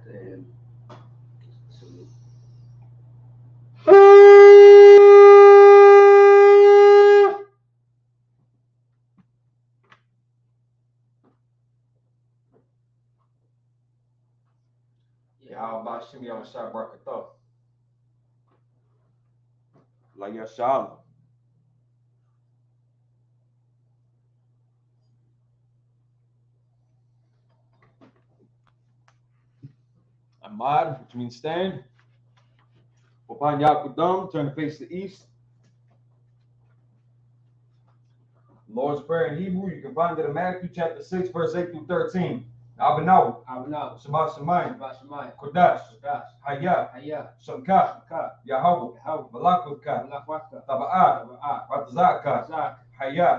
and Y'all about Shimmy on shot Brakatha. Like your Shala. Ahmad, which means stand. Upon Yakudam, turn to face the east. Lord's Prayer in Hebrew, you can find it in Matthew chapter 6, verse 8 through 13. Abinaw, Shabbat Shemayim, Kodash, Hayah, Shamka, Yahweh, Malakutka, Taba'ah, Ratazaka, Hayah,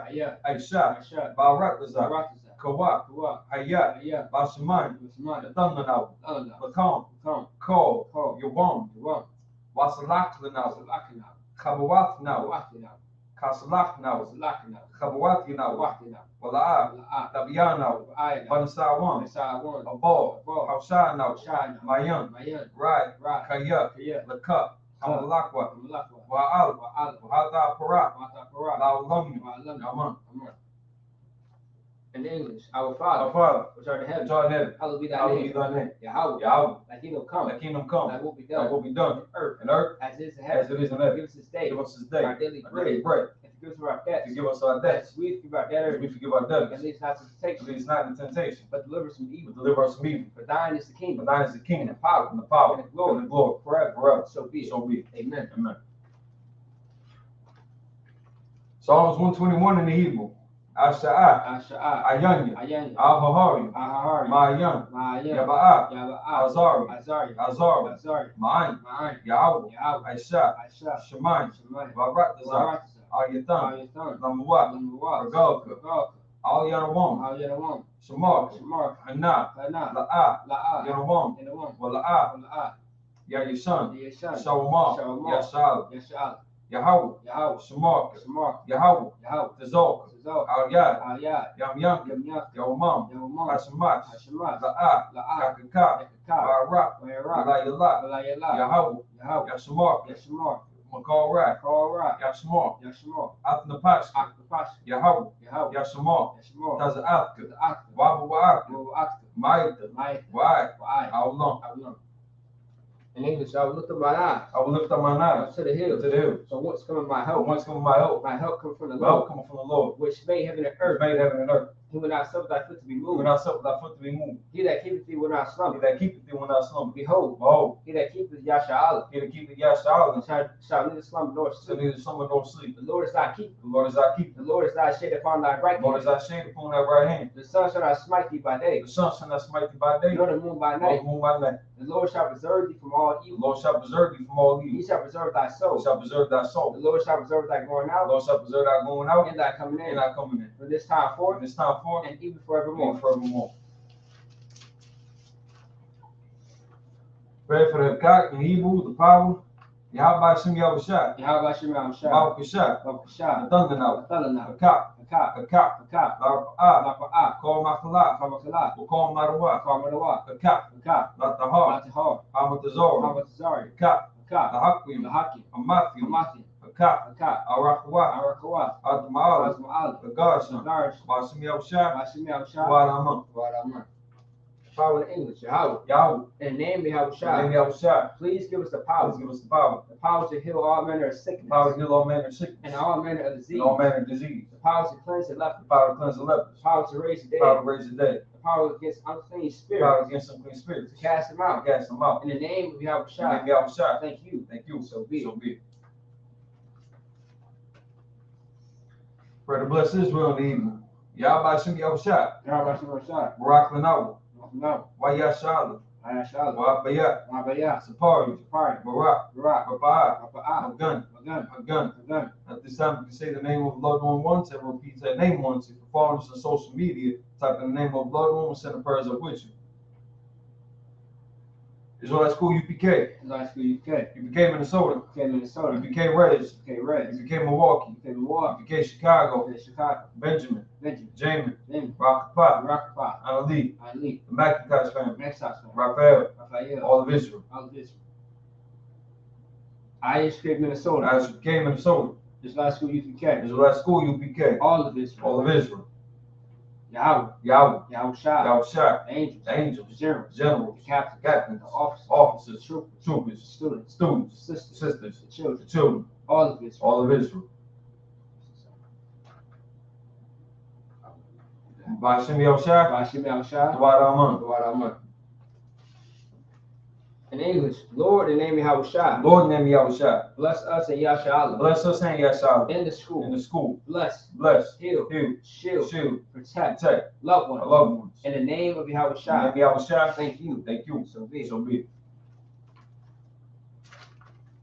Aisha, Baratazak, Kawak, Hayah, Bashaman, Thamanaw, Lakam, Ko, Yawam, Wasalak Lanaw, Kabawat now, Kasalak now, Kabawati now, Wala'a, Tabiana, Banasawan, Abol, Hausha now, Mayan, Rai, Kaya, Laka, Hamalakwa, Wa'al, Wahata Para, Laulam, Aman. in English, our Father, which art in heaven, hallowed be thy name. Yahweh, thy kingdom come, thy will be done, on earth, as it is in heaven. Give us this day our daily bread. And forgive us our debts, we forgive our debtors, and lead us not into temptation, but deliver us from evil. For thine is the kingdom, and the power, and the glory, forever. So be it. Amen. Psalms 121 in the Hebrew. Asha'a, Ayanya, Al-Hahari, Ma'ayan, Yaba'a, Azari, Ma'an, Yahweh, Aisha, Shemai, Baratazar, Al-Yatan, Lamuwa, Regalka, Al-Yanawam, Shamar, Hana, La'a, Yanawam, Wala'a, Yayishan, Shawamah, Yashal, Yahweh, Shamar, Yahweh, Tazok, Al-Yad, Yam, Yawamam, Hashemat, La'a, Yakaka, Barak, Walayala, Yahweh, Yashamar, Makal Rak, Yashmar, Atnapash, Yahweh, Yashamar, Taza'atka, Wa'aka, Ma'ita, Wa'i, Aulam. In English, I will lift up my eyes. To the hills. So whence cometh my help? My help comes from the Lord. Which made heaven and earth. He will not suffer thy foot to be moved. He that keepeth thee will not slumber. Behold, he that keepeth Yasha'Allah. Shall neither slumber nor sleep. The Lord is thy keeper. The Lord is thy shade upon thy right hand. The sun shall not smite thee by day. Nor the moon by night. The Lord shall preserve thee from all evil. He shall preserve thy soul. The Lord shall preserve thy going out. And thy coming in. From this time forth. And even forevermore. Pray for the cock in Hebrew, the power. Yahweh Shem Yahushua. Barakashah. The thunder now. The cock. Call Makala. Call Marawa. The cock. Latahar. Hamatazor. The cock. The Hakim. Amathi. The cock. Arakwa. Atma'al. The Garshan. Bashim Yahushua. Wa'alaman. Power in English, Yahweh. In the name of Yahushua. Please give us the power. The power to heal all manner of sickness. And all manner of disease. The power to cleanse the leper. The power to raise the dead. The power against unclean spirits. To cast them out. In the name of Yahushua. Thank you. So be it. Pray to bless Israel in the evening. Yahweh Shem Yahushua. Barak Lanawa. Wayashala. Wabaya. Sapari. Barak. Ba'a. Hagun. At this time, you can say the name of the Lord one once and repeat that name once. If you follow us on social media, type in the name of the Lord one and send the prayers up with you. Israelite School UPK. UPK Minnesota. UPK Reds. UPK Milwaukee. UPK Chicago. Benjamin. Jamin. Rockapot. Ali. The McIntosh family. Raphael. all of Israel. All of Israel. I came Minnesota. I came Minnesota. Islamic School UPK. Islamic School UPK. All of Israel. All of Israel. Yahweh. Yahweh. Yahushua. Yahushua. Angels. Angels. Generals. Generals. The captains. Captains. The officers. Officers. Troopers. Troopers. Students. Students. Sisters. Sisters. The children. The children. All of Israel. All of Israel. Bashim Yahushua. Bashim Yahushua. Dawad Aman. Dawad Aman. In English, Lord, in the name of Yahushua. Lord, in the name of Yahushua. Bless us and Yasha. Bless us and Yasha. In the school. In the school. Bless. Bless. Heal. Heal. Shield. Shield. Protect. Protect. Loved ones. Our loved ones. In the name of In Yahushua. the name of Yahushua. Thank you. Thank you. So be it. So be it.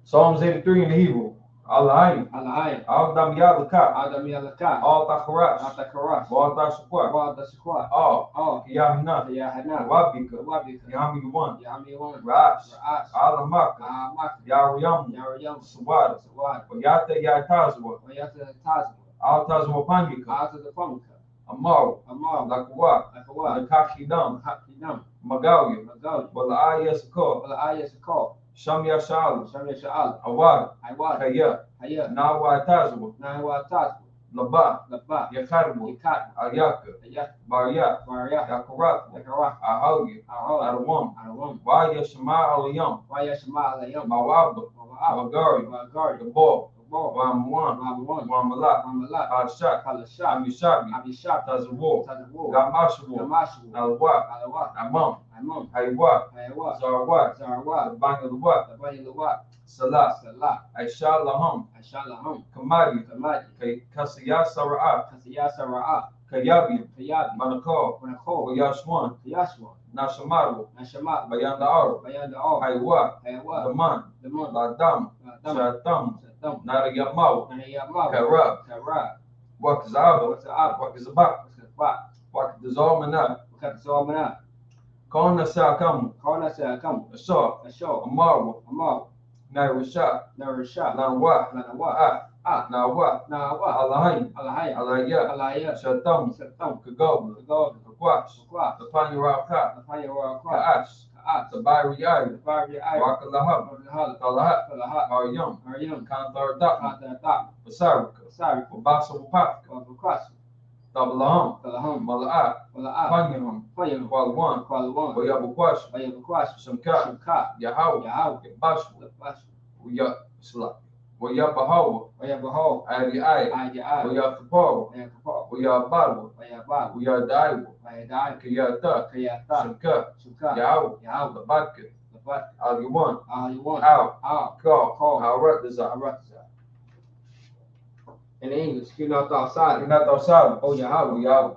Psalms 83 in the Hebrew. Allahayim. Allahayim. Al-Dam Yadlaka. Adam Yalaka. Al-Takharash. Atakaras. Al-Tashakwa. Wad Dasakwa. Al. Yahina. Yahana. Wabika. Wabika. Yahamiduwan. Yahamiwan. Rash. Ra'as. Alamaka. Maka. Yariyam. Yariyam. Sawad. Sawad. Wayata Yatazwa. Wayata Tazma. Al-Tazwa Pangika. Alta the Pamka. Amar. Amar. Lakwa. Akawa. Lakakidam. Hakidam. Magawi. Magali. Wala'aya Sakor. Wala Ayah Sakal. Sham Yashal. Shamya Sha'al. Awad. Iwad. Kaya. Hayat. Nawa Tazwa. Nawa Tazma. Laba. Laba. Yakarbu. Ikat. Ayaka. Ayat. Barya. Maria. Yakarat. Yakarak. Ahalya. Ahol. Adawam. Adawam. Waya Shema Alayam. Waya Shema Alayam. Mawaba. Mawa'ab. Wagari. Wagari. Gabor. Gabor. Wamwan. Rabawan. Wamala. Mamalat. Al-Shak. Kalashak. Amishabi. Abishak. Tazawar. Tazawur. Gamashabu. Yamashu. Alwa. Alawat. Amam. Amam. Haywa. Hayawat. Zarwat. Zarawat. Bangalwat. Labani Lawat. Salah. Salah. Aisha Laham. Ashalaham. Kamadi. Kamadi. Kasiyah Sara'at. Kasiyasa Ra'at. Kayabi. Kayabi. Manakor. Wanakol. Wayashwan. Yashwa. Nashamaru. Nashamat. Bayanda Ar. Bayan Da'ar. Haywa. Hayawat. Daman. Daman. Ladam. Dam. Shatam. Dam. Narayamaw. Nanayamaw. Karab. Karab. Wakazaba. What's the Ab? Wakazabak. What's the Bat? Wakazalmanat. What's the Zalmanat? Kona Sakam. Karna Sakam. Asha. Ashok. Amarwa. Amal. Nairasha. Narasha. Lanwa. Lanawat. Nawa. Nawat. Alahain. Alahaya. Alaya. Alaya. Shatam. Satam. Kagobla. Gog. Kakwash. Kwa. Tapanyaraka. Lapanya Wa Kwa. Kaash. Kaat. Tabayari. Bari Ay. Wakalahab. Hal. Talahat. Kalahat. Maryam. Maryam. Kantar Dak. Kata Tak. Basarika. Sorry. Wabasa Wapaka. Wakwas. Tabalaham. Kalaham. Mala'at. Wala. Panyaham. Panyam. Walwan. Kwalwan. Wayabukwash. Bayabakwas. Shamka. Shimka. Yahawah. Yahawah. Yabashwa. Lapash. Wayabahawa. Wayabaho. Adi Ay. Aja Ay. Wayakapawa. Wayakapok. Wayabalwa. Wayabab. Wayadaiwa. Wayadai. Kiyata. Kayata. Shamka. Shimka. Yahawah. Yahawah. Labaka. Lapat. Al-Yuwan. Yuwan. Al. Call. Call. Al-Ratazah. Aratza. In English, fear not outside. You're not outside. Oh Yahweh. Yahweh.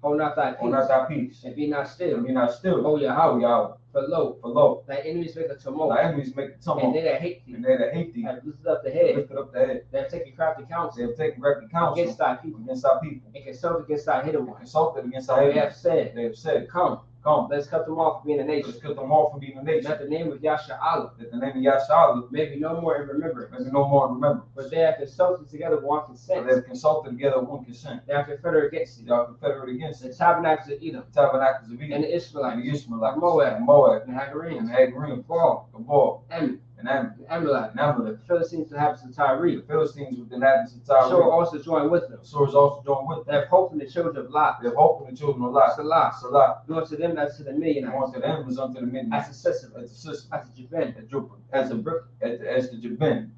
Hold not thy On not peace. thy peace. And be not still. Be not still. Oh Yahweh. Yahweh. For lo, For lo, thy enemies make a tumult. thy enemies make a And tumult. they that hate thee And they that hate thee have lifted up the head. lifted up the head. They have taken crafty They counsel have taken correctly counsel against thy people. against our people. And consult against thy hidden And ones. consulted against our They enemies. have said, They have said, come, come, let's cut them off from being a let's nation. cut them off from being a nation. That the name of Yasha Allah That the name of Yahshua may be no more in remembrance. may be no more remembered. For they have consulted together with one For consent. they have consulted together with one consent. They are confederate against They thee. are confederate against The it. tabernacles of Edom, Tabernacles of and Eden, the and Israelites, the Ishmaelites, Moab, and Moab, and and Hagarenes, Hagarenes, Gabal, Gabal, Em, and Ammon, and Amalek, and Amalek. the Philistines, the inhabitants of The Tyre. Philistines with the inhabitants of Shall Tyre. also join with them. So is also joined with They them. have hope in the children of Lot. They have hope in the children of Lot. Salah, Salah. do unto them as to the And Midianites, unto them is unto the midnight. as to Sisera, As the sister, as to Jabin, as Jupiter, as to Brook, as the Jabin,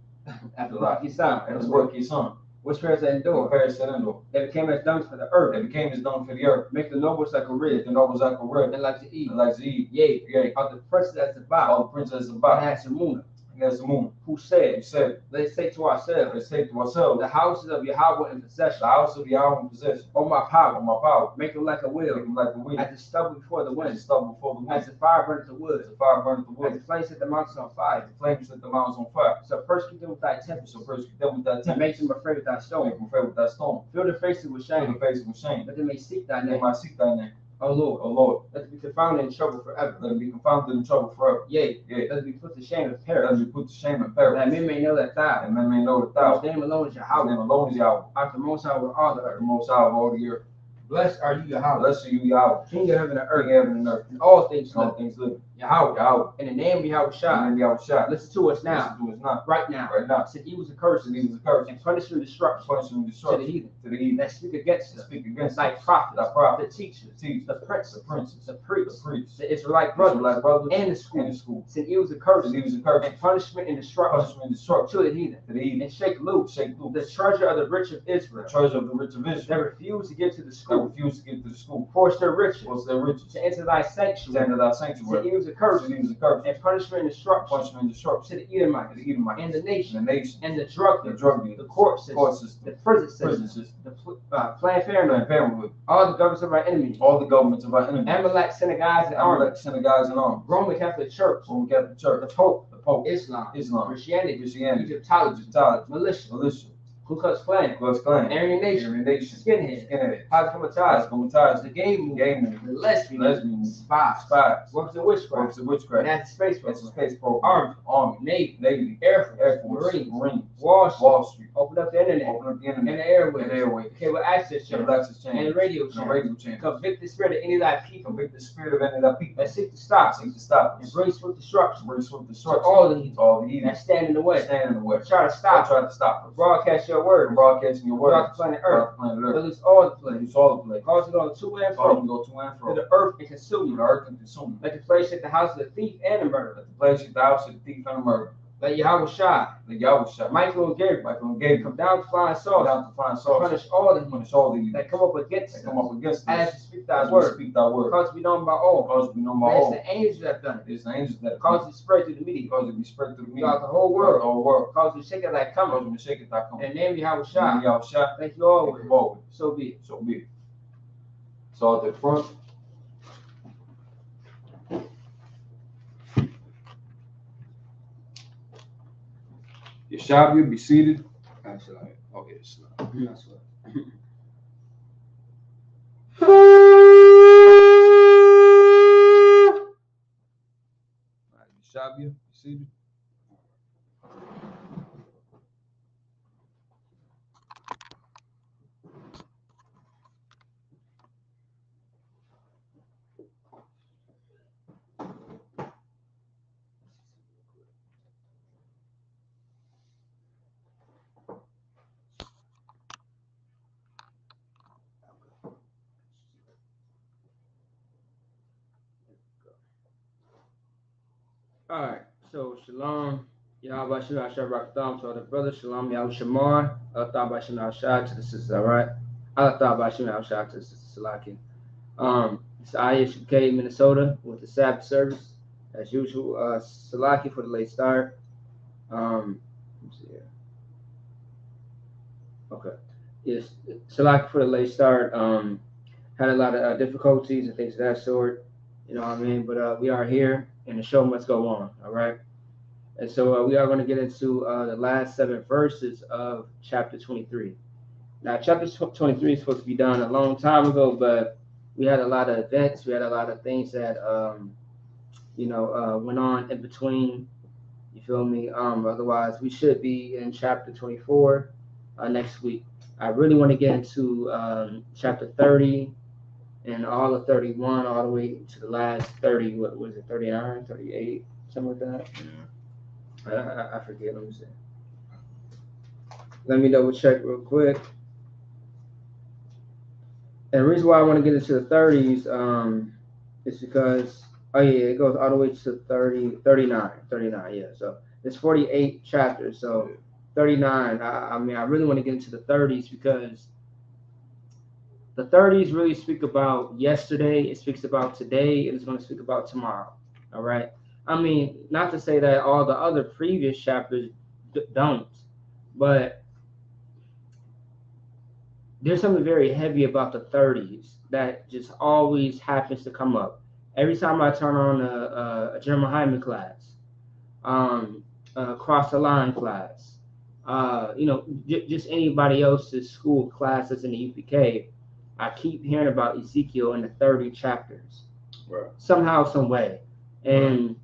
as to Kisan, and his work his son. which prayers that endure. Paris said Endor. They became as dung for the earth. They became as known for the earth. Make the nobles like a rib, The nobles like a rib, and like to eat. and like Zeeb. Yea, Yea, of the princes as the bow, all the princes of and Baal, had Samuna, and as the moon. who He said, said, let's say to ourselves, let's take to ourselves the houses of Yahweh in the possession, house of Yahweh in possession. O my On power, my power, make them like a make wheel, them like the wind, as the stubble before the as the wind, stubble before the as wind, the fire burneth the as wood, the fire burneth the as wood, the flames set the mountains on as fire. the flames set the mountains on fire. So persecute them with thy tempest, So persecute them with that and temper, make them afraid with thy make stone. them afraid with that stone. Fill their faces with Fill shame, the face with shame. that they may seek thy They name. might seek thy name. O Lord, O Lord, let them be confounded in trouble forever. let them be confounded in trouble forever. Yea, Yea, let them be put to shame and let perish, them be put to shame and that perish. men may know that thou, And men may know that whose thou, name alone is His Yahweh, name alone is Yahweh, art the most high over all the the earth. most high of all the earth. Blessed are you, Yahweh, Blessed are you, Yahweh, King of heaven and earth, earth, heaven and earth, and all things and all live. things living. Yahweh. In the name of Yahushua. And Yahushua. Listen to us now. Listen to us now. Right now. Right now. Said evils and curses. And evils and curses. And punishment and destruction. Punishment and To the destruction. heathen. To the heathen. That speak against us. Speak against like us. prophets. Like prophets. The teachers. The princes. The princes. The priests. The priests. The Israelite brothers. And the school. And the school. Send evils and curses. And evils and curses. And punishment and destruction. Punishment and destruction. To the heathen. To the heathen. And shake loose. Shake loose. The treasure of the rich of Israel. The treasure of the rich of Israel. That refuse to give to the That school. refuse to give to the school. Force their riches. Force their riches. To enter thy To sanctuary. enter thy Send sanctuary. evils and curses. To evils and curses. And punishment and destruction. Punishment and destruction. To the Edomites. To the Edomites. And the nation. And the nation. And the drug The dealers. drug dealers. The court system. Court system. The prison system. Prison system. The Planned Parenthood. Planned Parenthood. All the governments of our enemies. All the governments of our enemies. Amalek synagogues and armies. Amalek synagogues and arms. Roman Catholic Church. Roman Catholic Church. The Pope. The Pope. Islam. Christianity. Egyptology. Militia. Ku Klux Klan. Aryan Nation. Skinhead. Cosmopolitan. The gay movement. The lesbians. Spies. Weapons of witchcraft. Nazi space program. Army. Navy. Air Force. Marine. Wall Street. Open up the internet. And the airways. Cable access channel. And the radio channel. Convict the spirit of any of thy people. That seek to stop. And bring swift destruction. To all the heathen. That stand in the way. Try to stop. Broadcast your word. Broadcasting your word. Throughout the planet Earth. Release all the plagues. Cause it to go to and fro. To the earth and consume you. Let the plague shake the house of the thief and the murderer. Let Yahushua, Michael and Gabriel, come down to flying saucers. Punish all the heathen that come up against us. As you speak thy word. Cause to be known by all. It's the angels that have done it. Cause it to spread through the media. Throughout the whole world. Cause it to shake it like coming. In the name of Yahushua. Thank you always. So be it. So at the front. Yeshabia, be seated. Actually, Oh, yes. that's what. Yeshabia, be seated. All right, so Shalom, Yahweh Shem Raktham to all the brothers. Shalom, Yahweh Shamar, Allah Shem Shah to the sisters. All right, Allah Shem Shah to the sisters. Salaki. It's ISUK Minnesota with the Sabbath service as usual. Salaki for the late start. Let me see here. Okay, yes, Salaki for the late start. Had a lot of difficulties and things of that sort. You know what I mean? But we are here. And the show must go on, all right? And so we are going to get into the last 7 verses of chapter 23. Now, chapter 23 is supposed to be done a long time ago, but we had a lot of events. We had a lot of things that, went on in between. You feel me? Otherwise, we should be in chapter 24 next week. I really want to get into chapter 30. And all of 31, all the way to the last 30, what was it, 39, 38, something like that? Yeah. I forget, let me see. Let me double check real quick. And the reason why I want to get into the 30s is because, it goes all the way to 39, yeah. So it's 48 chapters, so 39, I really want to get into the 30s because the 30s really speak about yesterday, it speaks about today, and it's going to speak about tomorrow, all right? I mean, not to say that all the other previous chapters don't, but there's something very heavy about the 30s that just always happens to come up. Every time I turn on a German Hyman class, Cross the Line class, just anybody else's school classes in the UPK, I keep hearing about Ezekiel in the 30 chapters, right, somehow, some way. And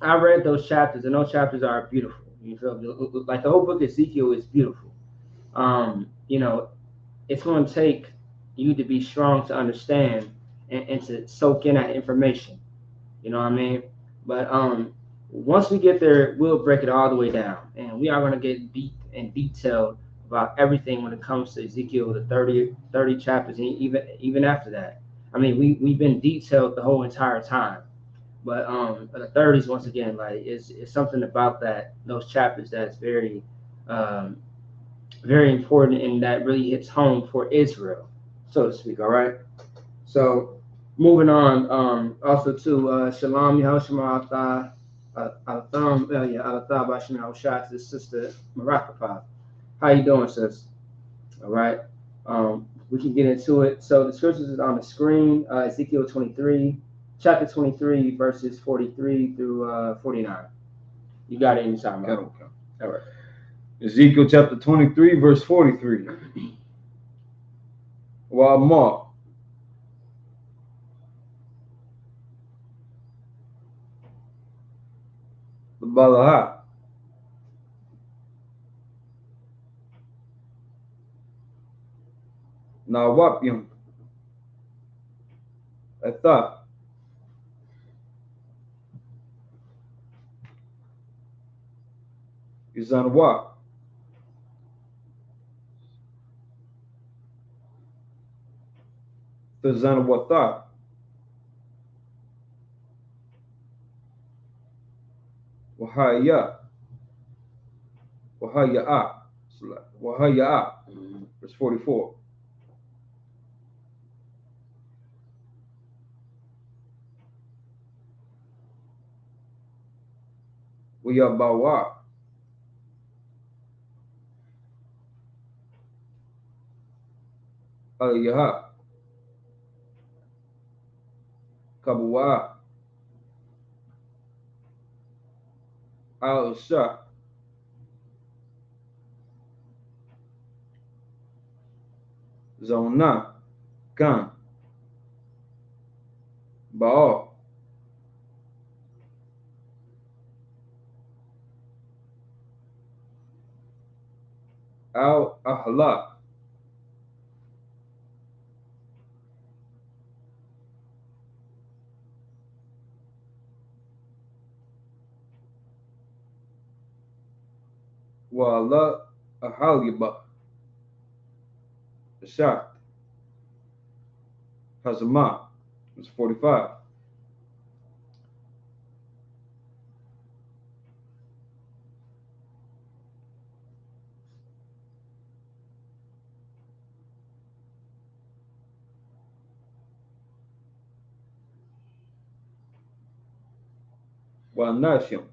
I read those chapters, and those chapters are beautiful. You feel me? Like the whole book of Ezekiel is beautiful. It's going to take you to be strong to understand and to soak in that information. You know what I mean? But once we get there, we'll break it all the way down, and we are going to get deep and detailed about everything when it comes to Ezekiel, the 30 chapters, and even after that. I mean, we've been detailed the whole entire time, but the 30s, once again, like it's something about those chapters that's um, very important, and that really hits home for Israel, so to speak. All right. So moving on, also to Shalom Yahushua Alatham, Alatham Bashim Yahushua, to his sister Marakapa. How you doing, sis? All right. We can get into it. So the scriptures is on the screen. Ezekiel 23, chapter 23, verses 43 through 49. You got it anytime, right? Okay. All right. Ezekiel chapter 23, verse 43. Wa'amar. The Balaha. Nawapyam. Atha. Izanwa. Thazanwatha. Wahaya. Wahaya'a. Wahaya'a. Verse 44. Wayabawa. Aliyaha. Kabuwa. Al-Shah. Zona. Kan. Baal. Al-Ahla. Wa'ala Ahaliba. Shah. Hazama. It's 45. Wa'nashim.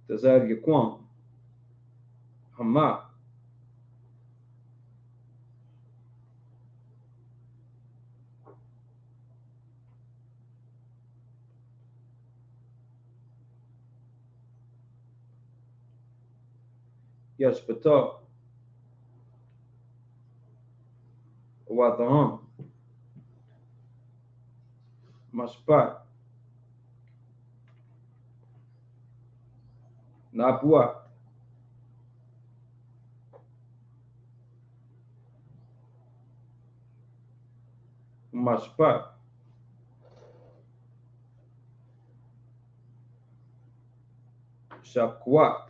Tazar Yaquam. Hama. Yashpata. Wataham. Mashpat. Napua. Mashpat. Shakwat.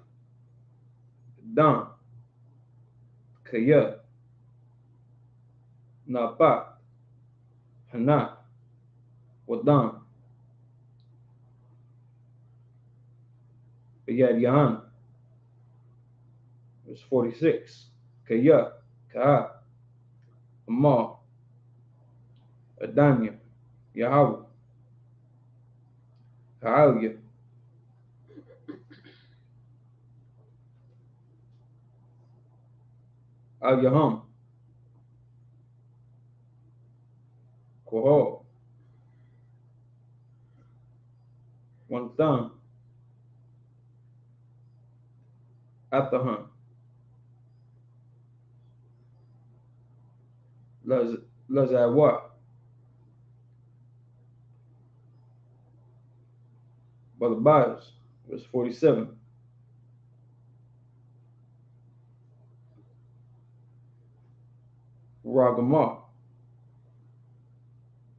Dan. Kaya. Napat. Hana. Wadan. Yad Yahan. Verse 46. Kaya. Ka. Amar. Adanya. Yahweh. Ka'alya. Al Yaham. Kohol. Wantan. Atahan. Lazawa. Balabas. Verse 47. Ragamah.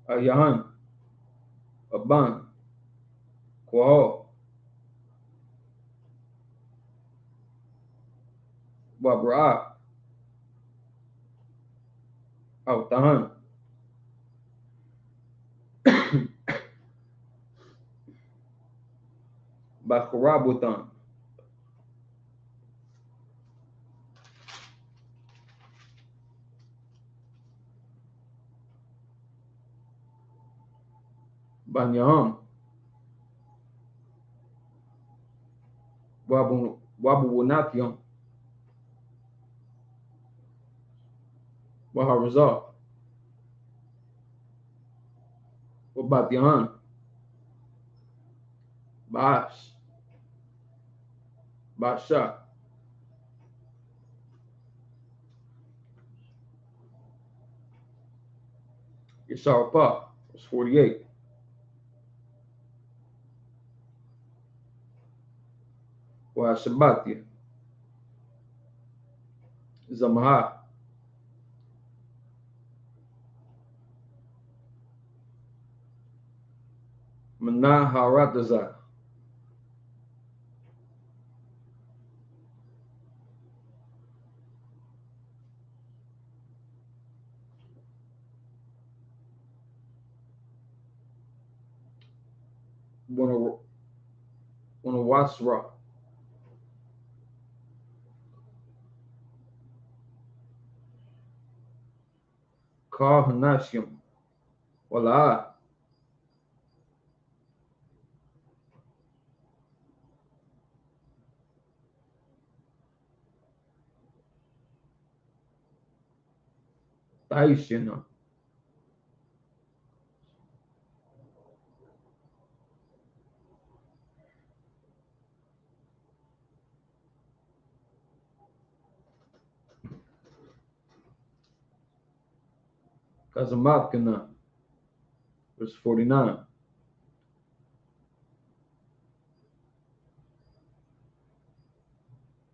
Ayahan. Aban. Quahal. Wabra'a. Autahan. Bakharabutan. Banyaham. Wabunakiam. Waharazah. Wabatyahan. Baash. Baasha. Yesharapah. Verse 48. Wahashabatia. Zamaha. Manaharataza. Wanawasra. Kal Hanashim. Wala. Taishina. Kazamatkana. Verse 49.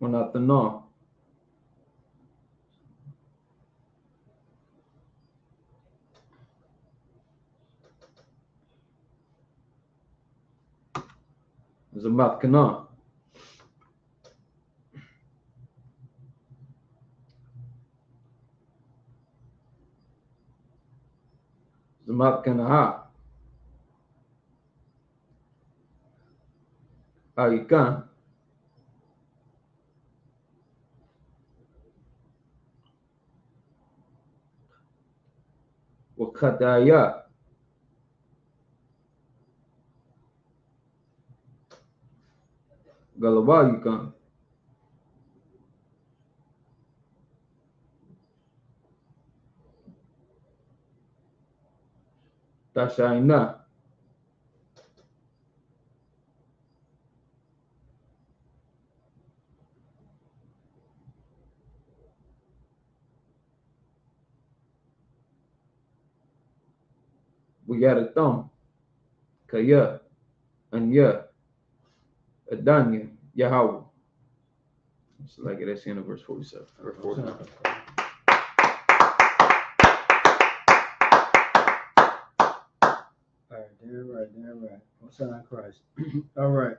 Wanatana. Zamatkana. Zamatkanaha. Aikan. Wakataya. Galawayikan. Tashaina. We got a thumb. Kaya. Anya. Adanya. Yahweh. It's like it. That's the end of verse 47. Verse 49. Right. What's on Christ? All right.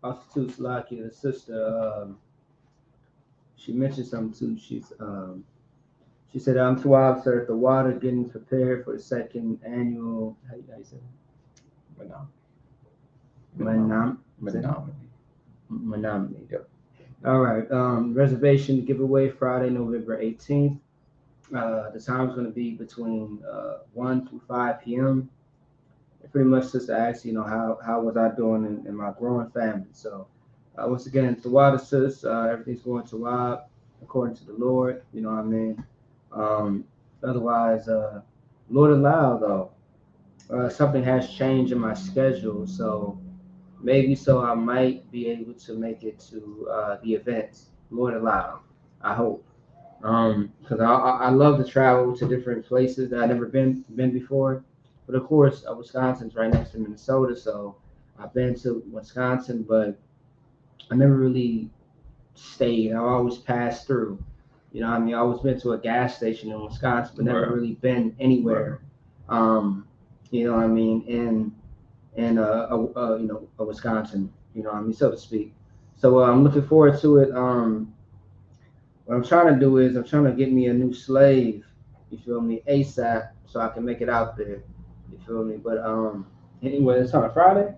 Prostitute Slakia, the sister, she mentioned something too. She said, I'm too obsessed at the water getting prepared for the second annual, how you say it? Menominee. Yep. All right. Reservation giveaway Friday, November 18th. The time's going to be between 1 to 5 p.m. Pretty much sister asked, how was I doing in my growing family? So once again, to Wada sis, everything's going to Wad according to the Lord. You know what I mean? Otherwise, Lord allow though, something has changed in my schedule. So maybe I might be able to make it to the events. Lord allow, I hope. Because I love to travel to different places that I've never been before. But of course, Wisconsin's right next to Minnesota, so I've been to Wisconsin, but I never really stayed. I always passed through. You know what I mean? I always been to a gas station in Wisconsin, but never Right. really been anywhere. You know what I mean? A Wisconsin, you know what I mean, so to speak. So I'm looking forward to it. What I'm trying to do is I'm trying to get me a new slave, you feel me, ASAP, so I can make it out there. You feel me? But anyway, it's on a Friday.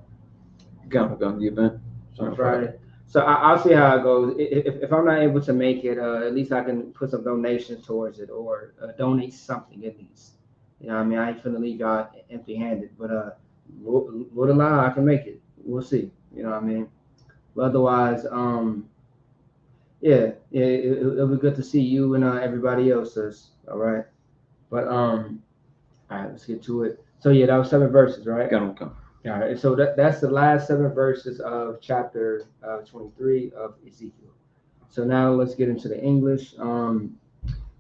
Gun the event. On Friday. So I'll see how it goes. If I'm not able to make it, at least I can put some donations towards it or donate something at least. You know what I mean? I ain't finna leave y'all empty-handed, but Lord allow, I can make it. We'll see. You know what I mean? But otherwise, yeah, it'll be good to see you and everybody else. All right. But all right, let's get to it. So yeah, that was 7 verses, right? Gun. All right, so that's the last 7 verses of chapter 23 of Ezekiel. So now let's get into the English.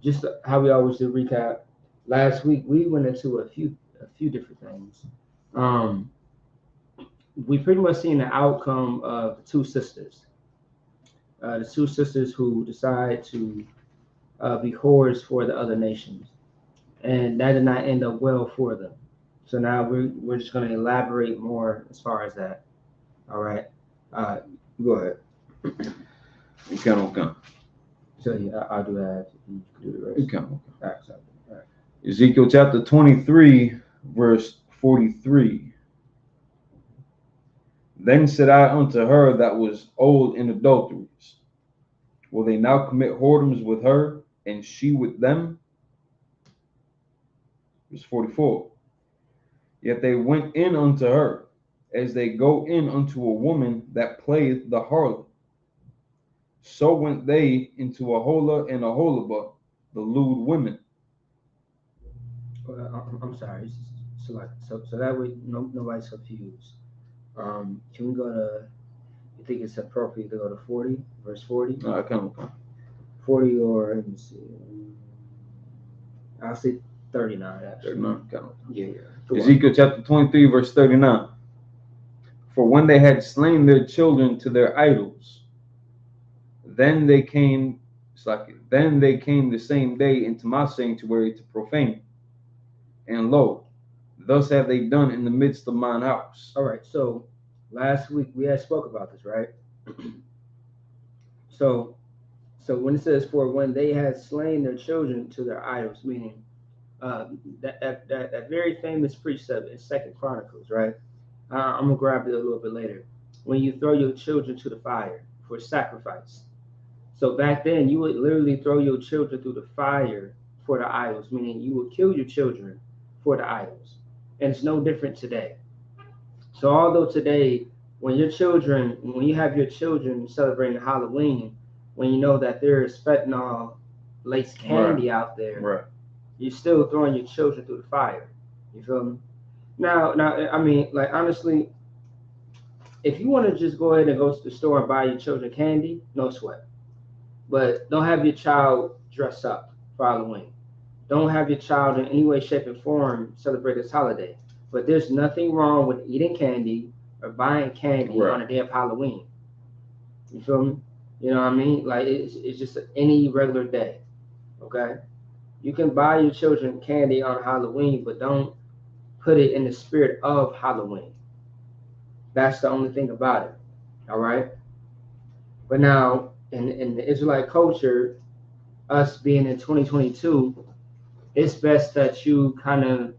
Just how we always do recap. Last week we went into a few different things. We pretty much seen the outcome of the 2 sisters. The 2 sisters who decide to be whores for the other nations, and that did not end up well for them. So now we're just going to elaborate more as far as that. All right. Go ahead. Okay. So yeah, I'll do that. You can do the rest. Okay. All right. Ezekiel chapter 23, verse 43. Then said I unto her that was old in adulteries, will they now commit whoredoms with her, and she with them? Verse 44. Yet they went in unto her, as they go in unto a woman that playeth the harlot. So went they into a hola and a holaba, the lewd women. I'm sorry. So that way nobody's confused. Can we go to? You think it's appropriate to go to 40, verse 40? Come. 40 or let me see. I'll say 39 actually. 39. Yeah. Ezekiel chapter 23, verse 39. For when they had slain their children to their idols, then they came the same day into my sanctuary to profane. And lo, thus have they done in the midst of mine house. All right, so last week we had spoke about this, right? So when it says for when they had slain their children to their idols, meaning that very famous precept in 2 Chronicles, right? I'm gonna grab it a little bit later. When you throw your children to the fire for sacrifice. So back then, you would literally throw your children through the fire for the idols, meaning you would kill your children for the idols. And it's no different today. So although today, when you have your children celebrating Halloween, when you know that there is fentanyl laced candy out there, right, you're still throwing your children through the fire. You feel me? Now, I mean, like honestly, if you want to just go ahead and go to the store and buy your children candy, no sweat. But don't have your child dress up for Halloween. Don't have your child in any way, shape, and form celebrate this holiday. But there's nothing wrong with eating candy or buying candy on the day of Halloween. You feel me? You know what I mean? Like it's just any regular day. Okay? You can buy your children candy on Halloween, but don't put it in the spirit of Halloween. That's the only thing about it. All right? But now, in the Israelite culture, us being in 2022, it's best that you kind of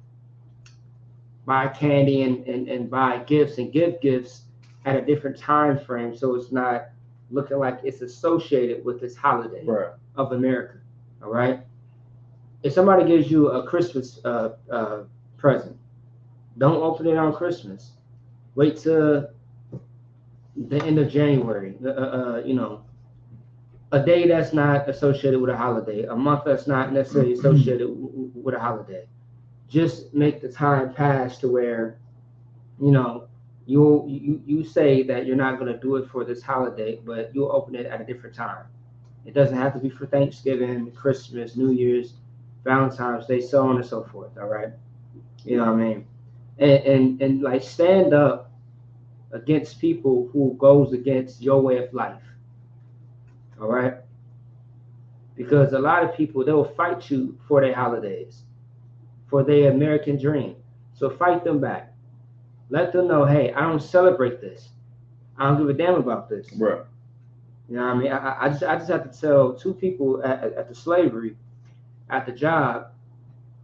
buy candy and buy gifts and give gifts at a different time frame, so it's not looking like it's associated with this holiday of America. All right? If somebody gives you a Christmas present, don't open it on Christmas. Wait till the end of January. A day that's not associated with a holiday, a month that's not necessarily associated with a holiday. Just make the time pass to where, you say that you're not going to do it for this holiday, but you'll open it at a different time. It doesn't have to be for Thanksgiving, Christmas, New Year's, Valentine's Day, so on and so forth. All right, you know what I mean? And like stand up against people who goes against your way of life. All right? Because a lot of people, they'll fight you for their holidays, for their American dream. So fight them back. Let them know, hey, I don't celebrate this. I don't give a damn about this. Right. You know what I mean? I just have to tell two people at the slavery, at the job,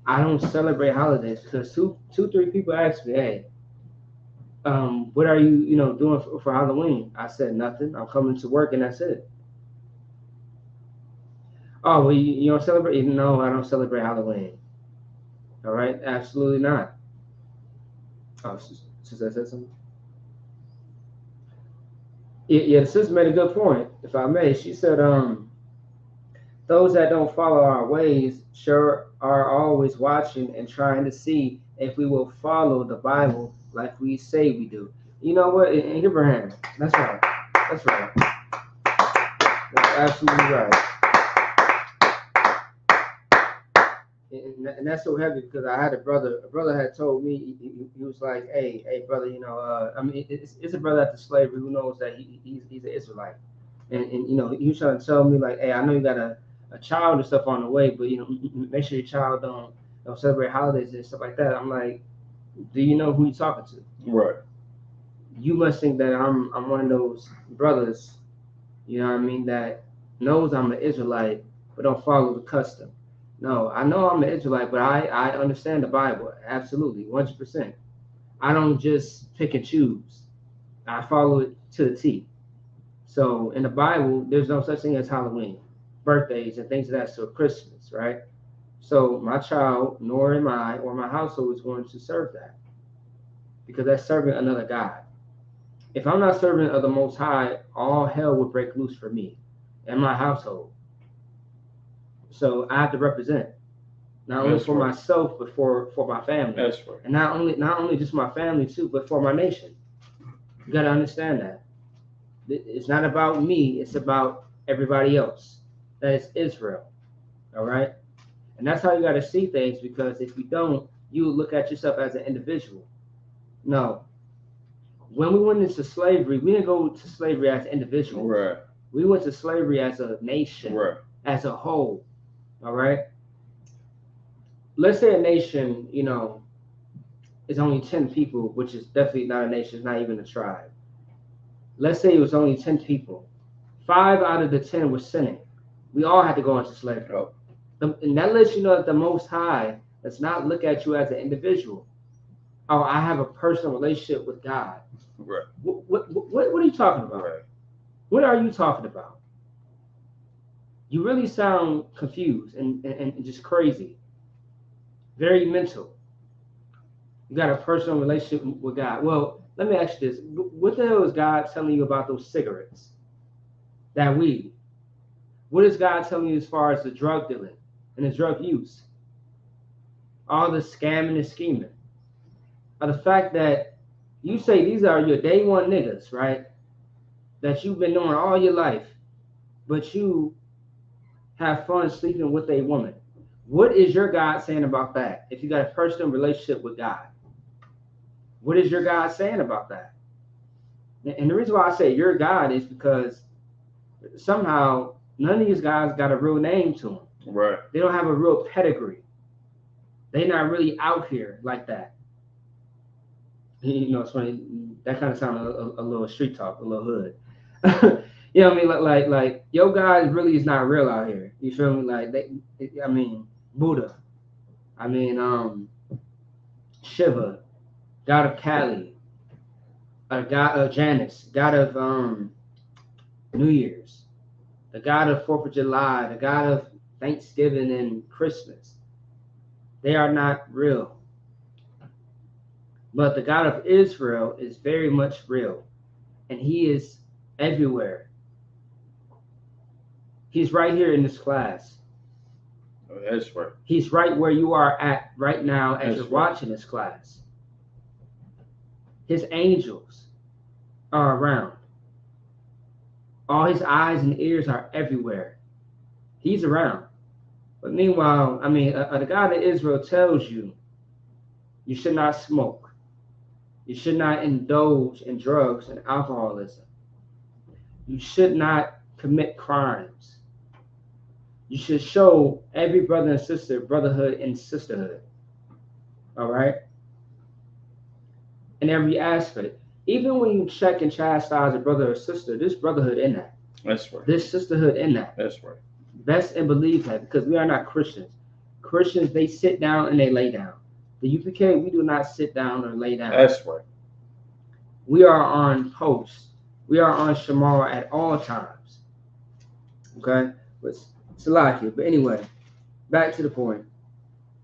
I don't celebrate holidays because three people asked me, hey, what are you, doing for Halloween? I said nothing. I'm coming to work and that's it. Oh, well, you don't celebrate? No, I don't celebrate Halloween. All right, absolutely not. Oh, sister said something. Yeah, the sister made a good point, if I may. She said, those that don't follow our ways sure are always watching and trying to see if we will follow the Bible like we say we do. You know what? Abraham, that's right. That's right. That's absolutely right. And that's so heavy because I had a brother. A brother had told me he was like, "Hey, brother, I mean, it's a brother at the slavery who knows that he's an Israelite, and he was trying to tell me like, hey, I know you got a child and stuff on the way, but make sure your child don't celebrate holidays and stuff like that." I'm like, do you know who you're talking to? Right. You must think that I'm one of those brothers, you know what I mean, that knows I'm an Israelite but don't follow the custom. No, I know I'm an Israelite, but I understand the Bible, absolutely, 100%. I don't just pick and choose. I follow it to the T. So in the Bible, there's no such thing as Halloween, birthdays, and things of that sort, Christmas, right? So my child, nor am I, or my household is going to serve that because that's serving another God. If I'm not serving of the Most High, all hell would break loose for me and my household. So I have to represent, not only for myself, but for my family. That's right. And not only just my family too, but for my nation. You got to understand that. It's not about me, it's about everybody else. That is Israel. All right? And that's how you got to see things, because if you don't, you look at yourself as an individual. No. When we went into slavery, we didn't go to slavery as individuals. Right. We went to slavery as a nation, right, as a whole. All right? Let's say a nation, is only 10 people, which is definitely not a nation, it's not even a tribe. Let's say it was only 10 people. 5 out of the 10 were sinning. We all had to go into slavery. Oh. And that lets you know that the Most High does not look at you as an individual. Oh, I have a personal relationship with God. Right. What are you talking about? Right. What are you talking about? You really sound confused and just crazy. Very mental. You got a personal relationship with God. Well, let me ask you this. What the hell is God telling you about those cigarettes? That weed? What is God telling you as far as the drug dealing and the drug use? All the scamming and scheming. Or the fact that you say these are your day one niggas, right? That you've been doing all your life, but you have fun sleeping with a woman. What is your God saying about that? If you got a personal relationship with God, what is your God saying about that? And the reason why I say your God is because somehow none of these guys got a real name to them. Right. They don't have a real pedigree. They're not really out here like that. It's funny. That kind of sounded a little street talk, a little hood. You know what I mean? Like your God really is not real out here. You feel me? Like Buddha. Shiva, God of Kali, God of Janus, God of New Year's, the God of 4th of July, the God of Thanksgiving and Christmas. They are not real. But the God of Israel is very much real. And he is everywhere. He's right here in this class. Oh, that's right. He's right where you are at right now as you're watching this class. His angels are around. All his eyes and ears are everywhere. He's around. But meanwhile, the God of Israel tells you you should not smoke. You should not indulge in drugs and alcoholism. You should not commit crimes. You should show every brother and sister brotherhood and sisterhood. All right? In every aspect. Even when you check and chastise a brother or sister, there's brotherhood in that. That's right. There's sisterhood in that. That's right. Best and believe that, because we are not Christians. Christians, they sit down and they lay down. The UPK, we do not sit down or lay down. That's right. We are on post. We are on Shamar at all times. Okay? But it's a lot here. But anyway, back to the point.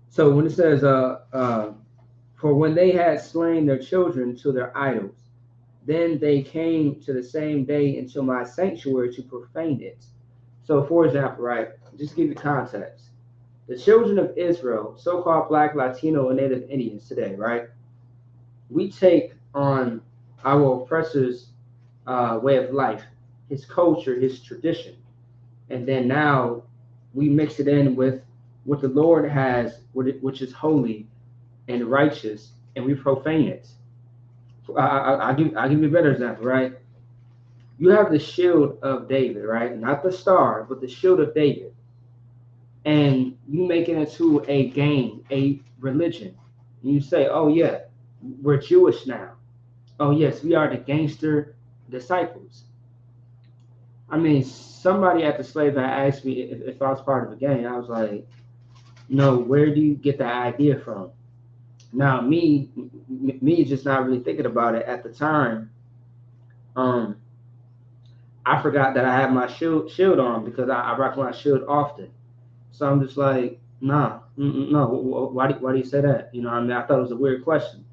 So when it says, for when they had slain their children to their idols, then they came to the same day into my sanctuary to profane it. So, for example, right, just to give you context, the children of Israel, so-called Black, Latino, and Native Indians today, right, we take on our oppressor's way of life, his culture, his tradition, and then now we mix it in with what the Lord has, which is holy and righteous, and we profane it. I'll give you a better example, right? You have the shield of David, right? Not the star, but the shield of David. And you make it into a game, a religion. And you say, oh, yeah, we're Jewish now. Oh, yes, we are the gangster disciples. I mean, somebody at the slave that asked me if I was part of a gang. I was like, no, where do you get that idea from? Now, me just not really thinking about it at the time. I forgot that I had my shield on because I rock my shield often. So I'm just like, no. Why do you say that? You know, I mean, I thought it was a weird question.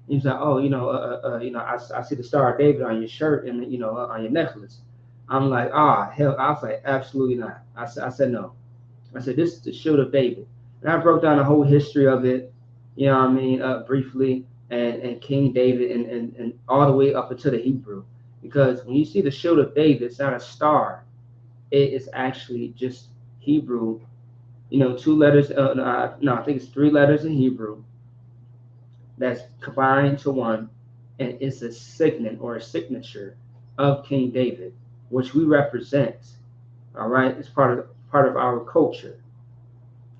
He's like, oh, I see the Star of David on your shirt and on your necklace. I'm like, hell. I was like, absolutely not. I said no. I said, this is the shield of David, and I broke down the whole history of it. You know what I mean, briefly, and King David and all the way up into the Hebrew. Because when you see the shield of David, it's not a star. It is actually just Hebrew, 2 letters. No, I think it's 3 letters in Hebrew that's combined to one, and it's a signet or a signature of King David, which we represent. All right, it's part of our culture.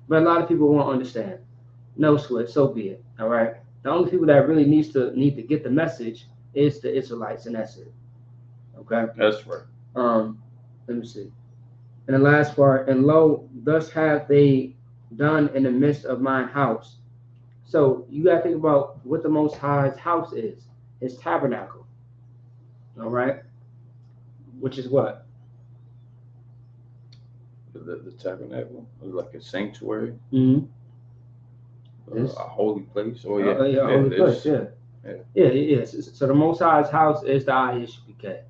But a lot of people won't understand. No sweat, so be it. All right. The only people that really need to get the message is the Israelites, and that's it. Okay. That's right. Let me see. And the last part, and lo, thus have they done in the midst of mine house. So you gotta think about what the Most High's house is. His tabernacle. All right. Which is what? The tabernacle, like a sanctuary. Mm-hmm. A holy place. Oh yeah, a holy place. Yeah. So the Most High's house is the ISUPK.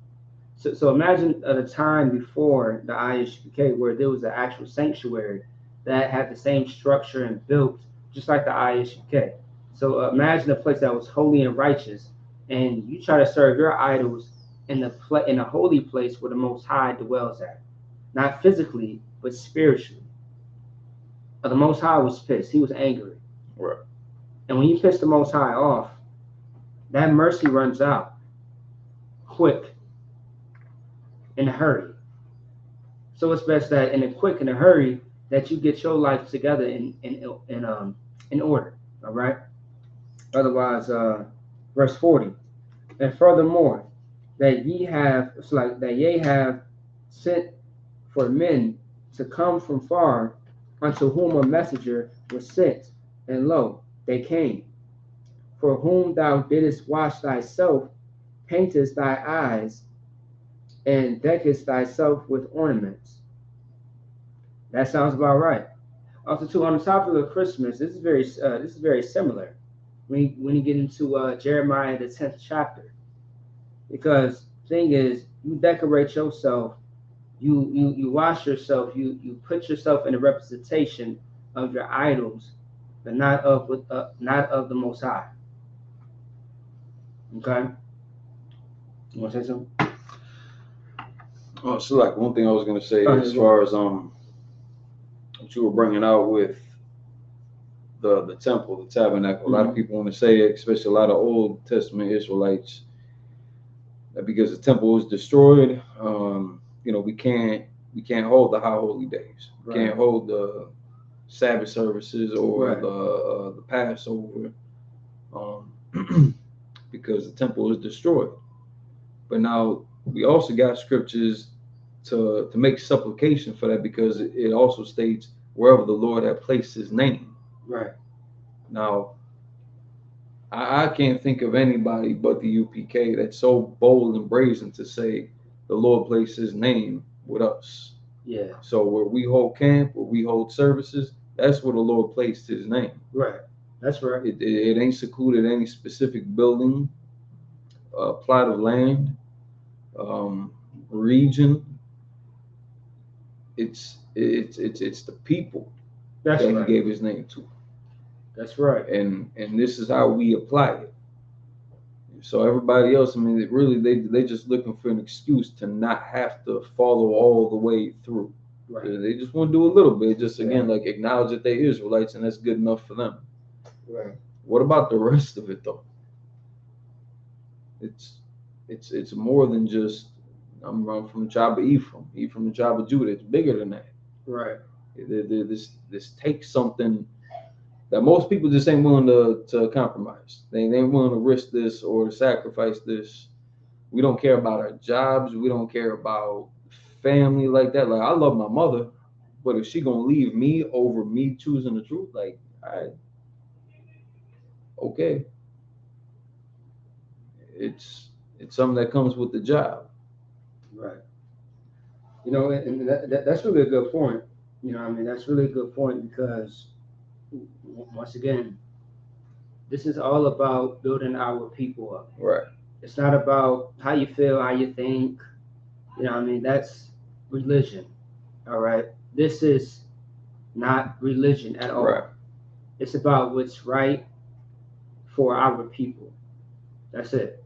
So imagine at a time before the ISUPK where there was an actual sanctuary that had the same structure and built just like the ISUPK. So imagine a place that was holy and righteous, and you try to serve your idols in a holy place where the Most High dwells at, not physically but spiritually. But the Most High was pissed. He was angry. Right. And when you piss the Most High off, that mercy runs out quick, in a hurry. So it's best that in a hurry that you get your life together in order. All right. Otherwise, verse 40. And furthermore, that ye have sent for men to come from far, unto whom a messenger was sent, and lo, they came. For whom thou didst wash thyself, paintest thy eyes, and deckest thyself with ornaments. That sounds about right. Also, too, on the topic of Christmas, this is very similar when you get into Jeremiah the 10th chapter, because thing is, you decorate yourself, you wash yourself, you put yourself in a representation of your idols, but not of the Most High. Okay, you want to say something? Oh, so like one thing I was gonna say as far as what you were bringing out with the temple, the tabernacle. A lot of people want to say it, especially a lot of Old Testament Israelites, that because the temple was destroyed, we can't hold the high holy days. We can't hold the Sabbath services or the Passover, because the temple was destroyed. But now we also got scriptures to make supplication for that, because it also states wherever the Lord had placed his name. Right. Now, I can't think of anybody but the UPK that's so bold and brazen to say the Lord placed his name with us. Yeah. So where we hold camp, where we hold services, that's where the Lord placed his name. Right. That's right. It ain't secluded any specific building, plot of land, region. It's the people That's that right. he gave his name to. That's right. And this is how we apply it. So everybody else, I mean, they just looking for an excuse to not have to follow all the way through. Right. They just want to do a little bit, just again, like acknowledge that they're Israelites, and that's good enough for them. Right. What about the rest of it though? It's more than just I'm from the tribe of Ephraim, from the tribe of Judah. It's bigger than that. Right. This takes something that most people just ain't willing to compromise. They ain't willing to risk this or sacrifice this. We don't care about our jobs. We don't care about family like that. Like, I love my mother, but if she gonna leave me over me choosing the truth, like, okay. It's something that comes with the job. Right. And that's really a good point. That's really a good point, because once again, this is all about building our people up. Right. It's not about how you feel, how you think. That's religion. All right. This is not religion at all. Right. It's about what's right for our people. That's it.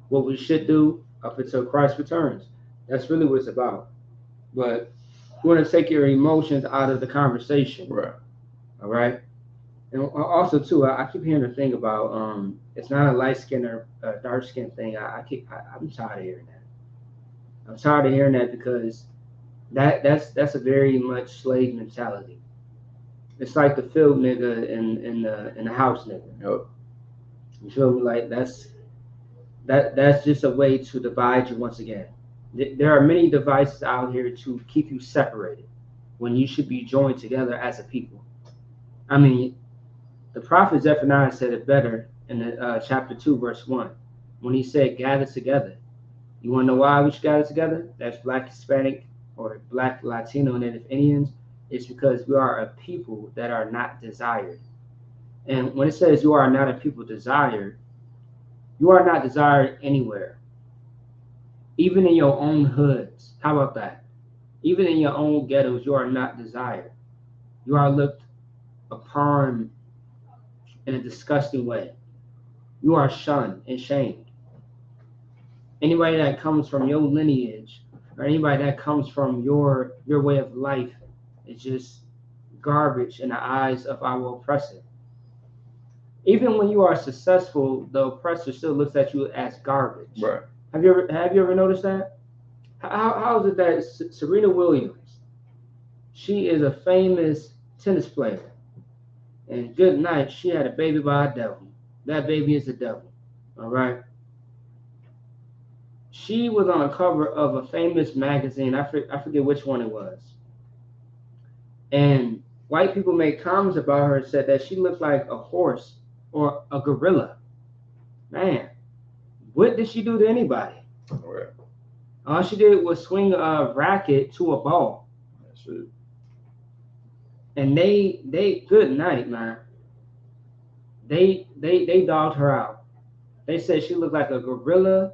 What we should do up until Christ returns. That's really what it's about. But you want to take your emotions out of the conversation. Right. All right. And also too, I keep hearing the thing about it's not a light skin or dark skin thing. I'm tired of hearing that. I'm tired of hearing that, because that's a very much slave mentality. It's like the field nigga and the house nigga. Yep. You feel me? Like that's just a way to divide you once again. There are many devices out here to keep you separated when you should be joined together as a people. I mean, the prophet Zephaniah said it better in the, chapter 2, verse 1, when he said, gather together. You want to know why we should gather together? That's Black, Hispanic, or Black, Latino, Native Indians. It's because we are a people that are not desired. And when it says you are not a people desired, you are not desired anywhere. Even in your own hoods. How about that? Even in your own ghettos, you are not desired. You are looked upon in a disgusting way. You are shunned and shamed. Anybody that comes from your lineage, or anybody that comes from your way of life, is just garbage in the eyes of our oppressor. Even when you are successful, the oppressor still looks at you as garbage. Right. Have you ever noticed that? How is it that Serena Williams, she is a famous tennis player, and good night, she had a baby by a devil. That baby is a devil. All right. She was on a cover of a famous magazine. I forget which one it was. And white people made comments about her and said that she looked like a horse or a gorilla. Man, what did she do to anybody? Right. All she did was swing a racket to a ball. That's it. And they good night, man. They dogged her out. They said she looked like a gorilla.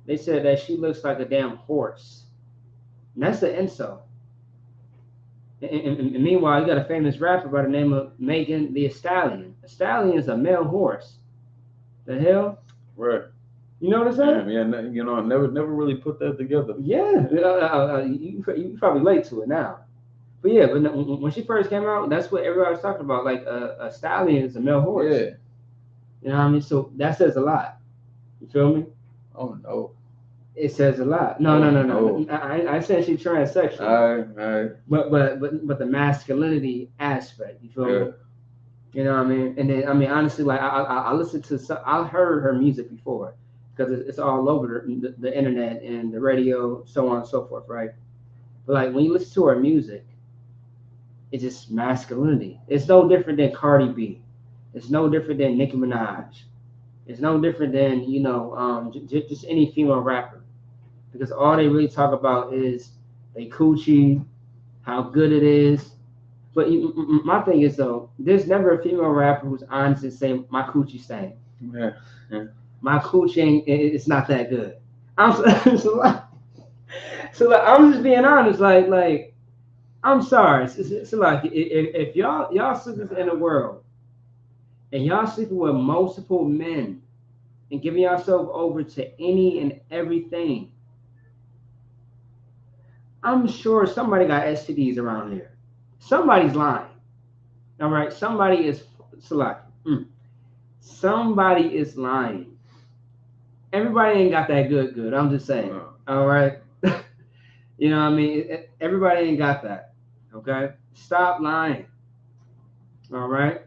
They said that she looks like a damn horse. And that's the insult. And meanwhile, you got a famous rapper by the name of Megan Thee Stallion. A stallion is a male horse. The hell? Right. You notice that? Yeah, I never really put that together. Yeah. You probably late to it now. But yeah, but when she first came out, that's what everybody was talking about. Like a stallion is a male horse. Yeah. You know what I mean? So that says a lot. You feel me? Oh no. It says a lot. No. I said she's transsexual. All right. But the masculinity aspect. You feel me? Yeah. You know what I mean? And then I mean honestly, like I listened to I heard her music before because it's all over the internet and the radio, so on and so forth, right? But like when you listen to her music, it's just masculinity. It's no different than Cardi B. It's no different than Nicki Minaj. It's no different than just any female rapper because all they really talk about is they coochie, how good it is. But my thing is though, there's never a female rapper who's honest and say my coochie stank. Yeah. My coochie ain't, it's not that good. I'm so like, I'm just being honest. Like I'm sorry. It's like if y'all sisters in the world and y'all sleeping with multiple men and giving yourself over to any and everything, I'm sure somebody got STDs around here. Somebody's lying. All right, somebody is somebody is lying. Everybody ain't got that good. I'm just saying. All right. You know what I mean? Everybody ain't got that. Okay? Stop lying. All right?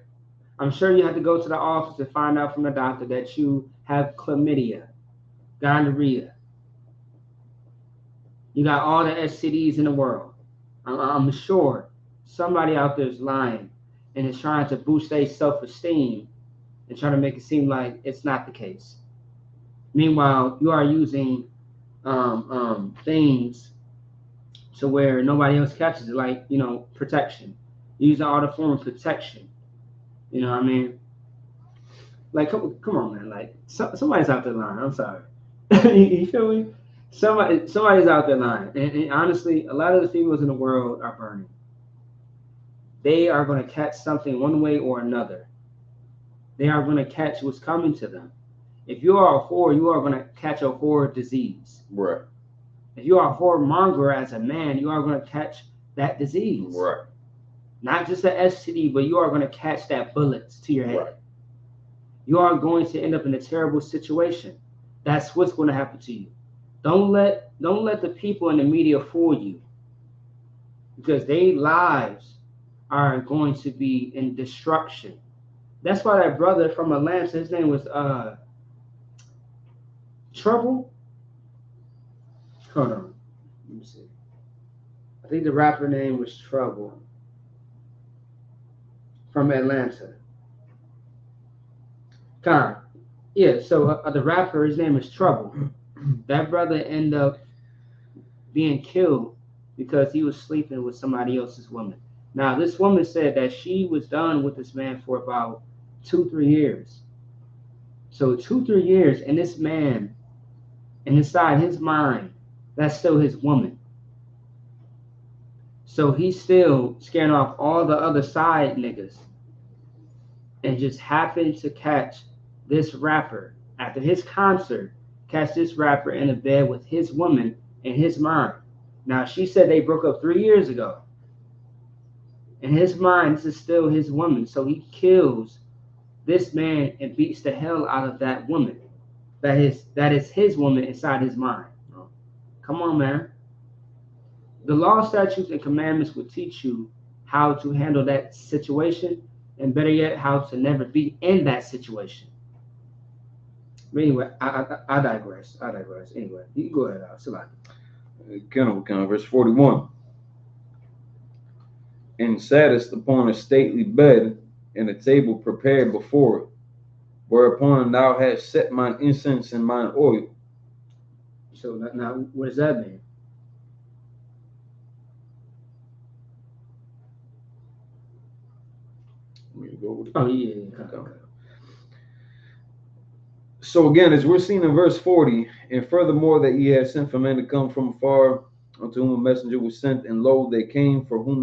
I'm sure you have to go to the office and find out from the doctor that you have chlamydia, gonorrhea. You got all the STDs in the world. I'm sure somebody out there is lying and is trying to boost their self-esteem and trying to make it seem like it's not the case. Meanwhile, you are using things to where nobody else catches it, like, protection. You're using all the form of protection. You know what I mean? Like, come on, man. Like, somebody's out there lying. I'm sorry. You feel me? Somebody's out there lying. And honestly, a lot of the females in the world are burning. They are going to catch something one way or another. They are going to catch what's coming to them. If you are a whore, you are going to catch a whore disease. Right. If you are a whoremonger as a man, you are going to catch that disease. Right. Not just the STD, but you are going to catch that bullet to your head. Right. You are going to end up in a terrible situation. That's what's going to happen to you. Don't let the people in the media fool you, because their lives are going to be in destruction. That's why that brother from Atlanta, his name was Trouble. Hold on, let me see. I think the rapper name was Trouble from Atlanta. Yeah, so the rapper, his name is Trouble. That brother ended up being killed because he was sleeping with somebody else's woman. Now, this woman said that she was done with this man for about 2-3 years. So 2-3 years, and this man, and inside his mind, that's still his woman. So he's still scaring off all the other side niggas, and just happened to catch this rapper after his concert. Catch this rapper in a bed with his woman in his mind. Now, she said they broke up 3 years ago. In his mind, this is still his woman. So he kills this man and beats the hell out of that woman. That is his woman inside his mind. Come on, man. The law, statutes, and commandments will teach you how to handle that situation, and better yet, how to never be in that situation. But anyway, I digress. Anyway, you can go ahead, Salaki. Verse 41. And sattest upon a stately bed, and a table prepared before it, whereupon thou hast set mine incense and mine oil. So now, what does that mean? Oh, yeah. Okay. So again, as we're seeing in verse 40, and furthermore that ye have sent for men to come from afar, unto whom a messenger was sent, and lo, they came, for whom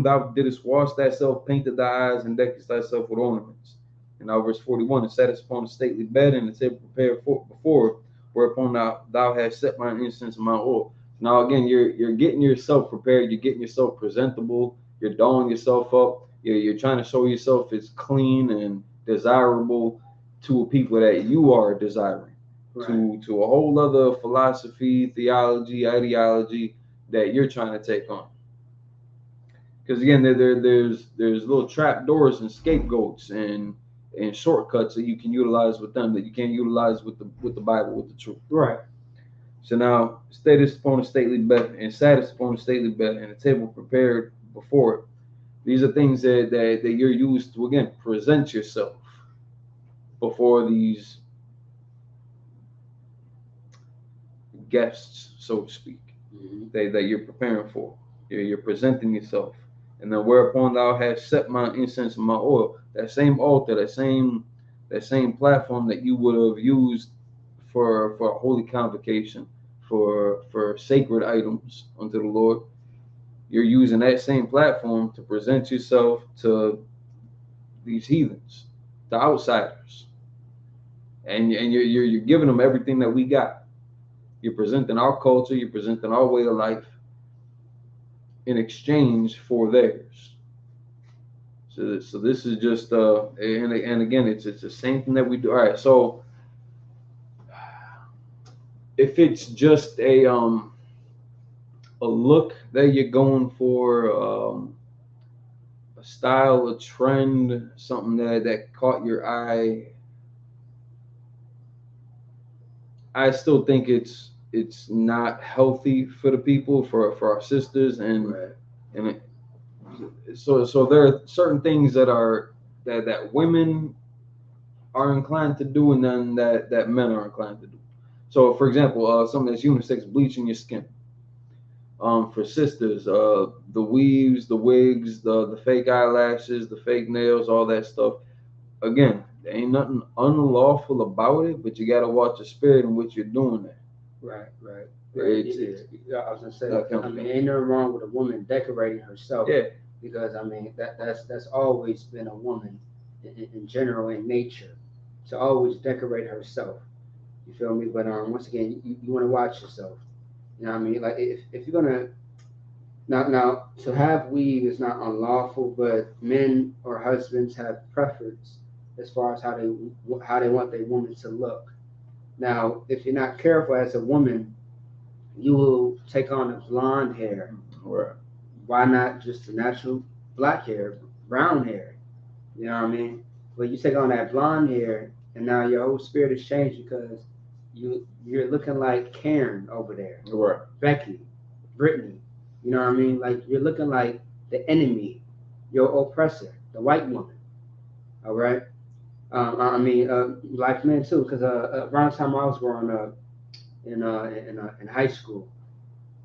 thou didst wash thyself, painted thy eyes, and deckest thyself with ornaments. And now verse 41, and sattest upon a stately bed, and the table prepared before, whereupon thou hast set mine incense and mine oil. Now again, you're getting yourself prepared, you're getting yourself presentable, you're dolling yourself up, you're trying to show yourself as clean and desirable to people that you are desiring, to a whole other philosophy, theology, ideology that you're trying to take on. Because again, there's little trap doors and scapegoats and shortcuts that you can utilize with them that you can't utilize with the Bible, with the truth. Right. So now, status upon a stately bed, and status upon a stately bed, and a table prepared before it. These are things that you're used to, again, present yourself before these guests, so to speak, that you're preparing for. You're presenting yourself. And then whereupon thou hast set my incense and my oil, that same altar, that same platform that you would have used for a holy convocation, for sacred items unto the Lord, you're using that same platform to present yourself to these heathens, the outsiders, and you're giving them everything that we got. You're presenting our culture, you're presenting our way of life in exchange for theirs. So this is just and again, it's the same thing that we do. All right, so if it's just a look that you're going for, a style, a trend, something that caught your eye, I still think it's not healthy for the people, for our sisters, and so there are certain things that women are inclined to do, and then that men are inclined to do. So, for example, something that's unisex, bleaching your skin. For sisters, the weaves, the wigs, the fake eyelashes, the fake nails, all that stuff. Again, there ain't nothing unlawful about it, but you got to watch the spirit in which you're doing that. Right. I was gonna say, ain't nothing wrong with a woman decorating herself. Yeah. Because that's always been a woman in general, in nature, to always decorate herself. You feel me? But once again, you want to watch yourself. You know what I mean? Like if you're gonna now to have weave is not unlawful, but men or husbands have preference as far as how they want their woman to look. Now, if you're not careful as a woman, you will take on a blonde hair. Right. Why not just the natural black hair, brown hair? You know what I mean? But you take on that blonde hair, and now your whole spirit is changed because you're looking like Karen over there, right? Becky, Brittany. You know what I mean? Like you're looking like the enemy, your oppressor, the white woman. All right. Black men too, because around the time I was growing up in high school,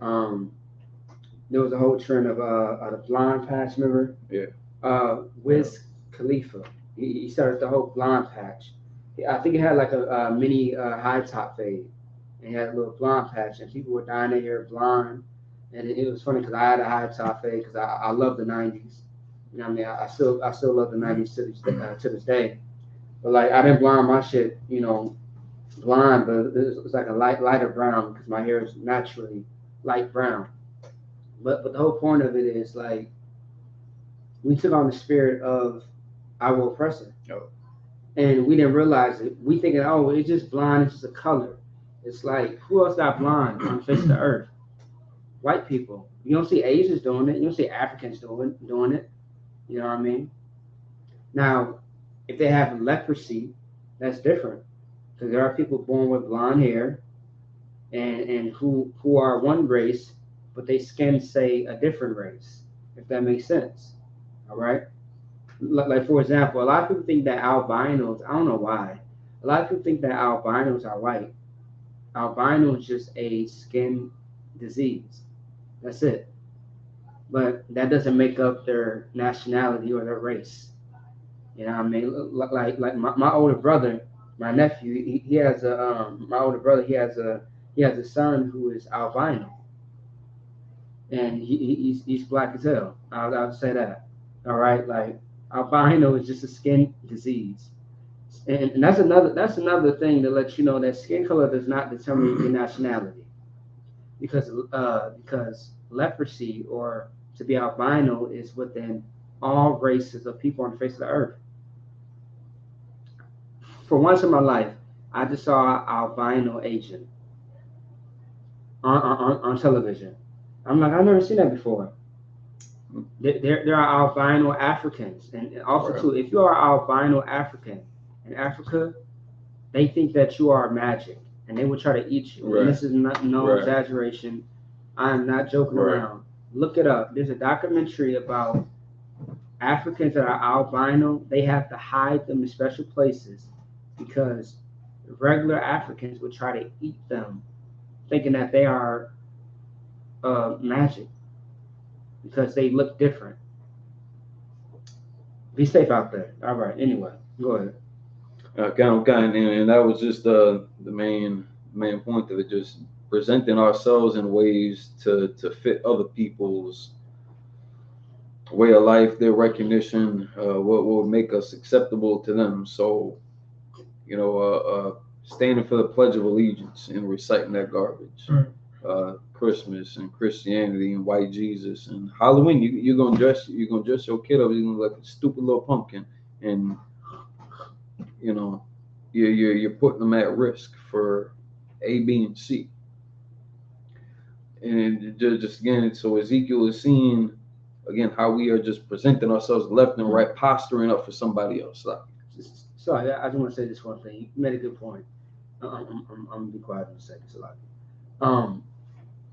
there was a whole trend of the blonde patch. Remember? Yeah. Wiz Khalifa, he started the whole blonde patch. I think he had like a mini high top fade, and he had a little blonde patch, and people were dyeing their hair blonde. And it was funny because I had a high top fade because I love the '90s. You know what I mean? I still love the '90s to this day. But like I didn't blonde my shit, blonde, but it was like a lighter brown because my hair is naturally light brown. But the whole point of it is like we took on the spirit of our oppressor, and we didn't realize it. We thinking, oh, it's just blonde, it's just a color. It's like who else got blonde on the face of the earth? White people. You don't see Asians doing it. You don't see Africans doing it. You know what I mean? Now, if they have leprosy, that's different because there are people born with blonde hair and who are one race, but they skin say a different race, if that makes sense. All right? Like for example, a lot of people think that albinos, I don't know why, a lot of people think that albinos are white. Albino is just a skin disease. That's it. But that doesn't make up their nationality or their race. You know what I mean? Like my older brother, my nephew, he has my older brother, he has a son who is albino, and he's black as hell. I'll say that. All right, like albino is just a skin disease, and that's another thing to let you know that skin color does not determine your nationality. because leprosy or to be albino is within all races of people on the face of the earth. For once in my life, I just saw an albino Asian on television. I'm like, I've never seen that before. There are albino Africans, and also Right. too, if you are albino African in Africa, they think that you are magic, and they will try to eat you. Right. And this is not no Right. exaggeration. I'm not joking Right. around. Look it up. There's a documentary about Africans that are albino. They have to hide them in special places because regular Africans would try to eat them, thinking that they are magic because they look different. Be safe out there. All right. Anyway, go ahead. And that was just the main point of it, just presenting ourselves in ways to fit other people's way of life, their recognition, what will make us acceptable to them. So, standing for the Pledge of Allegiance and reciting that garbage. Christmas and Christianity and white Jesus and Halloween. You're gonna dress your kid up. You're gonna look like a stupid little pumpkin, and you're putting them at risk for A, B, and C. And just again, so Ezekiel is seeing again how we are just presenting ourselves left and right, posturing up for somebody else. Sorry, I just want to say this one thing. You made a good point. I'm gonna be quiet in a second, so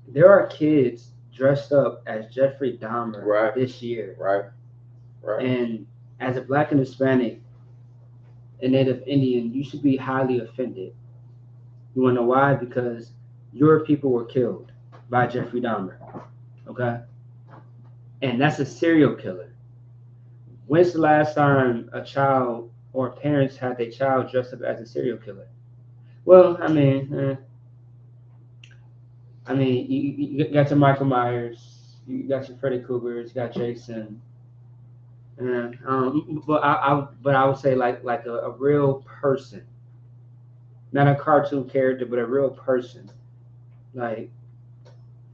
there are kids dressed up as Jeffrey Dahmer Right. this year, Right. and as a Black and Hispanic and Native Indian, you should be highly offended. You want to know why? Because your people were killed by Jeffrey Dahmer, okay? And that's a serial killer. When's the last time a child or parents had their child dressed up as a serial killer? Well, you got your Michael Myers, you got your Freddy Kruegers, you got Jason, but I would say like a real person, not a cartoon character, but a real person, like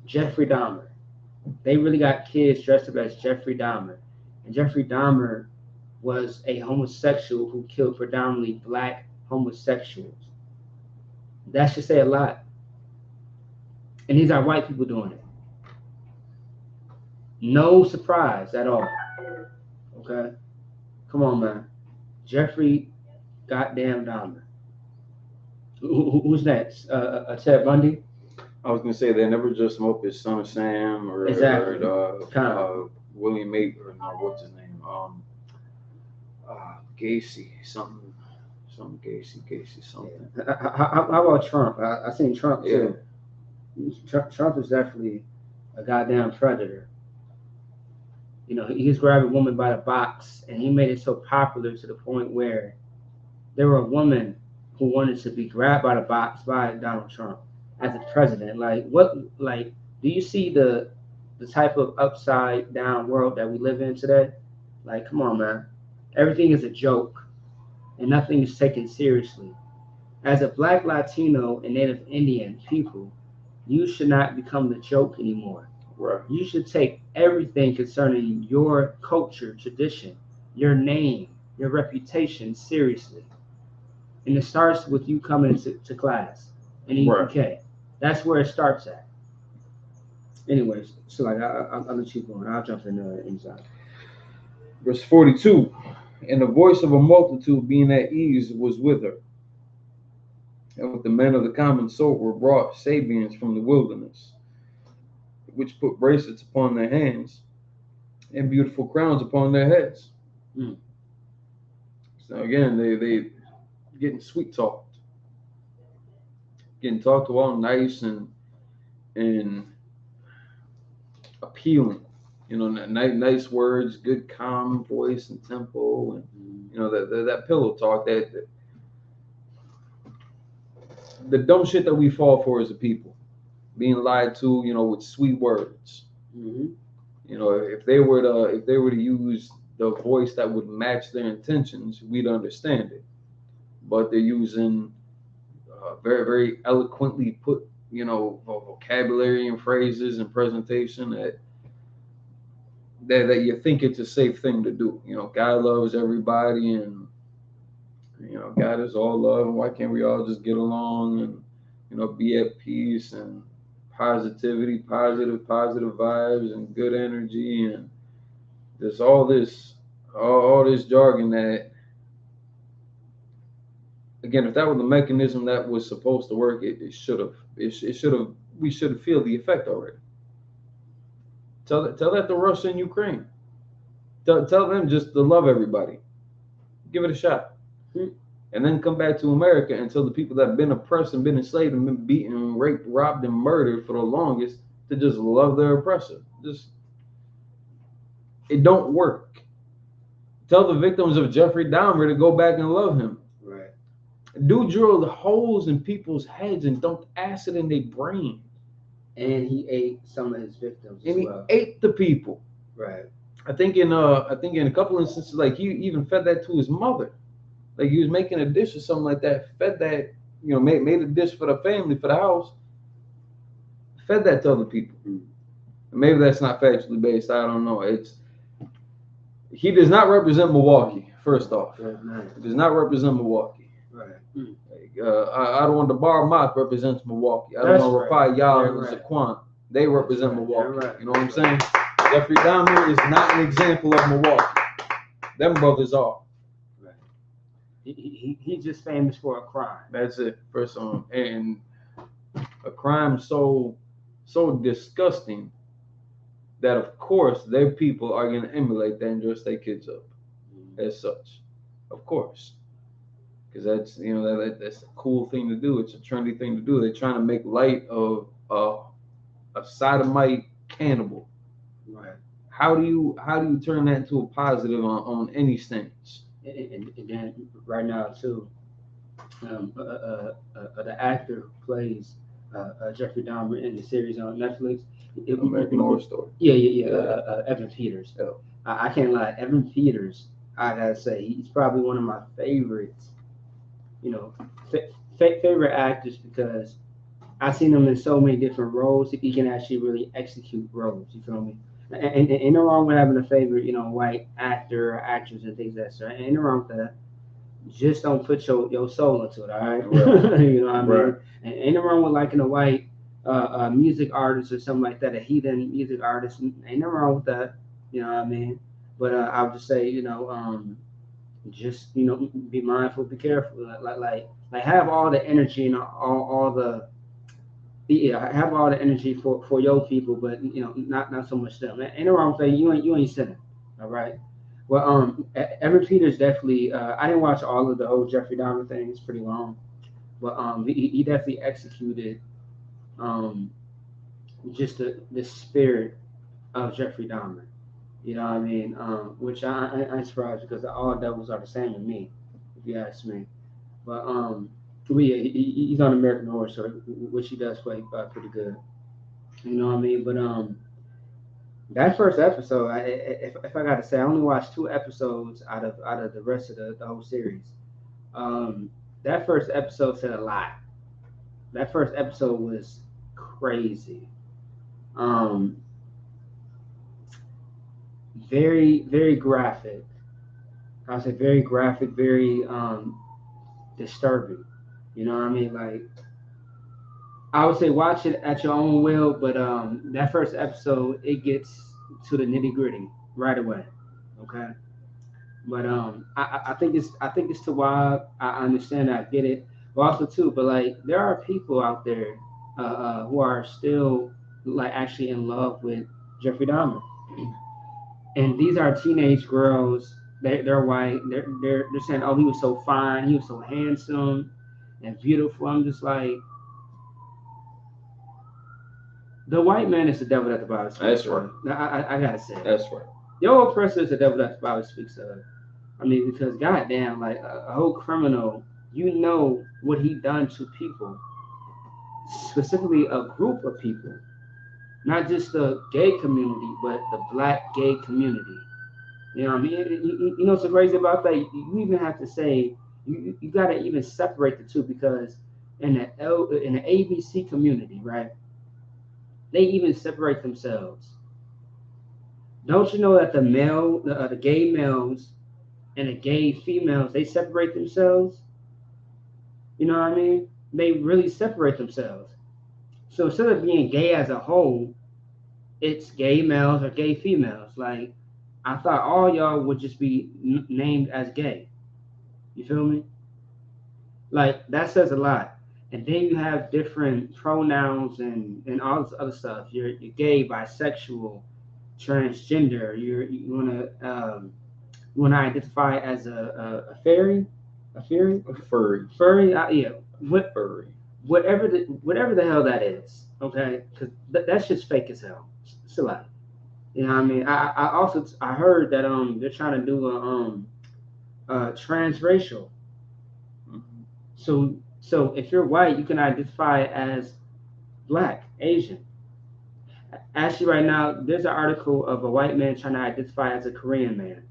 Jeffrey Dahmer. They really got kids dressed up as Jeffrey Dahmer, and Jeffrey Dahmer was a homosexual who killed predominantly Black homosexuals. That should say a lot. And these are white people doing it. No surprise at all. Okay? Come on, man. Jeffrey goddamn Dahmer. Who's next? Ted Bundy? I was gonna say they never just smoked his Son of Sam or Exactly. William Mate or no, what's his name? Gacy something Gacy something. How about Trump? I seen Trump too. Trump is definitely a goddamn predator. He's grabbed a woman by the box, and he made it so popular to the point where there were a woman who wanted to be grabbed by the box by Donald Trump as a president. Like what? Like, do you see the type of upside down world that we live in today? Like, come on, man. Everything is a joke, and nothing is taken seriously. As a Black, Latino, and Native Indian people, you should not become the joke anymore. Right. You should take everything concerning your culture, tradition, your name, your reputation seriously. And it starts with you coming to class in EPK. That's where it starts at. Anyways, so I'll let you go, and I'll jump in inside. Verse 42, and the voice of a multitude being at ease was with her. And with the men of the common sort were brought Sabians from the wilderness, which put bracelets upon their hands and beautiful crowns upon their heads. So again, they getting sweet talked, getting talked to all nice and appealing. Nice words, good calm voice and tempo, and that pillow talk, that the dumb shit that we fall for as a people, being lied to, with sweet words. If they were to use the voice that would match their intentions, we'd understand it. But they're using very, very eloquently put vocabulary and phrases and presentation that you think it's a safe thing to do. God loves everybody, and God is all love, and why can't we all just get along and be at peace and positivity, positive vibes and good energy, and there's all this jargon that, again, if that was the mechanism that was supposed to work, we should have feel the effect already. Tell that to Russia and Ukraine. Tell them just to love everybody. Give it a shot. And then come back to America and tell the people that have been oppressed and been enslaved and been beaten, raped, robbed, and murdered for the longest to just love their oppressor. It don't work. Tell the victims of Jeffrey Dahmer to go back and love him. Right. Dude drilled holes in people's heads and dumped acid in their brain. And he ate some of his victims. And he ate the people. Right. I think in a couple instances, like, he even fed that to his mother. Like, he was making a dish or something like that, fed that, made a dish for the family, for the house, fed that to other people. Maybe that's not factually based. I don't know. He does not represent Milwaukee, first off. He does not represent Milwaukee. Right. I don't want to bar Mott represents Milwaukee. I don't know Rapai Yal and Zaquan. They represent Milwaukee. Right. You know what I'm saying? Jeffrey Dahmer is not an example of Milwaukee. Them brothers are. Right. He's just famous for a crime. That's it. First on, and a crime so disgusting that of course their people are going to emulate that and dress their kids up as such. Of course. Because that's that's a cool thing to do. It's a trendy thing to do. They're trying to make light of a sodomite cannibal. Right. How do you turn that into a positive on any stance? And then right now too, the actor who plays Jeffrey Dahmer in the series on Netflix, American Horror Story. Yeah. Evan Peters. Oh. I can't lie. Evan Peters, I gotta say, he's probably one of my favorites. Favorite actors, because I've seen him in so many different roles. He can actually really execute roles. You feel me? And ain't no wrong with having a favorite, white actor or actress and things like that. So ain't no wrong with that. Just don't put your soul into it, all right? You know what I mean? Right. And ain't no wrong with liking a white music artist or something like that, a heathen music artist. Ain't no wrong with that. You know what I mean? But I would just say, just be mindful, be careful. Like have all the energy and all the have all the energy for your people, but not so much them. Ain't no wrong with that. You ain't sinning. All right. Well, Evan Peters definitely. I didn't watch all of the old Jeffrey Dahmer thing. It's pretty long, but he definitely executed just the spirit of Jeffrey Dahmer. You know what I mean? Which I'm surprised, because all devils are the same to me, if you ask me. But he's on American Horror Story, which he does play pretty good. You know what I mean? But that first episode, if I got to say, I only watched 2 episodes out of the rest of the whole series. That first episode said a lot. That first episode was crazy. Very, very graphic. I would say very graphic, very disturbing. You know what I mean? Like, I would say watch it at your own will, but that first episode, it gets to the nitty gritty right away. Okay. But I think it's to why I understand, I get it. But also too, but like, there are people out there who are still like actually in love with Jeffrey Dahmer. And these are teenage girls. They're white. They're saying, "Oh, he was so fine. He was so handsome and beautiful." I'm just like, the white man is the devil that the Bible speaks. That's right. I gotta say, That's right. Your oppressor is the devil that the Bible speaks of. I mean, because goddamn, like a whole criminal, what he done to people, specifically a group of people. Not just the gay community, but the black gay community. You know what I mean? You know what's so crazy about that? You even have to say, you got to even separate the two, because in the ABC community, right? They even separate themselves. Don't you know that the gay males and the gay females, they separate themselves? You know what I mean? They really separate themselves. So instead of being gay as a whole, it's gay males or gay females. Like, I thought all y'all would just be named as gay. You feel me? Like, that says a lot. And then you have different pronouns and all this other stuff. You're gay, bisexual, transgender. You wanna identify as a fairy, A furry. furry. Yeah, Furry. whatever the hell that is. Okay, because that's just fake as hell. It's a lot. You know what I mean? I also I heard that they're trying to do a transracial. Mhm. So if you're white, you can identify as black, Asian. Actually, right now, there's an article of a white man trying to identify as a Korean man.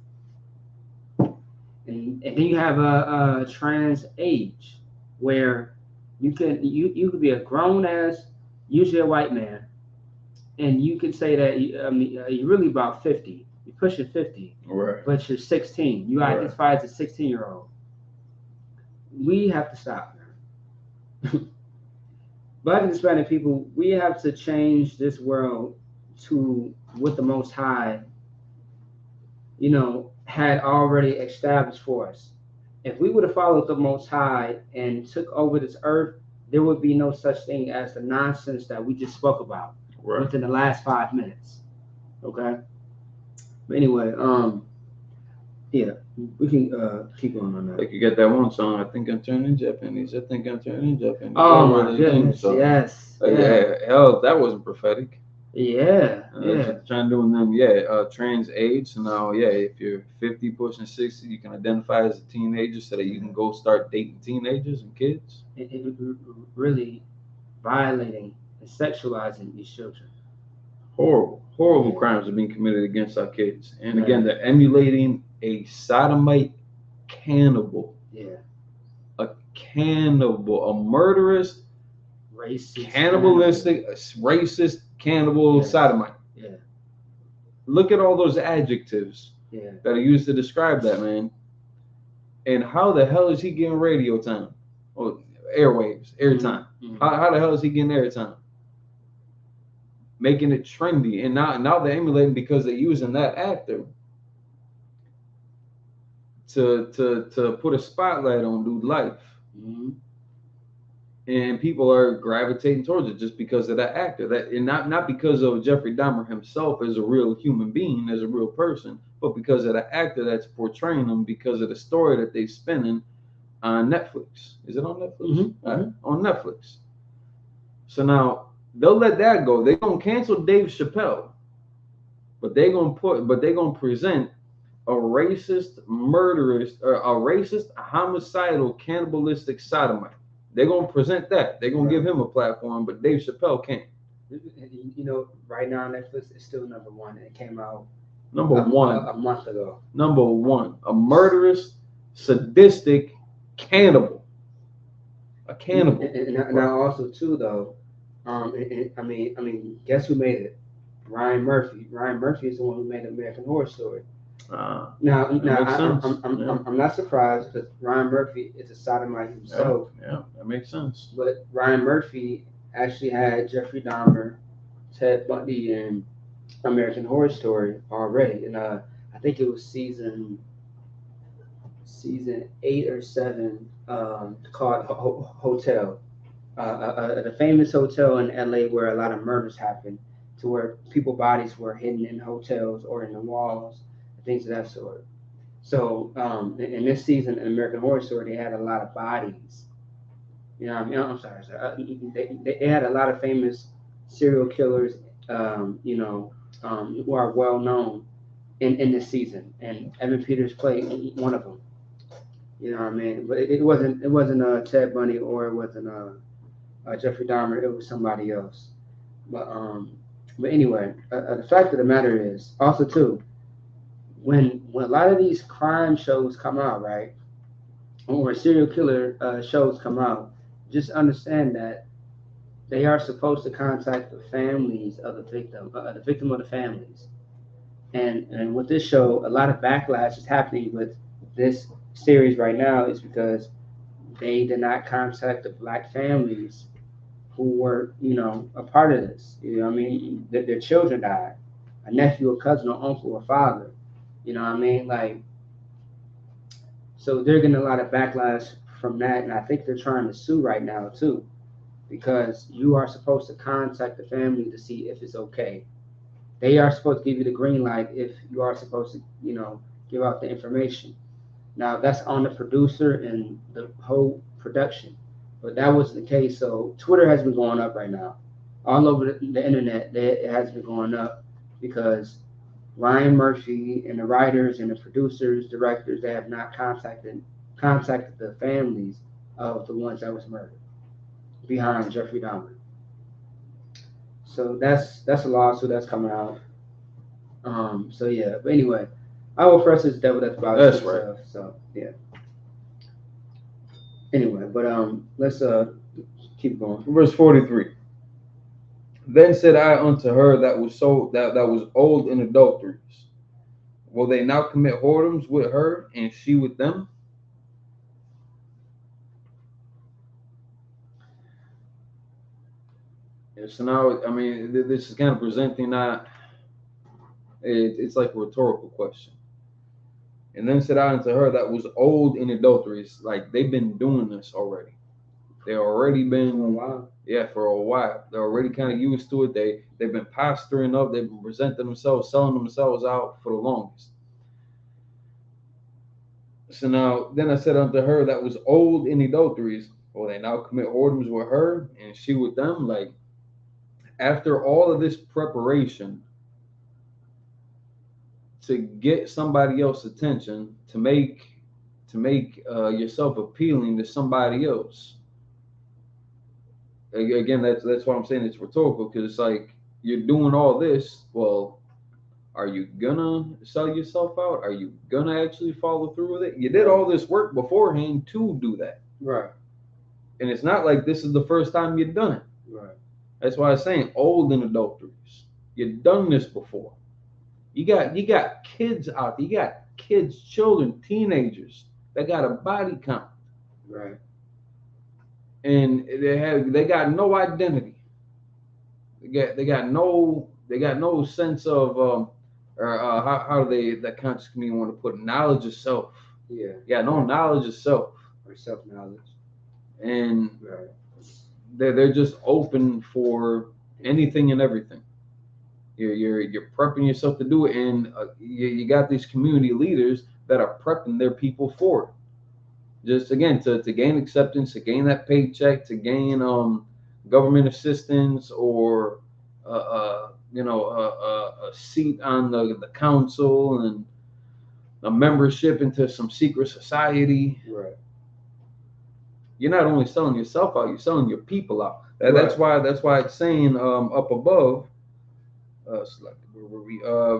And then you have a trans age where you could be a grown ass, usually a white man, and you can say that you're really about 50. You're pushing 50, Right. but you're 16. You Right. identify as a 16-year-old. We have to stop, man. Black and Hispanic people, we have to change this world to what the Most High, had already established for us. If we would have followed the Most High and took over this earth, there would be no such thing as the nonsense that we just spoke about Right. within the last 5 minutes. Okay. But anyway, yeah, we can keep going on that. Like you got that one song, I think I'm turning Japanese. I think I'm turning Japanese. Oh That my was a goodness, song. yes. Like, Yeah. yeah, hell, that wasn't prophetic. Yeah. Yeah. Trying to do them, trans age. So now, if you're 50 pushing 60, you can identify as a teenager so that you can go start dating teenagers and kids. It really violating and sexualizing these children. Horrible crimes are being committed against our kids. And Man. again, they're emulating a sodomite cannibal. Yeah. A cannibal, a murderous, Racist. cannibalistic, racist, cannibal, Yes. sodomite. Yeah. Look at all those adjectives Yeah. that are used to describe that man. And how the hell is he getting radio time? Or airwaves, airtime? Mm-hmm. How the hell is he getting airtime? Making it trendy. And now they're emulating because they're using that actor to put a spotlight on dude's life. Mm-hmm. And people are gravitating towards it just because of that actor. And not because of Jeffrey Dahmer himself as a real human being, as a real person, but because of the actor that's portraying him, because of the story that they're spinning on Netflix. Is it on Netflix? Mm-hmm. Right, on Netflix. So now they'll let that go. They're gonna cancel Dave Chappelle, but they're gonna present a racist, murderous, or a racist, homicidal, cannibalistic sodomite. They're gonna present that. They're gonna give him a platform, but Dave Chappelle can't. Right now on Netflix, it's still number one. It came out Number one. a month ago. Number one. A murderous, sadistic cannibal. A cannibal. And now also too though, I mean, guess who made it? Ryan Murphy. Ryan Murphy is the one who made American Horror Story. Now I'm not surprised because Ryan Murphy is a sodomite himself. Yeah, that makes sense. But Ryan Murphy actually had Jeffrey Dahmer, Ted Bundy, and American Horror Story already, and I think it was season 8 or 7, called Hotel, the famous hotel in LA where a lot of murders happened, to where people's bodies were hidden in hotels or in the walls, things of that sort. So in this season, in American Horror Story, they had a lot of bodies. You know what I mean? I'm sorry. They had a lot of famous serial killers, who are well known in this season, and Evan Peters played one of them. You know what I mean? But it wasn't Ted Bundy, or it wasn't Jeffrey Dahmer. It was somebody else. But anyway, the fact of the matter is also too, when a lot of these crime shows come out, right, or serial killer shows come out, just understand that they are supposed to contact the families of the victim of the families. And with this show, a lot of backlash is happening with this series right now is because they did not contact the black families who were, a part of this. I mean, their children died, a nephew, a cousin, or uncle, or father. You know what I mean? Like, so they're getting a lot of backlash from that, and I think they're trying to sue right now too, because you are supposed to contact the family to see if it's okay. They are supposed to give you the green light if you are supposed to, give out the information. Now that's on the producer and the whole production, but that wasn't the case. So Twitter has been going up right now, all over the internet. It has been going up because Ryan Murphy and the writers and the producers, directors, they have not contacted the families of the ones that was murdered behind Jeffrey Dahmer. So that's a lawsuit that's coming out. So yeah, but anyway, I will press this devil that's about That's right. stuff. So yeah. Anyway, but let's keep going. Verse 43. Then said I unto her that was old in adulteries, will they now commit whoredoms with her, and she with them? And so now, I mean, this is kind of presenting that it's like a rhetorical question. And then said I unto her that was old in adulteries, like they've been doing this already. They already been For a while. Yeah, for a while. They're already kind of used to it. They've been posturing up. They've been presenting themselves, selling themselves out for the longest. So now, then I said unto her that was old in adulteries, will they now commit whoredoms with her, and she with them? Like, after all of this preparation to get somebody else's attention, to make yourself appealing to somebody else. Again, that's why I'm saying it's rhetorical, because it's like you're doing all this. Well, are you gonna sell yourself out? Are you gonna actually follow through with it? You did all this work beforehand to do that, Right. and it's not like this is the first time you've done it. Right. That's why I'm saying old in adulteries. You've done this before. You got kids out there. You got kids, children, teenagers that got a body count. Right. And they got no identity. They got no sense of how do the conscious community want to put it? Knowledge of self. Yeah. Yeah, no knowledge of self. Or self knowledge. And Right. they're just open for anything and everything. You're prepping yourself to do it, and you got these community leaders that are prepping their people for it. Just again to gain acceptance, to gain that paycheck, to gain government assistance, or a seat on the council and a membership into some secret society. Right. You're not only selling yourself out, you're selling your people out. Right. That's why it's saying up above.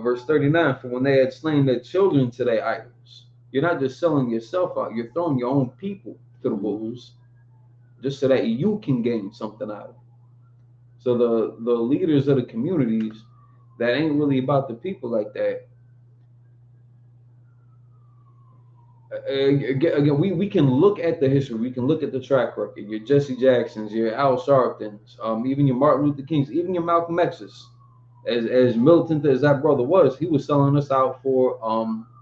Verse 39, for when they had slain their children to their idols. You're not just selling yourself out, you're throwing your own people to the wolves, just so that you can gain something out of it. So the leaders of the communities that ain't really about the people like that. Again, we can look at the history, we can look at the track record. Your Jesse Jacksons, your Al Sharptons, even your Martin Luther Kings, even your Malcolm X's. As militant as that brother was, he was selling us out for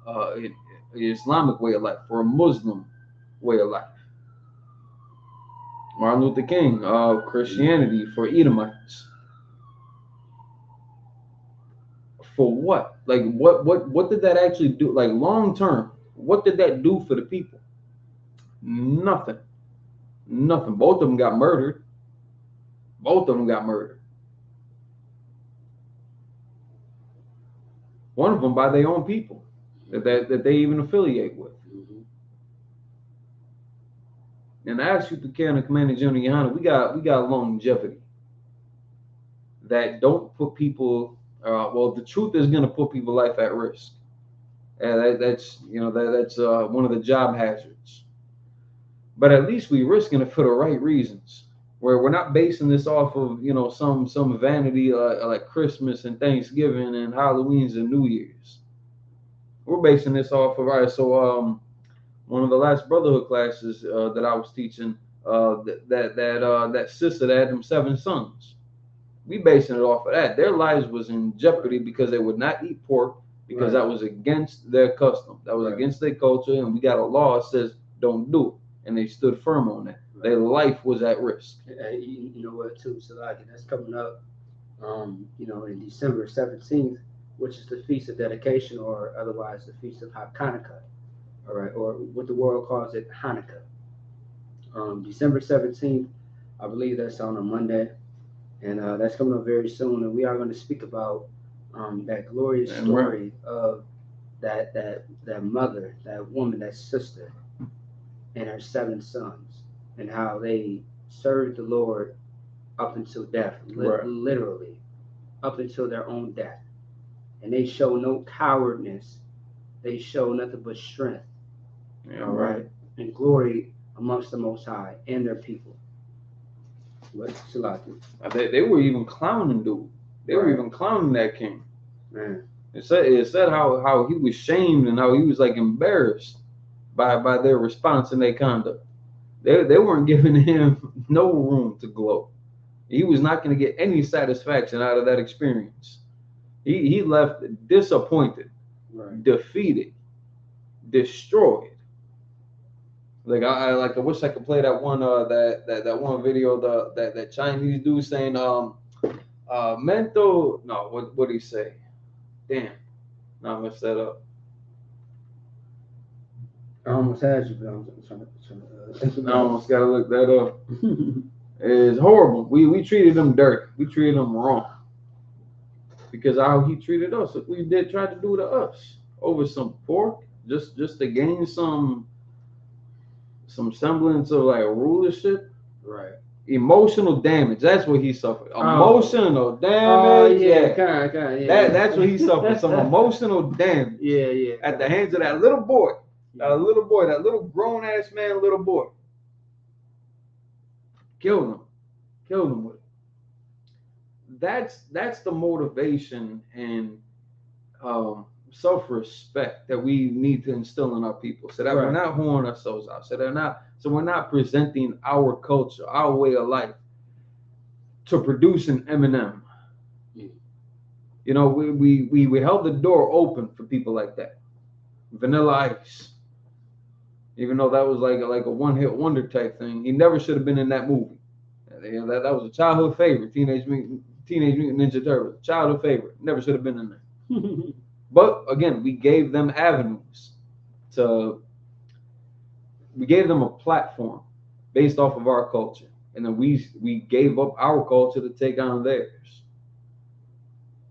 an Islamic way of life, for a Muslim way of life. Martin Luther King, Christianity for Edomites. For what? Like what did that actually do? Like long term, what did that do for the people? Nothing. Nothing. Both of them got murdered. One of them by their own people that they even affiliate with. Mm-hmm. And as you can Commander General Yohana, we got longevity that don't put people. The truth is going to put people's life at risk. That's one of the job hazards. but at least we risking it for the right reasons. Where we're not basing this off of, you know, some vanity like Christmas and Thanksgiving and Halloween's and New Year's. We're basing this off of, all right, so one of the last brotherhood classes that I was teaching, that sister that had them 7 sons. We basing it off of that. Their lives was in jeopardy because they would not eat pork because that was against their custom. That was against their culture, and we got a law that says don't do it. And they stood firm on that. Their life was at risk. You know what, too, so like that's coming up, you know, in December 17th, which is the Feast of Dedication, or otherwise the Feast of Hanukkah, all right, or what the world calls it, Hanukkah. December 17th, I believe that's on a Monday, and that's coming up very soon, and we are going to speak about that glorious story of that mother, that woman, that sister, and her 7 sons, and how they served the Lord up until death, literally, up until their own death. And they show no cowardness. They show nothing but strength. Yeah, all right. And glory amongst the Most High and their people. What? Salaki. They were even clowning dude. They were even clowning that king. Man. It said how he was shamed and how he was like embarrassed by their response and their conduct. They weren't giving him no room to glow. He was not going to get any satisfaction out of that experience. He left disappointed, defeated, destroyed. Like I wish I could play that one that one video that Chinese dude saying mental, no, what did he say? Damn, no, I messed that up. I almost had you, but I'm trying to think about it. I almost gotta look that up. It's horrible. We treated him dirty. We treated him wrong. Because how he treated us, if we did try to do to us over some pork, just to gain some semblance of like rulership. Right. Emotional damage. That's what he suffered. Emotional damage. Yeah. That's what he suffered. Some emotional damage. Yeah. At the hands of that little boy. That little grown ass man, little boy. Killed him with it. That's the motivation and self-respect that we need to instill in our people, so that we're not whoring ourselves out, so we're not presenting our culture, our way of life to produce an M&M. You know, we held the door open for people like that. Vanilla Ice. Even though that was like a one-hit wonder type thing, he never should have been in that movie. That was a childhood favorite, Teenage Mutant Ninja Turtles, childhood favorite. Never should have been in there. But again, we gave them avenues we gave them a platform based off of our culture, and then we gave up our culture to take on theirs.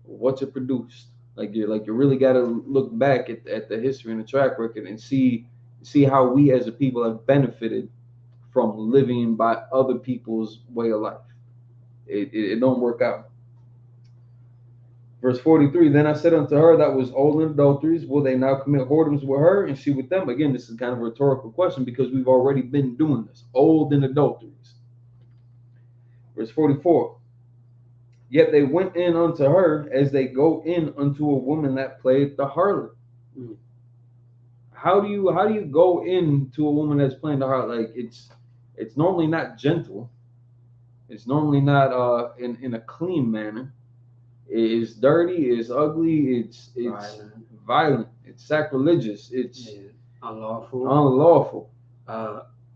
What's it produced? Like you really got to look back at the history and the track record and see how we as a people have benefited from living by other people's way of life. It don't work out. Verse 43, then I said unto her that was old in adulteries, will they now commit whoredoms with her and she with them? Again, this is kind of a rhetorical question because we've already been doing this. Old in adulteries. Verse 44, yet they went in unto her as they go in unto a woman that played the harlot. How do you go into a woman that's playing the harlot? Like it's normally not gentle. It's normally not in a clean manner. It's dirty, it's ugly, it's violent, it's sacrilegious, it's unlawful,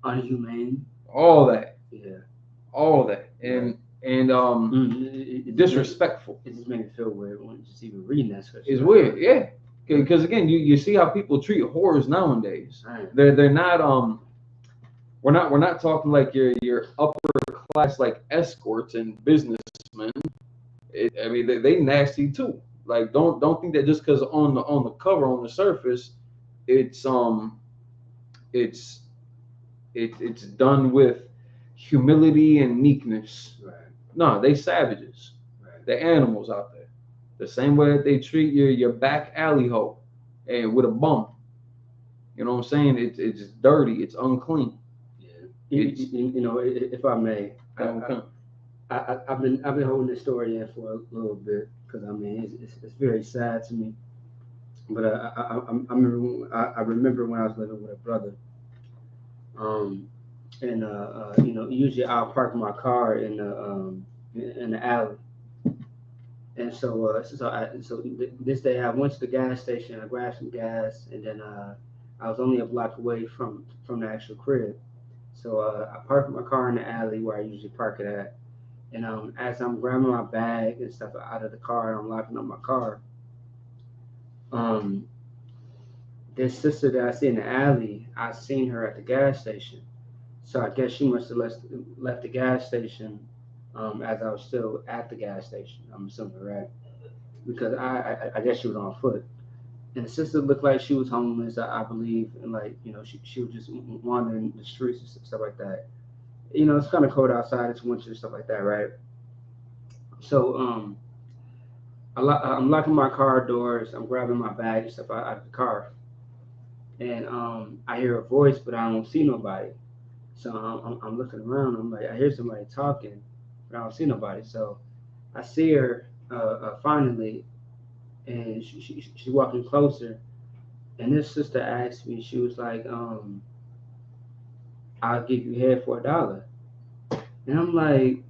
unhumane, all that. Yeah. All that. And disrespectful. It just made me feel weird when just even reading that scripture. It's weird, yeah. Because again, you see how people treat whores nowadays. Right. They're not we're not talking like your upper class like escorts and businessmen. They nasty too. Like don't think that just because on the cover, on the surface, it's done with humility and meekness. Right. No, they savages. Right. They're animals out there. The same way that they treat your back alley hoe and with a bum. You know what I'm saying? It's dirty. It's unclean. Yeah. You know, if I may, Come. I've been holding this story in for a little bit because I mean it's very sad to me. But I remember when I was living with a brother, and you know, usually I'll park my car in the alley. And so this day I went to the gas station, I grabbed some gas, and then I was only a block away from the actual crib. So I parked my car in the alley where I usually park it at. And as I'm grabbing my bag and stuff out of the car and I'm locking up my car, this sister that I see in the alley, I seen her at the gas station. So I guess she must have left the gas station as I was still at the gas station. I'm assuming, right? Because I guess she was on foot. And the sister looked like she was homeless, I believe, and like, you know, she was just wandering the streets and stuff like that. You know, it's kind of cold outside, it's winter and stuff like that, right? So I'm locking my car doors, I'm grabbing my bag and stuff out of the car, and I hear a voice, but I don't see nobody. So I'm looking around, I'm like, I hear somebody talking, but I don't see nobody. So I see her finally, and she's walking closer, and this sister asked me, she was like, I'll give you head for $1. And I'm like,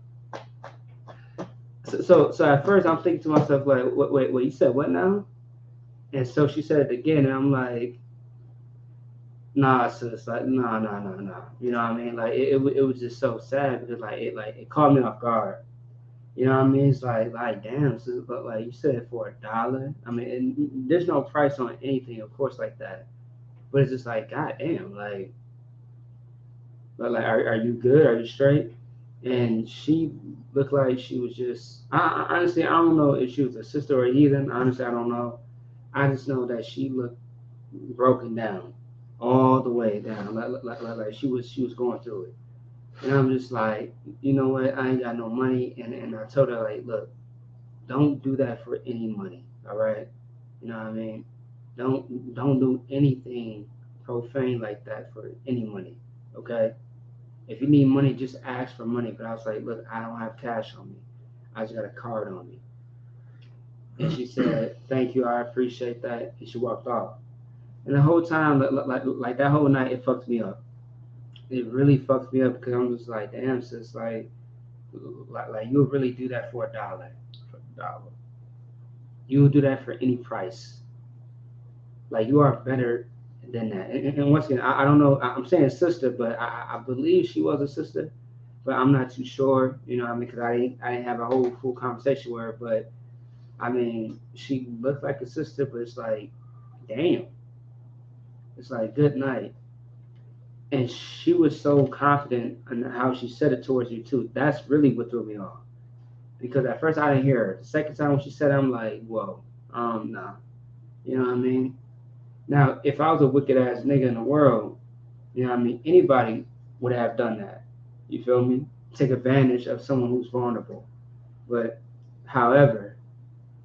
so at first I'm thinking to myself, like, wait, you said what now? And so she said it again, and I'm like, nah, sis, like, nah. You know what I mean? Like, it was just so sad because it caught me off guard. You know what I mean? It's like damn, sis, but like you said for $1. I mean, and there's no price on anything, of course, like that. But it's just like, god damn, like, are you good? Are you straight? And she looked like she was just. Honestly, I don't know if she was a sister or a heathen. Honestly, I don't know. I just know that she looked broken down, all the way down, like she was going through it. And I'm just like, you know what? I ain't got no money, and I told her, like, look, don't do that for any money, all right? You know what I mean? Don't do anything profane like that for any money, okay? If you need money, just ask for money. But I was like, look, I don't have cash on me. I just got a card on me. And she said, thank you, I appreciate that. And she walked off. And the whole time, like that whole night, it fucked me up. It really fucked me up because I'm just like, damn, sis, like you would really do that for $1. For $1. You would do that for any price. Like, you are better than that. And once again, I don't know. I'm saying sister, but I believe she was a sister, but I'm not too sure. You know what I mean? Because I didn't have a whole full conversation with her. But I mean, she looked like a sister, but it's like, damn. It's like, good night. And she was so confident in how she said it towards you too. That's really what threw me off. Because at first I didn't hear her. The second time when she said it, I'm like, whoa, nah. You know what I mean? Now, if I was a wicked ass nigga in the world, you know what I mean, anybody would have done that. You feel me? Take advantage of someone who's vulnerable. But however,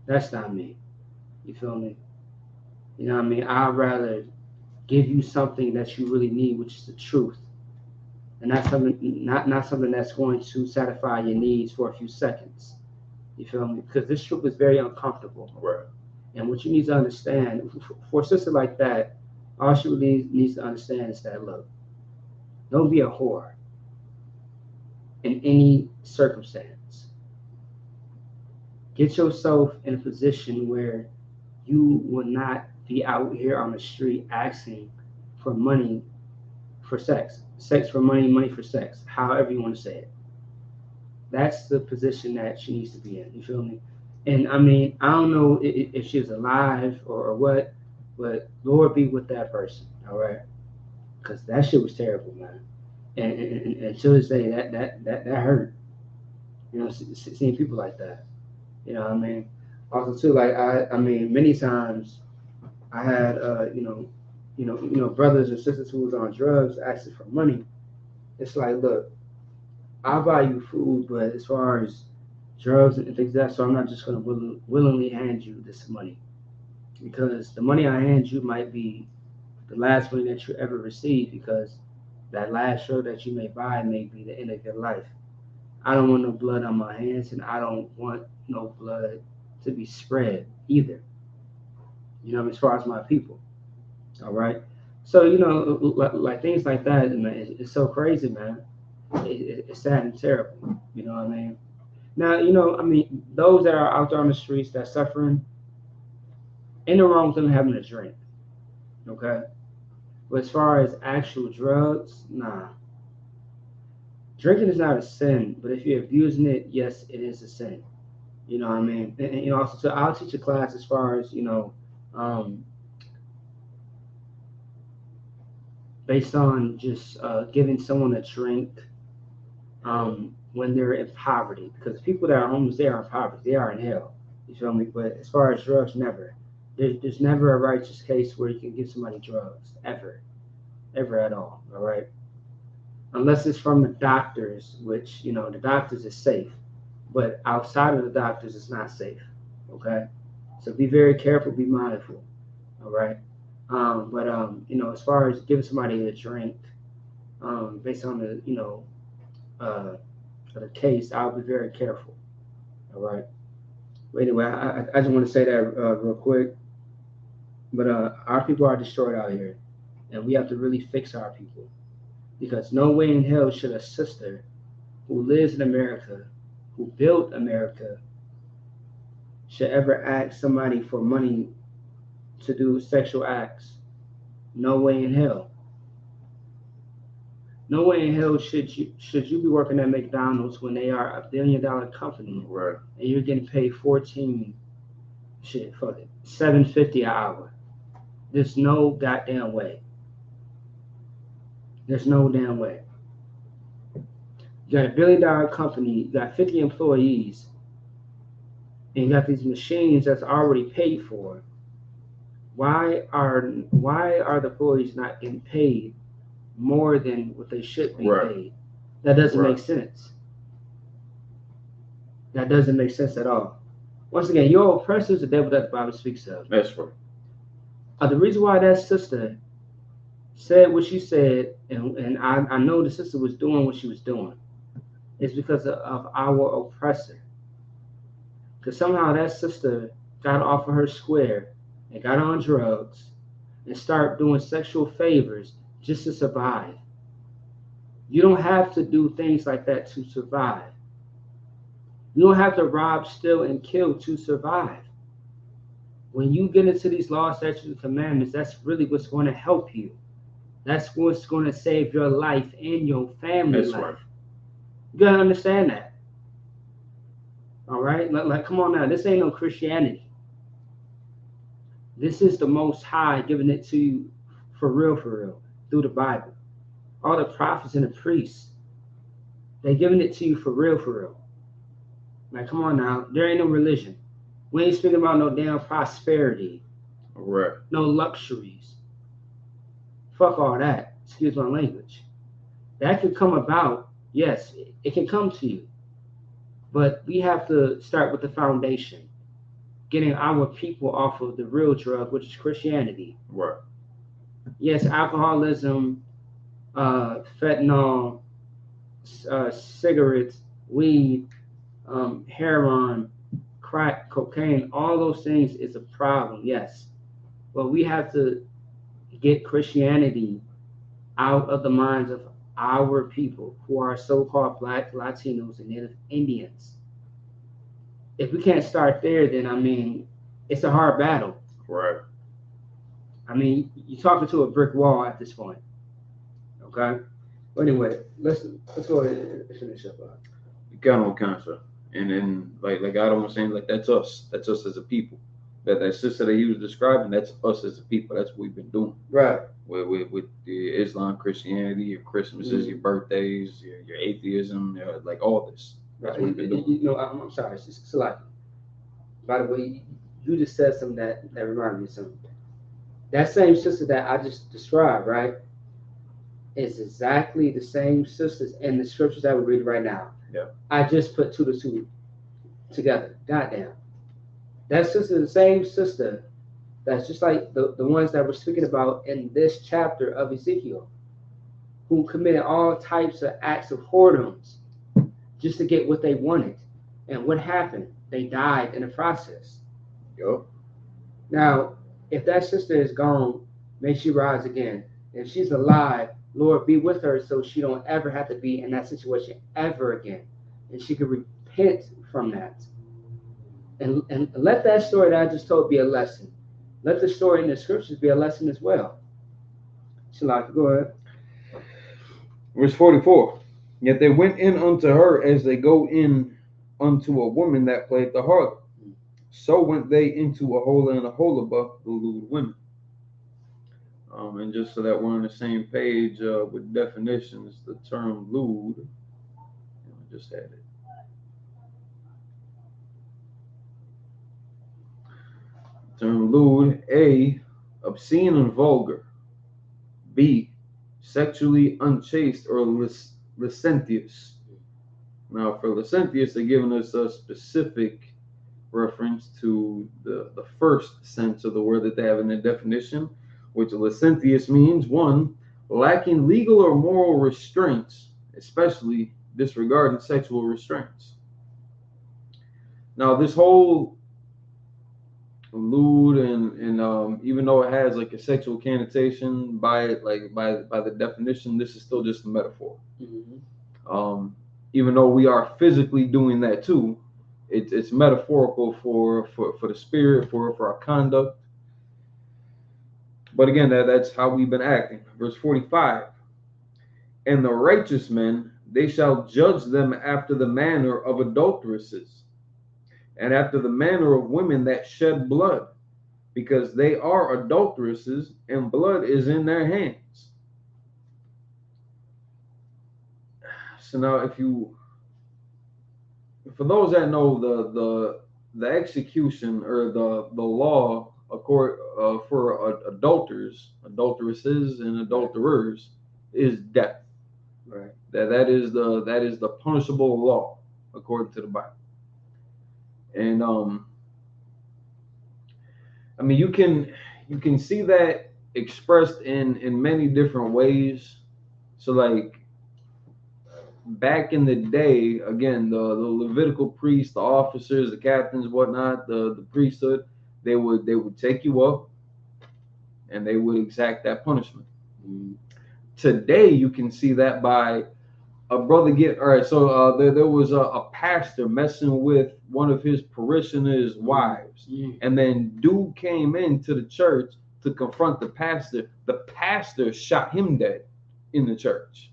that's not me. You feel me? You know what I mean? I'd rather give you something that you really need, which is the truth. And not something that's going to satisfy your needs for a few seconds. You feel me? Because this truth is very uncomfortable. Right. And what you need to understand, for a sister like that, all she really needs to understand is that, look, don't be a whore in any circumstance. Get yourself in a position where you will not be out here on the street asking for money for sex. Sex for money, money for sex, however you want to say it. That's the position that she needs to be in. You feel me? And I mean, I don't know if she's alive or what, but Lord be with that person, all right? Because that shit was terrible, man. And to this day, that hurt. You know, seeing people like that. You know what I mean? Also, too, like I mean, many times I had you know, brothers and sisters who was on drugs asking for money. It's like, look, I'll buy you food, but as far as drugs and things like that, so I'm not just going to willingly hand you this money, because the money I hand you might be the last money that you ever receive, because That last shirt that you may buy may be the end of your life. I don't want no blood on my hands, and I don't want no blood to be spread either. As far as my people. All right. So, like things like that, man, it's so crazy, man. It's sad and terrible. You know what I mean? Now, those that are out there on the streets that suffering, ain't no wrong with them having a drink. Okay. But as far as actual drugs, nah. Drinking is not a sin, but if you're abusing it, yes, it is a sin. You know what I mean? And also, so I'll teach a class as far as, based on just giving someone a drink when they're in poverty. Because people that are homeless, they are in poverty. They are in hell. You feel me? But as far as drugs, never. There's never a righteous case where you can give somebody drugs, ever. Ever at all, all right? Unless it's from the doctors, which, the doctors is safe. But outside of the doctors, it's not safe, okay? So be very careful, be mindful, all right? As far as giving somebody a drink, based on the case, I'll be very careful, all right? But anyway, I just want to say that real quick. But our people are destroyed out here, and we have to really fix our people, because no way in hell should a sister who lives in America, who built America, should ever ask somebody for money to do sexual acts. No way in hell. No way in hell should you be working at McDonald's when they are $1 billion company, Right. and you're getting paid $7.50 an hour. There's no goddamn way. There's no damn way. You got $1 billion company, you got 50 employees, and you got these machines that's already paid for. Why are the employees not getting paid more than what they should be paid? That doesn't make sense. That doesn't make sense at all. Once again, your oppressor is the devil that the Bible speaks of. That's right. The reason why that sister said what she said, and I know the sister was doing what she was doing, is because of our oppressor. Because somehow that sister got off of her square and got on drugs and started doing sexual favors just to survive. You don't have to do things like that to survive. You don't have to rob, steal, and kill to survive. When you get into these laws, statutes, and commandments, that's really what's going to help you. That's what's going to save your life and your family life. Right. You got to understand that. All right? Like, come on now. This ain't no Christianity. This is the Most High giving it to you for real, through the Bible. All the prophets and the priests, they're giving it to you for real. Like, come on now. There ain't no religion. We ain't speaking about no damn prosperity. Right. No luxuries. Fuck all that. Excuse my language. That can come about. Yes, it can come to you. But we have to start with the foundation. Getting our people off of the real drug, which is Christianity. Right. Yes, alcoholism, fentanyl, cigarettes, weed, heroin, crack, cocaine, all those things is a problem, yes. But we have to get Christianity out of the minds of our people who are so-called Black, Latinos, and Native Indians. If we can't start there, then, it's a hard battle. Right. You're talking to a brick wall at this point. Okay? But anyway, let's go ahead and finish up. You got no concept. And then, like Adam was saying, like, that's us. That's us as a people. That sister that he was describing, that's us as a people. That's what we've been doing. Right. With the Islam, Christianity, your Christmases, your birthdays, your atheism, like all this. That's what we've been doing. I'm sorry. It's like, by the way, you just said something that reminded me of something. That same sister that I just described, right, is exactly the same sisters in the scriptures that we read right now. Yeah. I just put 2 to 2 together. Goddamn. That sister is the same sister that's just like the ones that we're speaking about in this chapter of Ezekiel. who committed all types of acts of whoredoms just to get what they wanted. And what happened? They died in the process. Yup. Now, if that sister is gone, may she rise again. If she's alive, Lord, be with her so she don't ever have to be in that situation ever again. And she could repent from that. And let that story that I just told be a lesson. Let the story in the scriptures be a lesson as well. Shalak, go ahead. Verse 44. Yet they went in unto her as they go in unto a woman that played the harlot. So went they into a hole and a holabah, the lewd women. And just so that we're on the same page with definitions, the term lewd, I just had it. Term lewd, A, obscene and vulgar. B, sexually unchaste or licentious. Now, for licentious, they're giving us a specific reference to the first sense of the word that they have in the definition, which licentious means, one, lacking legal or moral restraints, especially disregarding sexual restraints. Now, this whole lewd and even though it has like a sexual connotation by the definition, this is still just a metaphor. Mm-hmm. Even though we are physically doing that too, it's metaphorical for the spirit, for our conduct. But again, that's how we've been acting. Verse 45. And the righteous men, they shall judge them after the manner of adulteresses, and after the manner of women that shed blood, because they are adulteresses, and blood is in their hands. So now, for those that know the execution or the law for adulteresses, and adulterers is death. Right. That is the punishable law according to the Bible. And I mean, you can see that expressed in many different ways. So like back in the day, again, the Levitical priests, the officers, the captains, whatnot, the priesthood, they would take you up and they would exact that punishment. Mm-hmm. Today, you can see that by a brother there was a pastor messing with one of his parishioners' wives, and then dude came into the church to confront the pastor. The pastor shot him dead in the church.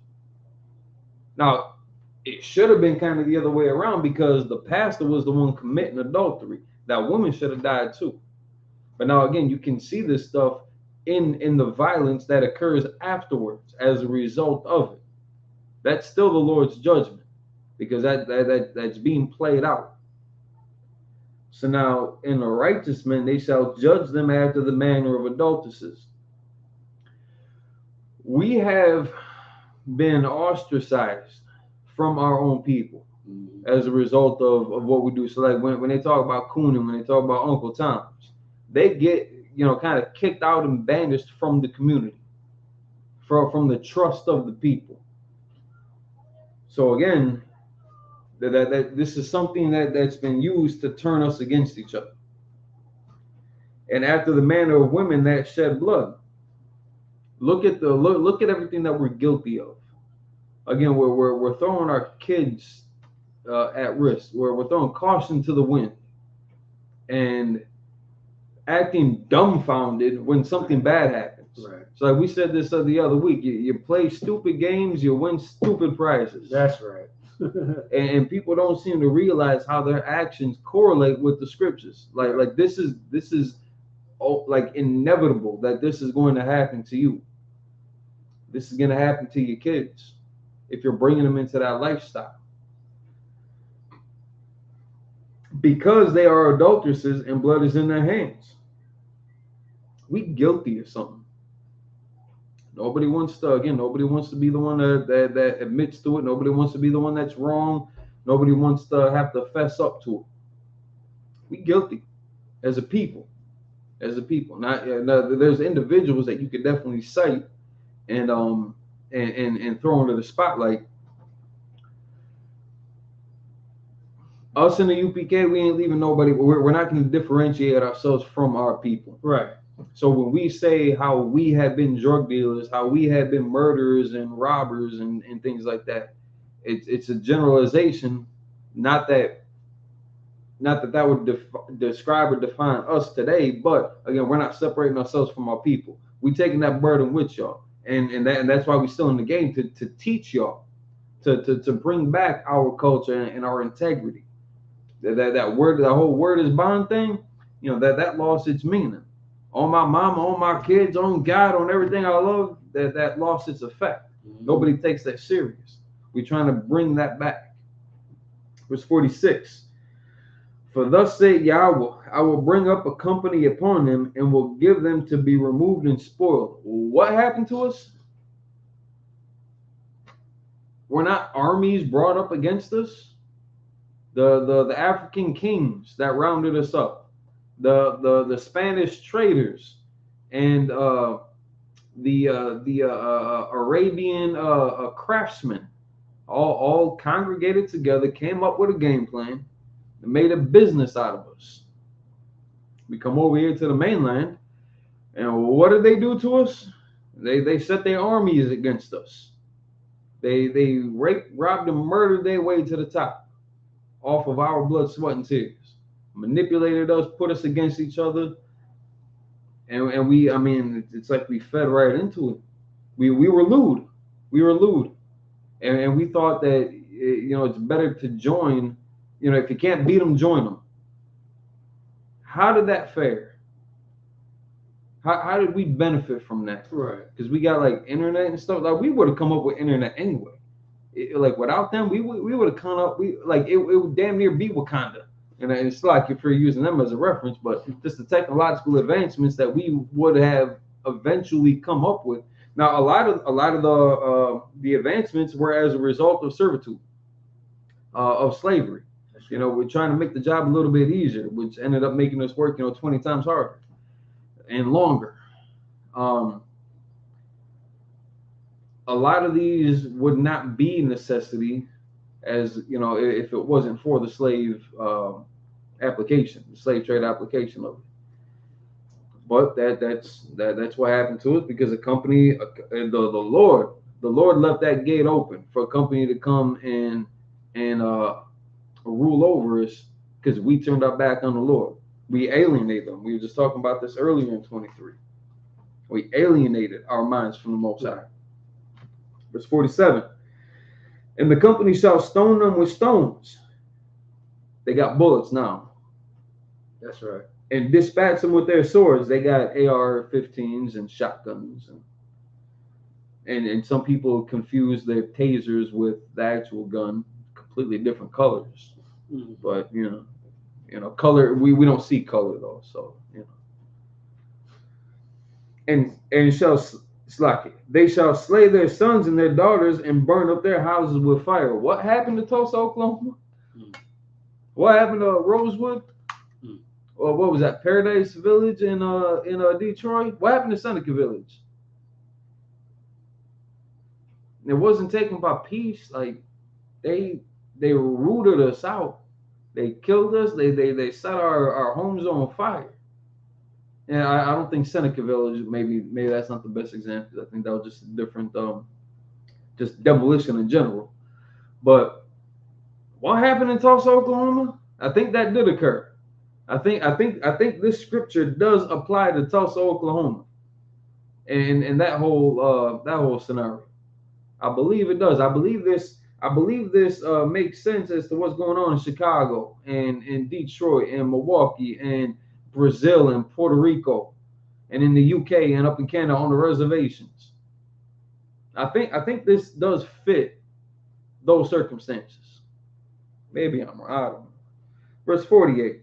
Now, it should have been kind of the other way around, because the pastor was the one committing adultery. That woman should have died too. But now again, you can see this stuff in the violence that occurs afterwards as a result of it. That's still the Lord's judgment, because that's being played out. So now, in the righteous men, they shall judge them after the manner of adulteresses. We have been ostracized from our own people as a result of what we do. So like when they talk about Coonan, when they talk about Uncle Tom's, they get kind of kicked out and banished from the community, from the trust of the people. So again, that this is something that's been used to turn us against each other. And after the manner of women that shed blood, look at everything that we're guilty of. Again, we're throwing our kids at risk. We're throwing caution to the wind and acting dumbfounded when something bad happens. Right. So like we said this the other week, you play stupid games, you win stupid prizes. That's right. and people don't seem to realize how their actions correlate with the scriptures. Like this is like inevitable that this is going to happen to you. This is going to happen to your kids if you're bringing them into that lifestyle, because they are adulteresses and blood is in their hands. We guilty of something. Nobody wants to be the one that admits to it. Nobody wants to be the one that's wrong. Nobody wants to have to fess up to it. We guilty as a people. Now, there's individuals that you could definitely cite and and throw into the spotlight. Us in the UPK, we ain't leaving nobody. We're not going to differentiate ourselves from our people. Right. So when we say how we have been drug dealers, how we have been murderers and robbers and things like that, it's a generalization. Not that would describe or define us today, but again, we're not separating ourselves from our people. We taking that burden with y'all, and that's why we're still in the game to teach y'all, to bring back our culture and our integrity. That word, that whole word is bond thing, that lost its meaning. On my mama, on my kids, on God, on everything I love, that lost its effect. Mm-hmm. Nobody takes that serious. We're trying to bring that back. Verse 46. For thus saith Yahweh, I will bring up a company upon them and will give them to be removed and spoiled. What happened to us? Were not armies brought up against us? The African kings that rounded us up, the Spanish traders, and the Arabian craftsmen, all congregated together, came up with a game plan, and made a business out of us. We come over here to the mainland, and what did they do to us? They set their armies against us. They raped, robbed, and murdered their way to the top. Off of our blood, sweat, and tears, manipulated us, put us against each other, and it's like we fed right into it. We were lewd, and we thought that it's better to join. If you can't beat them, join them. How did that fare? How did we benefit from that? Right. Because we got like internet and stuff. Like we would have come up with internet anyway. Without them, we would have come up. It would damn near be Wakanda, and it's like if you're using them as a reference, but just the technological advancements that we would have eventually come up with. Now, a lot of the advancements were as a result of servitude, of slavery. We're trying to make the job a little bit easier, which ended up making us work 20 times harder and longer. A lot of these would not be necessity, as if it wasn't for the slave application, the slave trade application of it. But that's what happened to us, because a company, the Lord left that gate open for a company to come and rule over us, because we turned our back on the Lord. We alienated them. We were just talking about this earlier in 23. We alienated our minds from the Most High. Verse 47, and the company shall stone them with stones. They got bullets now. That's right. And dispatch them with their swords. They got AR-15s and shotguns. And some people confuse their tasers with the actual gun, completely different colors. Mm-hmm. But, color, we don't see color though. So, And shall... They shall slay their sons and their daughters and burn up their houses with fire. What happened to Tulsa, Oklahoma? What happened to Rosewood? Or what was that? Paradise Village in Detroit? What happened to Seneca Village? It wasn't taken by peace. Like they rooted us out. They killed us. They set our homes on fire. And I don't think Seneca Village, maybe that's not the best example. I think that was just a different, just demolition in general. But what happened in Tulsa, Oklahoma? I think that did occur. I think this scripture does apply to Tulsa, Oklahoma, and that whole scenario. I believe it does. I believe this makes sense as to what's going on in Chicago and in Detroit and Milwaukee and Brazil and Puerto Rico and in the UK and up in Canada on the reservations. I think this does fit those circumstances. Maybe I'm wrong. I don't know. Verse 48.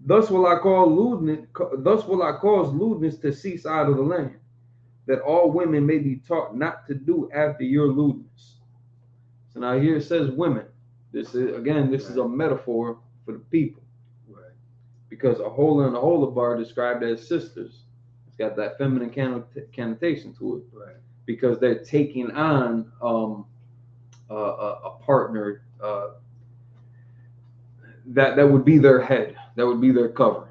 Thus will I cause lewdness to cease out of the land, that all women may be taught not to do after your lewdness. So now here it says women. This is a metaphor for the people. Because a hole and a bar described as sisters. It's got that feminine connotation to it. Right. because they're taking on a partner that would be their head, that would be their cover.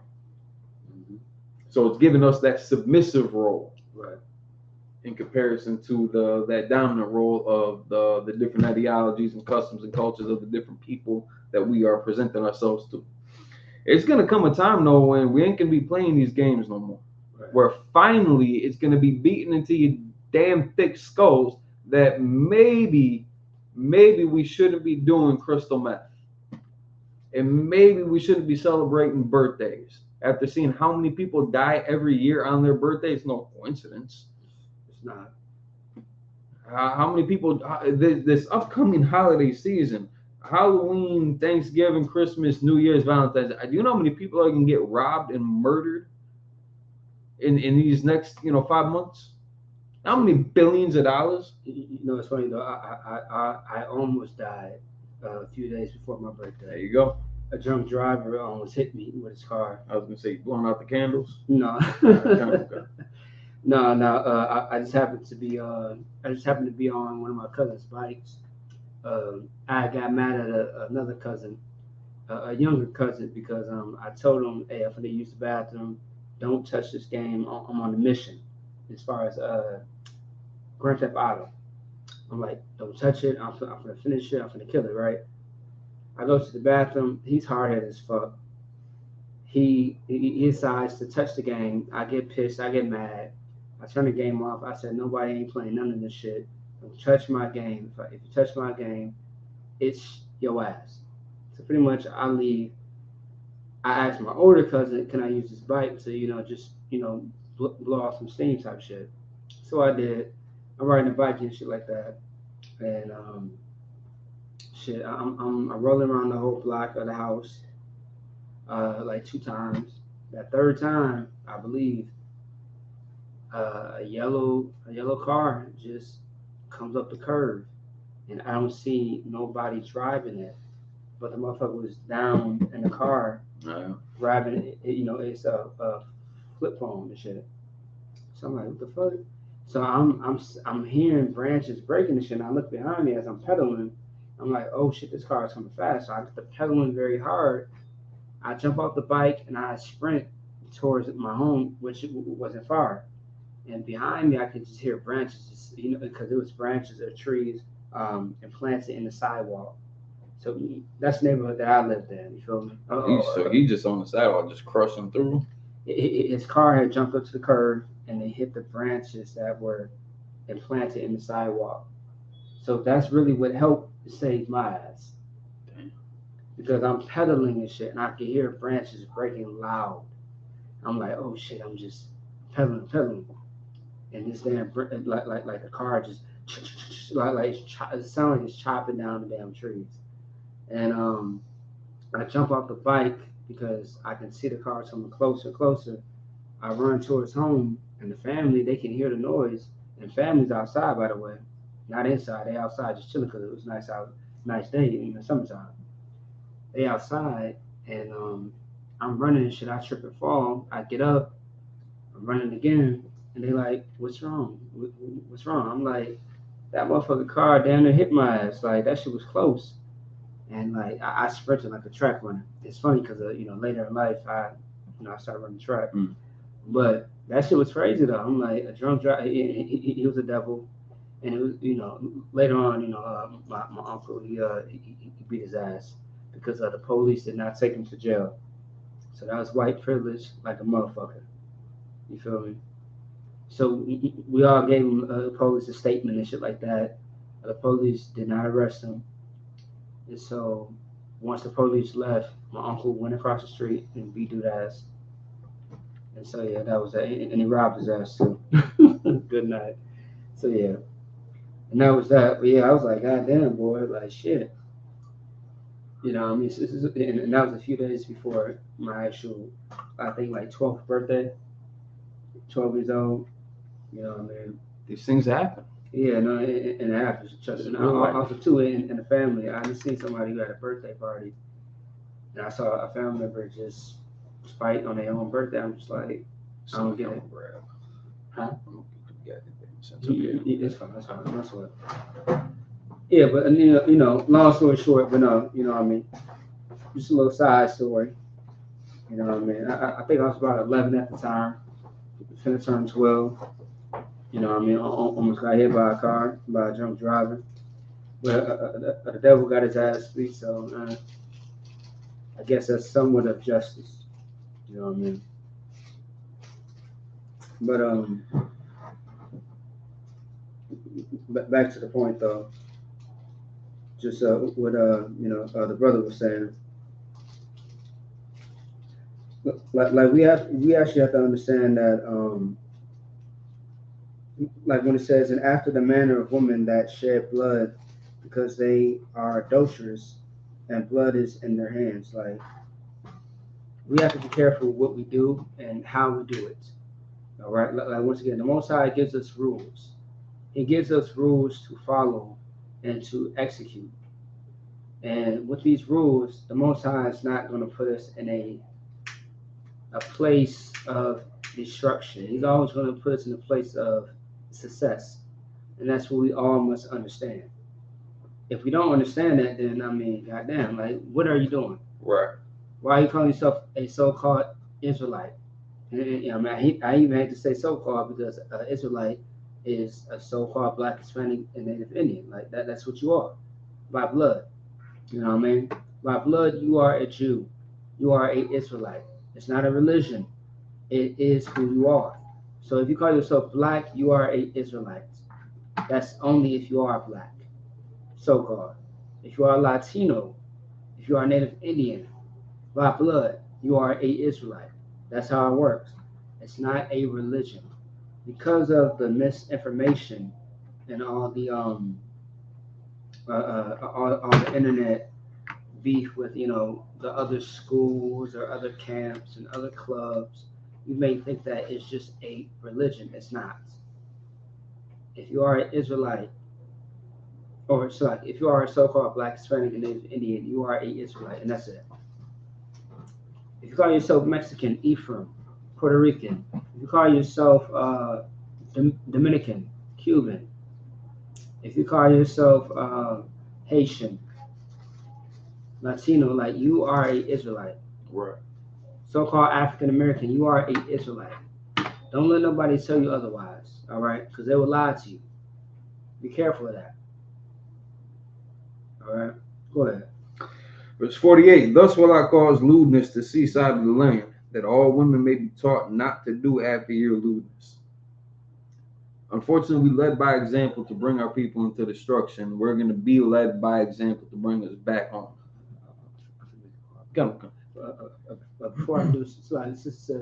So it's giving us that submissive role, Right. in comparison to that dominant role of the different ideologies and customs and cultures of the different people that we are presenting ourselves to. It's gonna come a time though when we ain't gonna be playing these games no more. Right. Where finally it's gonna be beaten into your damn thick skulls that maybe we shouldn't be doing crystal meth. And maybe we shouldn't be celebrating birthdays. After seeing how many people die every year on their birthday, it's no coincidence. It's not. How many people, this upcoming holiday season, Halloween, Thanksgiving, Christmas, New Year's, Valentine's, do you know how many people are going to get robbed and murdered in these next 5 months? How many billions of dollars? You know, it's funny though. I almost died a few days before my birthday. There you go. A drunk driver almost hit me with his car. I was going to say, blowing out the candles. No. Okay. No. I just happened to be on one of my cousin's bikes. I got mad at another cousin, a younger cousin, because I told him, hey, I'm gonna use the bathroom. Don't touch this game. I'm on a mission as far as Grand Theft Auto. I'm like, don't touch it. I'm gonna finish it. I'm gonna kill it, right? I go to the bathroom. He's hard-headed as fuck. He decides to touch the game. I get pissed. I get mad. I turn the game off. I said, nobody ain't playing none of this shit. Don't touch my game. If you touch my game, it's your ass. So pretty much I leave. I asked my older cousin, can I use this bike to, just, blow off some steam type shit. So I did. I'm riding a bike and shit like that. And I'm rolling around the whole block of the house like 2 times. That third time, I believe, a yellow car just comes up the curve, and I don't see nobody driving it, but the motherfucker was down in the car, grabbing it. It's a flip phone and shit. So I'm like, what the fuck? So I'm hearing branches breaking and shit. And I look behind me as I'm pedaling. I'm like, oh shit, this car is coming fast. So I get the pedaling very hard. I jump off the bike and I sprint towards my home, which wasn't far. And behind me, I could just hear branches, because it was branches of trees implanted in the sidewalk. So that's the neighborhood that I lived in. You feel me? So he just on the sidewalk, just crushing through. His car had jumped up to the curb, and they hit the branches that were implanted in the sidewalk. So that's really what helped save my ass. Damn. Because I'm pedaling and shit, and I can hear branches breaking loud. I'm like, oh shit, I'm just pedaling. And this damn, like the car just, it sounds like it's chopping down the damn trees. And I jump off the bike because I can see the car coming closer and closer. I run towards home, and the family, they can hear the noise. And family's outside, by the way, not inside. They outside just chilling because it was nice day in the summertime. They outside, and I'm running and shit. I trip and fall. I get up. I'm running again, and they like, "What's wrong? What's wrong?" I'm like, "That motherfucking car damn near hit my ass. Like that shit was close." And like I sprinted like a track runner. It's funny because later in life I started running track. But that shit was crazy though. I'm like a drunk driver. He was a devil, and it was later on my uncle he beat his ass because the police did not take him to jail. So that was white privilege like a motherfucker. You feel me? So we all gave him the police a statement and shit like that. The police did not arrest him. And so once the police left, my uncle went across the street and beat dude's ass. And so yeah, that was that. And he robbed his ass too. Good night. So yeah. And that was that. But yeah, I was like, God damn, boy, like shit. And that was a few days before my actual, I think like 12th birthday. 12 years old. You know what I mean? These things happen. Yeah, no, and it happens. And also too in the family, I just seen somebody who had a birthday party, and I saw a family member just fight on their own birthday. I'm just like, I don't get it. Huh? It's fine. That's fine. That's what. Yeah, but you know, long story short, but no, you know what I mean. Just a little side story. You know what I mean. I think I was about 11 at the time. Finna turn 12. You know what I mean. Almost got hit by a car by a drunk driver. But the devil got his ass beat, so I guess that's somewhat of justice. You know what I mean. But back to the point though. Just what you know the brother was saying. Like we actually have to understand that like when it says, and after the manner of women that shed blood because they are adulterous and blood is in their hands, like we have to be careful what we do and how we do it. All right, like once again, the Most High gives us rules. He gives us rules to follow and to execute. And with these rules, the Most High is not going to put us in a place of destruction. He's always going to put us in a place of success. And that's what we all must understand. If we don't understand that, then I mean, goddamn, like, what are you doing? Right. Why are you calling yourself a so-called Israelite? And, I mean, I even hate to say so-called because Israelite is a so-called Black, Hispanic, and Native Indian. Like that's what you are by blood. You know what I mean? By blood, you are a Jew. You are a Israelite. It's not a religion. It is who you are. So if you call yourself Black, you are a Israelite. That's only if you are Black, so-called. If you are Latino, if you are Native Indian, by blood, you are a Israelite. That's how it works. It's not a religion. Because of the misinformation and all the all the internet beef with, you know, the other schools or other camps and other clubs, you may think that it's just a religion. It's not. If you are an Israelite, or sorry, if you are a so-called Black, Hispanic, and Native Indian, you are a Israelite, and that's it. If you call yourself Mexican, Ephraim, Puerto Rican, if you call yourself Dominican, Cuban, if you call yourself Haitian, Latino, like you are a Israelite. Right. So-called African American, you are a Israelite. Don't let nobody tell you otherwise, all right? Because they will lie to you. Be careful of that. All right, go ahead. Verse 48, thus will I cause lewdness to cease out of the land, that all women may be taught not to do after your lewdness. Unfortunately, we led by example to bring our people into destruction. We're going to be led by example to bring us back home. Come. Before I do, sister said,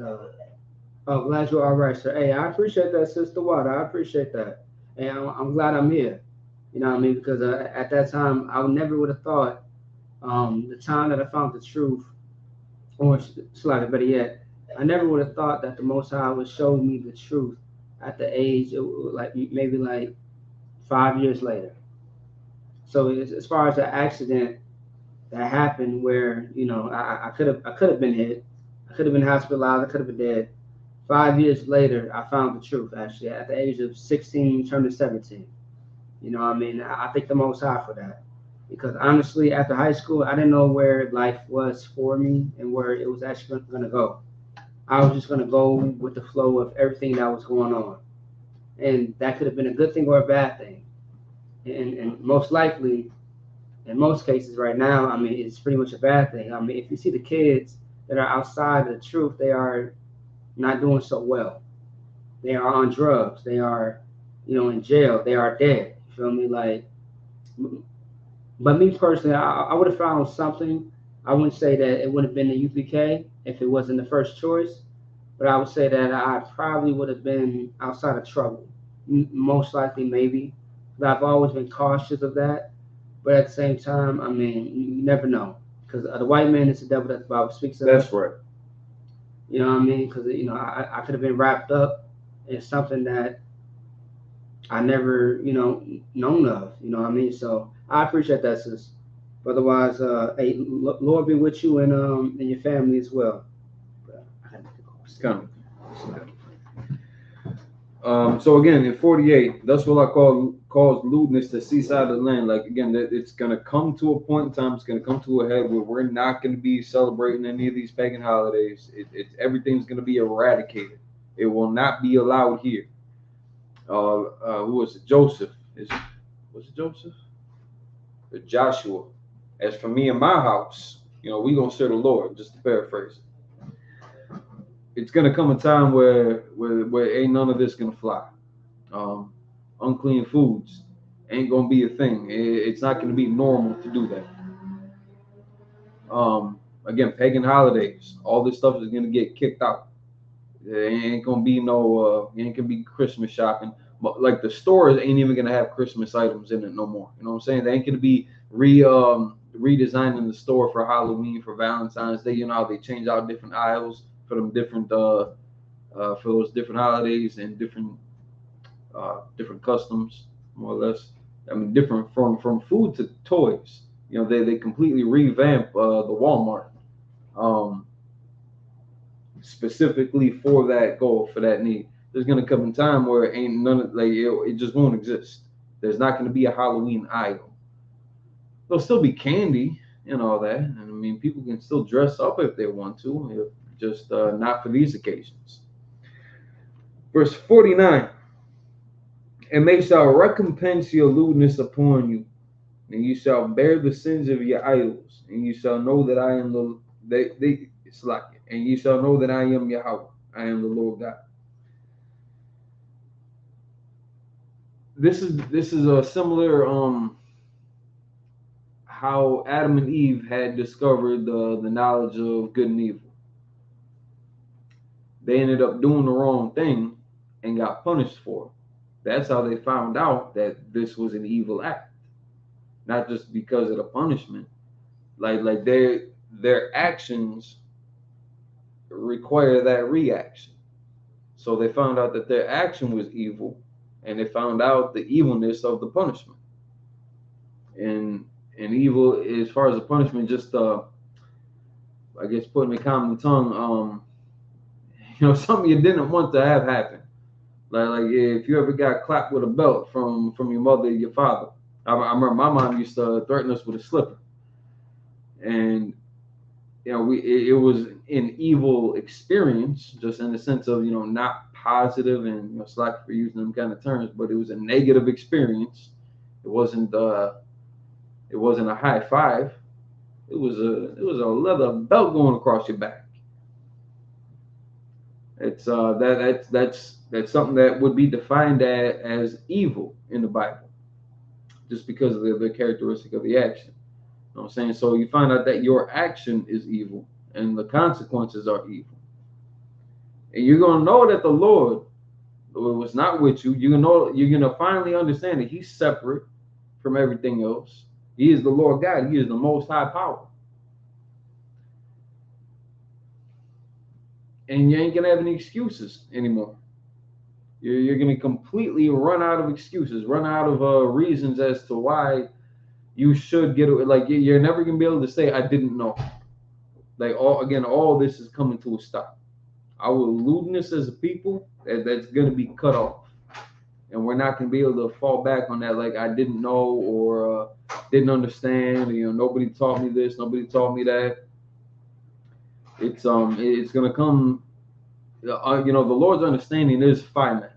oh, glad you're all right, sir. Hey, I appreciate that, Sister Water. I appreciate that. And I'm glad I'm here. You know what I mean? Because at that time, I never would have thought the time that I found the truth, or slightly better yet, I never would have thought that the Most High would show me the truth at the age of like maybe like 5 years later. So as far as the accident that happened, where you know I could have been hit, I could have been hospitalized, I could have been dead. 5 years later, I found the truth. Actually, at the age of 16, turning 17. You know what I mean? I thank the Most High for that. Because honestly, after high school, I didn't know where life was for me and where it was actually going to go. I was just going to go with the flow of everything that was going on. And that could have been a good thing or a bad thing. And most likely, in most cases right now, I mean, it's pretty much a bad thing. I mean, if you see the kids that are outside of the truth, they are not doing so well. They are on drugs. They are, you know, in jail. They are dead. You feel me? Like, but me personally, I would have found something. I wouldn't say that it would have been the UPK if it wasn't the first choice, but I would say that I probably would have been outside of trouble. Most likely, maybe. But I've always been cautious of that. But at the same time, I mean, you never know. Because the white man is the devil that the Bible speaks of. That's right. You know what I mean? Because, you know, I could have been wrapped up in something that I never, you know, known of. You know what I mean? So I appreciate that, sis. Otherwise, hey, Lord be with you and your family as well. It's coming. So again, in 48, that's what I cause lewdness to seaside of the land. Like again, that it's gonna come to a point in time. It's gonna come to a head where we're not gonna be celebrating any of these pagan holidays. Everything's gonna be eradicated. It will not be allowed here. Who was it? Joseph. Was it Joseph? Or Joshua. As for me and my house, we gonna serve the Lord. Just to paraphrase it. It's gonna come a time where ain't none of this gonna fly. Unclean foods ain't gonna be a thing. It's not gonna be normal to do that. Again, pagan holidays, all this stuff is gonna get kicked out. It ain't gonna be it ain't gonna be Christmas shopping. But like the stores ain't even gonna have Christmas items in it no more. You know what I'm saying? They ain't gonna be redesigning the store for Halloween, for Valentine's Day. You know how they change out different aisles for them different for those different holidays and different customs, more or less. I mean, different from food to toys. They completely revamp the Walmart specifically for that goal, for that need. There's gonna come a time where ain't none of it just won't exist. There's not gonna be a Halloween aisle. There'll still be candy and all that, and I mean people can still dress up if they want to, just not for these occasions. Verse 49. And they shall recompense your lewdness upon you, and you shall bear the sins of your idols, and you shall know that I am and you shall know that I am Yahweh, I am the Lord God. This is a similar how Adam and Eve had discovered the knowledge of good and evil. They ended up doing the wrong thing and got punished for it. That's how they found out that this was an evil act. Not just because of the punishment. Like their actions require that reaction. So they found out that their action was evil, and they found out the evilness of the punishment. And evil, as far as the punishment, just I guess putting the common tongue, something you didn't want to have happen. Like if you ever got clapped with a belt from your mother or your father. I remember my mom used to threaten us with a slipper, and it was an evil experience, just in the sense of not positive, and slack for using them kind of terms, but it was a negative experience. It wasn't a high five. It was a leather belt going across your back. It's that's something that would be defined as evil in the Bible, just because of the characteristic of the action. You know what I'm saying? So you find out that your action is evil and the consequences are evil. And you're gonna know that the Lord was not with you. You're gonna finally understand that He's separate from everything else. He is the Lord God. He is the most high power. And you ain't gonna have any excuses anymore. You're gonna completely run out of excuses, run out of reasons as to why you should get it. Like you're never gonna be able to say I didn't know. Like all this is coming to a stop. Our lewdness as a people, that's gonna be cut off, and we're not gonna be able to fall back on that. Like I didn't know or didn't understand. Nobody taught me this. Nobody taught me that. It's gonna come. The Lord's understanding is finite.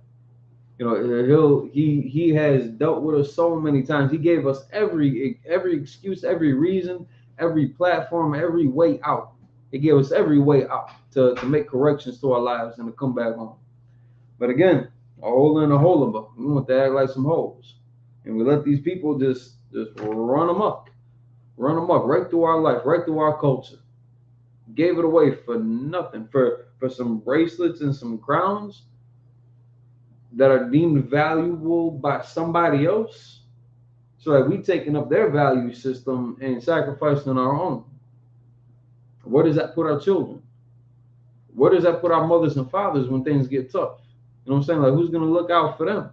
He has dealt with us so many times. He gave us every excuse, every reason, every platform, every way out. He gave us every way out to make corrections to our lives and to come back home. But again, a hole in a hole of them. We want to act like some holes, and we let these people just run amok right through our life, right through our culture. Gave it away for nothing, for some bracelets and some crowns that are deemed valuable by somebody else. So that we taking up their value system and sacrificing our own. Where does that put our children? Where does that put our mothers and fathers when things get tough? You know what I'm saying? Like, who's going to look out for them?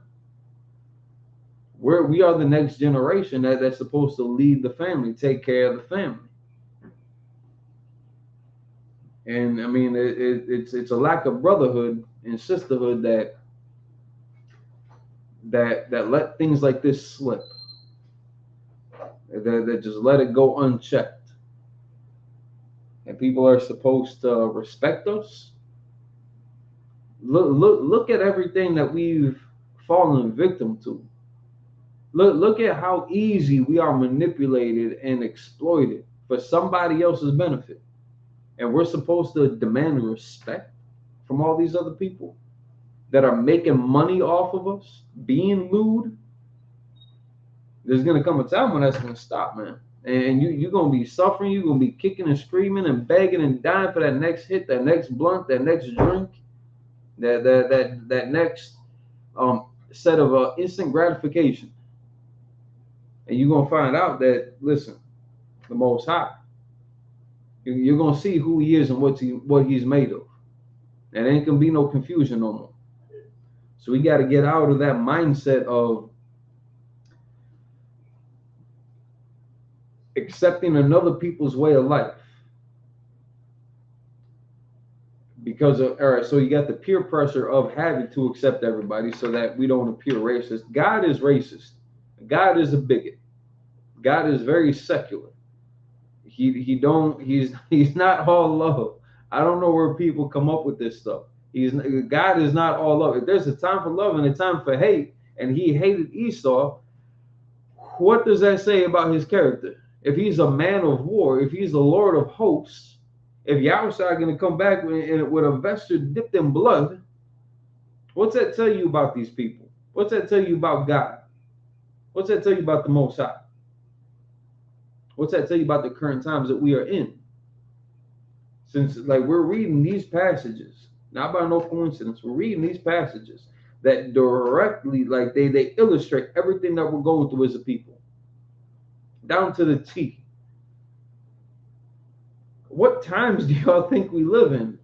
We are the next generation that's supposed to lead the family, take care of the family. And I mean, it's a lack of brotherhood and sisterhood that that let things like this slip, that just let it go unchecked. And people are supposed to respect us. Look at everything that we've fallen victim to. Look at how easy we are manipulated and exploited for somebody else's benefit. And we're supposed to demand respect from all these other people that are making money off of us being lewd. There's going to come a time when that's going to stop, man. And you're going to be suffering. You're going to be kicking and screaming and begging and dying for that next hit, that next blunt, that next drink, that next set of instant gratification. And you're going to find out that, listen, the Most High, you're going to see who he is and what he's made of. And there ain't going to be no confusion no more. So we got to get out of that mindset of accepting another people's way of life. Because of, all right, so you got the peer pressure of having to accept everybody so that we don't appear racist. God is racist. God is a bigot. God is very secular. He's not all love. I don't know where people come up with this stuff. God is not all love. If there's a time for love and a time for hate, and he hated Esau, what does that say about his character? If he's a man of war, if he's the Lord of hosts, if Yahweh is going to come back with a vesture dipped in blood, what's that tell you about these people? What's that tell you about God? What's that tell you about the Most High? What's that tell you about the current times that we are in? Since like we're reading these passages, not by no coincidence, we're reading these passages that directly, like they illustrate everything that we're going through as a people, down to the T. What times do y'all think we live in?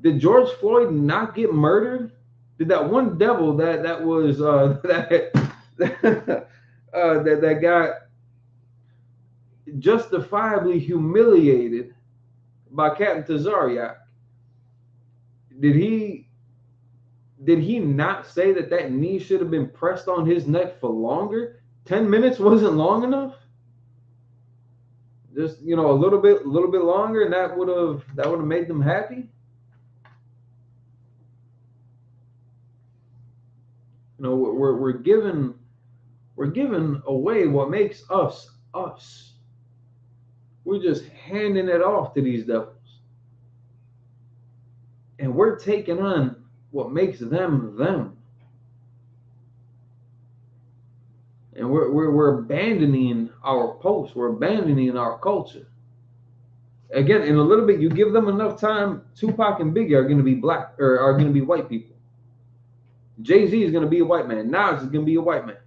Did George Floyd not get murdered? Did that one devil that was that got justifiably humiliated by Captain Tazariak, did he not say that knee should have been pressed on his neck for longer? 10 minutes wasn't long enough? Just, a little bit longer, and that would have made them happy? We're giving away what makes us us. We're just handing it off to these devils. And we're taking on what makes them them. And we're abandoning our posts. We're abandoning our culture. Again, in a little bit, you give them enough time, Tupac and Biggie are going to be black, or are going to be white people. Jay-Z is going to be a white man. Nas is going to be a white man.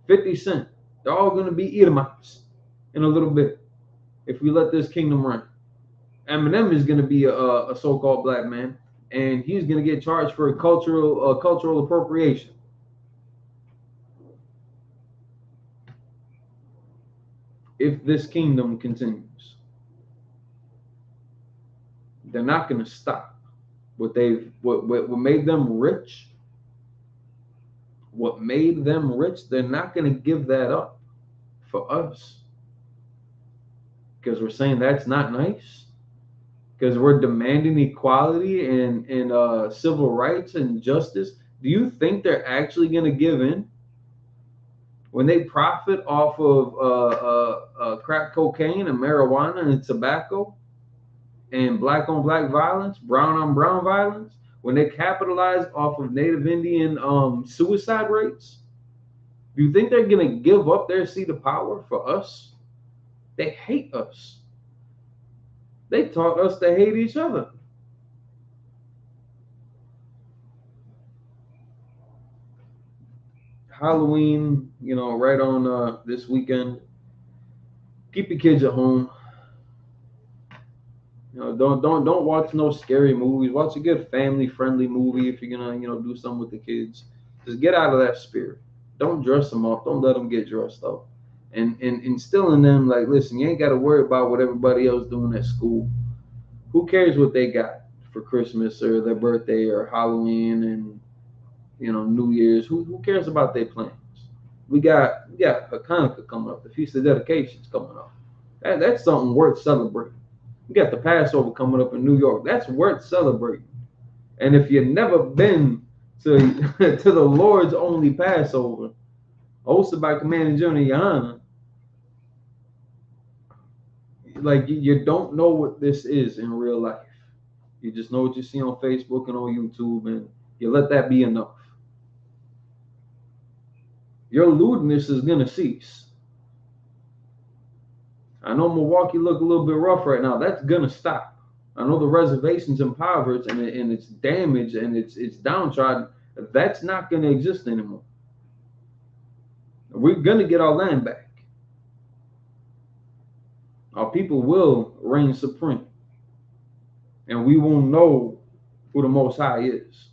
50 Cent. They're all going to be Edomites in a little bit if we let this kingdom run. Eminem is going to be a so-called black man, and he's going to get charged for cultural appropriation. If this kingdom continues, they're not going to stop. What made them rich, they're not going to give that up for us. Because we're saying that's not nice. Because we're demanding equality and civil rights and justice. Do you think they're actually going to give in? When they profit off of crack cocaine and marijuana and tobacco and black on black violence, brown on brown violence, when they capitalize off of Native Indian suicide rates, do you think they're going to give up their seat of power for us? They hate us. They taught us to hate each other. Halloween, right on this weekend. Keep your kids at home. Don't watch no scary movies. Watch a good family-friendly movie if you're gonna, do something with the kids. Just get out of that spirit. Don't dress them up. Don't let them get dressed up. And instill in them, like, listen, you ain't got to worry about what everybody else doing at school. Who cares what they got for Christmas or their birthday or Halloween? And New Year's. Who cares about their plans? We got Hanukkah coming up, the Feast of Dedications coming up. That's something worth celebrating. We got the Passover coming up in New York. That's worth celebrating. And if you've never been to to the Lord's only Passover, hosted by Commanding General Yohana, like you don't know what this is in real life. You just know what you see on Facebook and on YouTube, and you let that be enough. Your lewdness is gonna cease. I know Milwaukee look a little bit rough right now. That's gonna stop. I know the reservation's impoverished and it's damaged and it's downtrodden. That's not gonna exist anymore. We're gonna get our land back. Our people will reign supreme, and we won't know who the Most High is.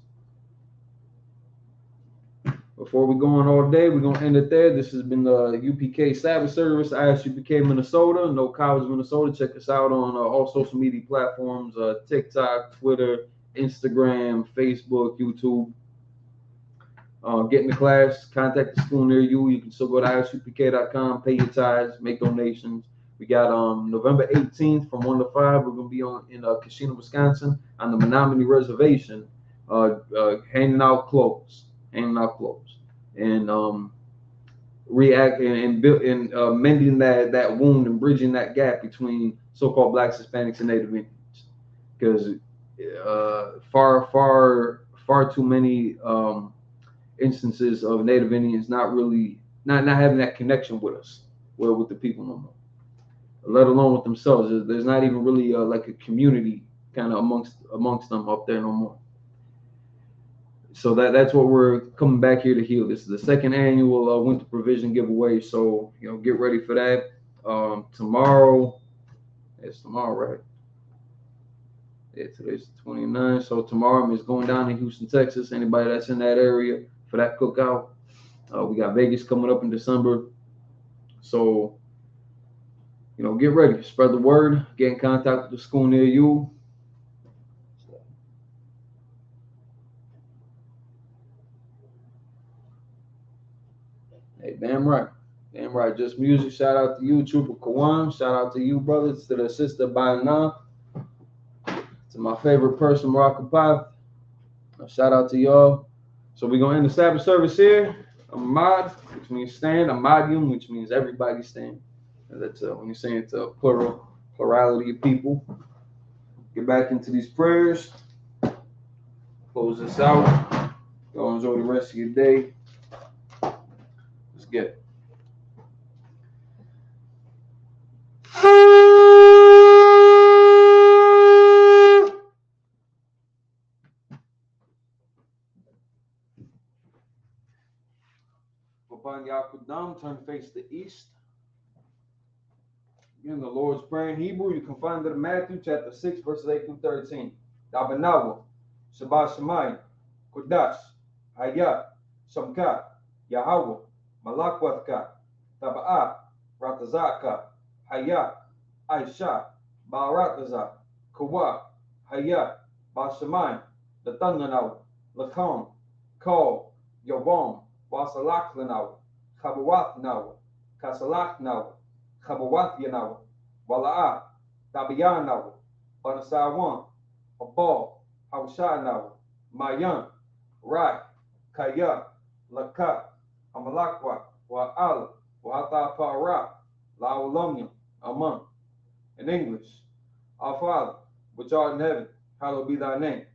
Before we go on all day, we're gonna end it there. This has been the UPK Sabbath service. ISUPK Minnesota, No College Minnesota. Check us out on all social media platforms: TikTok, Twitter, Instagram, Facebook, YouTube. Get in the class. Contact the school near you. You can still go to isupk.com, pay your tithes, make donations. We got November 18th from 1 to 5. We're gonna be in Kashina, Wisconsin, on the Menominee Reservation, handing out clothes, and mending that wound and bridging that gap between so-called Blacks, Hispanics, and Native Indians, because far too many instances of Native Indians not having that connection with us, with the people no more, let alone with themselves. There's not even really like a community kind of amongst them up there no more. So that's what we're coming back here to heal. This is the second annual winter provision giveaway. So get ready for that. Tomorrow, it's tomorrow, right? Yeah, today's the 29th. So tomorrow is going down in Houston, Texas. Anybody that's in that area for that cookout. We got Vegas coming up in December. So get ready, spread the word, get in contact with the school near you. Hey, damn right. Just music. Shout out to you, Trooper Kawan. Shout out to you, brothers, to the sister Bayana, to my favorite person, Marakapath. Shout out to y'all. So we're gonna end the Sabbath service here. Ahmad, which means stand. Ahmadium, which means everybody stand. That's when you're saying it's a plurality of people. Get back into these prayers. Close this out. Go enjoy the rest of your day. Let's get it. Upon Yakudam, turn face to east. Again, the Lord's Prayer in Hebrew. You can find it in Matthew chapter 6, verses 8 through 13. Dabanawa, Shabbat Shemayim, Kudash, Hayat, Shamka, Yahweh, Malakwatka, Taba'at, Ratazaka, Hayat, Aisha, Ba'arataza, Kuwa, Hayat, Bashamayim, Latanganawa, Lakon, Kol, Yawam, Wasalakhlanawa, Kabawatnawa, Kasalaknawa, Kabawat Yanawa, Wala'a, Dabiyanawa, Banasawan, Abal, Hawshanawa, Mayan, Rai, Kaya, Laka, Amalakwa, Wa'ala, Wa'ata Para, La'ulamya, Aman. In English, Our Father, which art in heaven, hallowed be thy name.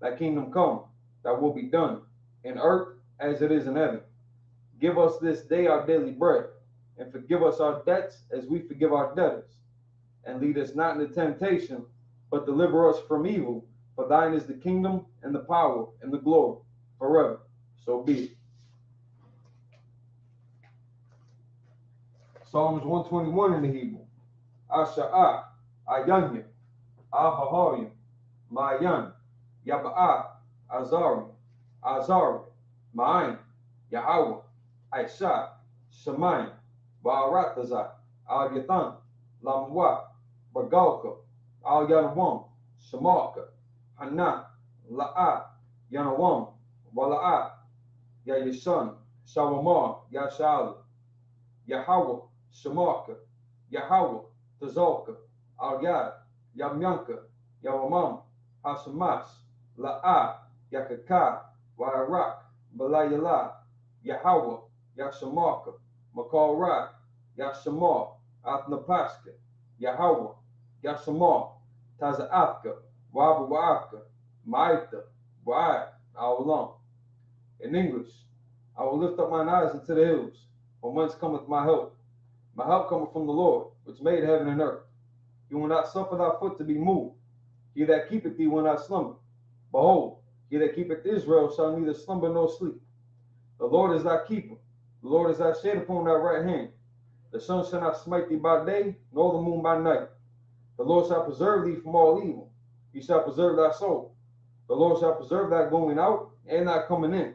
Thy kingdom come, thy will be done, in earth as it is in heaven. Give us this day our daily bread, and forgive us our debts as we forgive our debtors. And lead us not into temptation, but deliver us from evil. For thine is the kingdom, and the power, and the glory, forever. So be it. Psalms 121 in the Hebrew. Asha'ah, Ayanya, Ahaharim, Mayan, Yaba'ah, Azari, Ma'ain, Yahweh, Aisha, Shemayim, Ba'arataza, Al-Yathan, Lamwa, Bagalka, Al-Yanawam, Shamarka, Hana, La'a, Yanawam, Wala'a, Ya Yeshon, Shawamar, Ya Shala, Yahweh, Shemaka, Yahweh, Tazolka, Al Yada, Yamyanka, Yawamam, Hashemash, La'a, Yakaka, Wa'arak, Balayala, Yahweh, Yashamaka, Makal Rak, Yashamar, Atnapaska, Yahweh, Yashamar, Tazaatka, Wabu Wa'aka, Ma'ita, Wa'at, Awalam. In English, I will lift up mine eyes into the hills, from whence cometh my help. My help cometh from the Lord, which made heaven and earth. He will not suffer thy foot to be moved. He that keepeth thee will not slumber. Behold, he that keepeth Israel shall neither slumber nor sleep. The Lord is thy keeper. The Lord is thy shade upon thy right hand. The sun shall not smite thee by day, nor the moon by night. The Lord shall preserve thee from all evil. He shall preserve thy soul. The Lord shall preserve thy going out and thy coming in,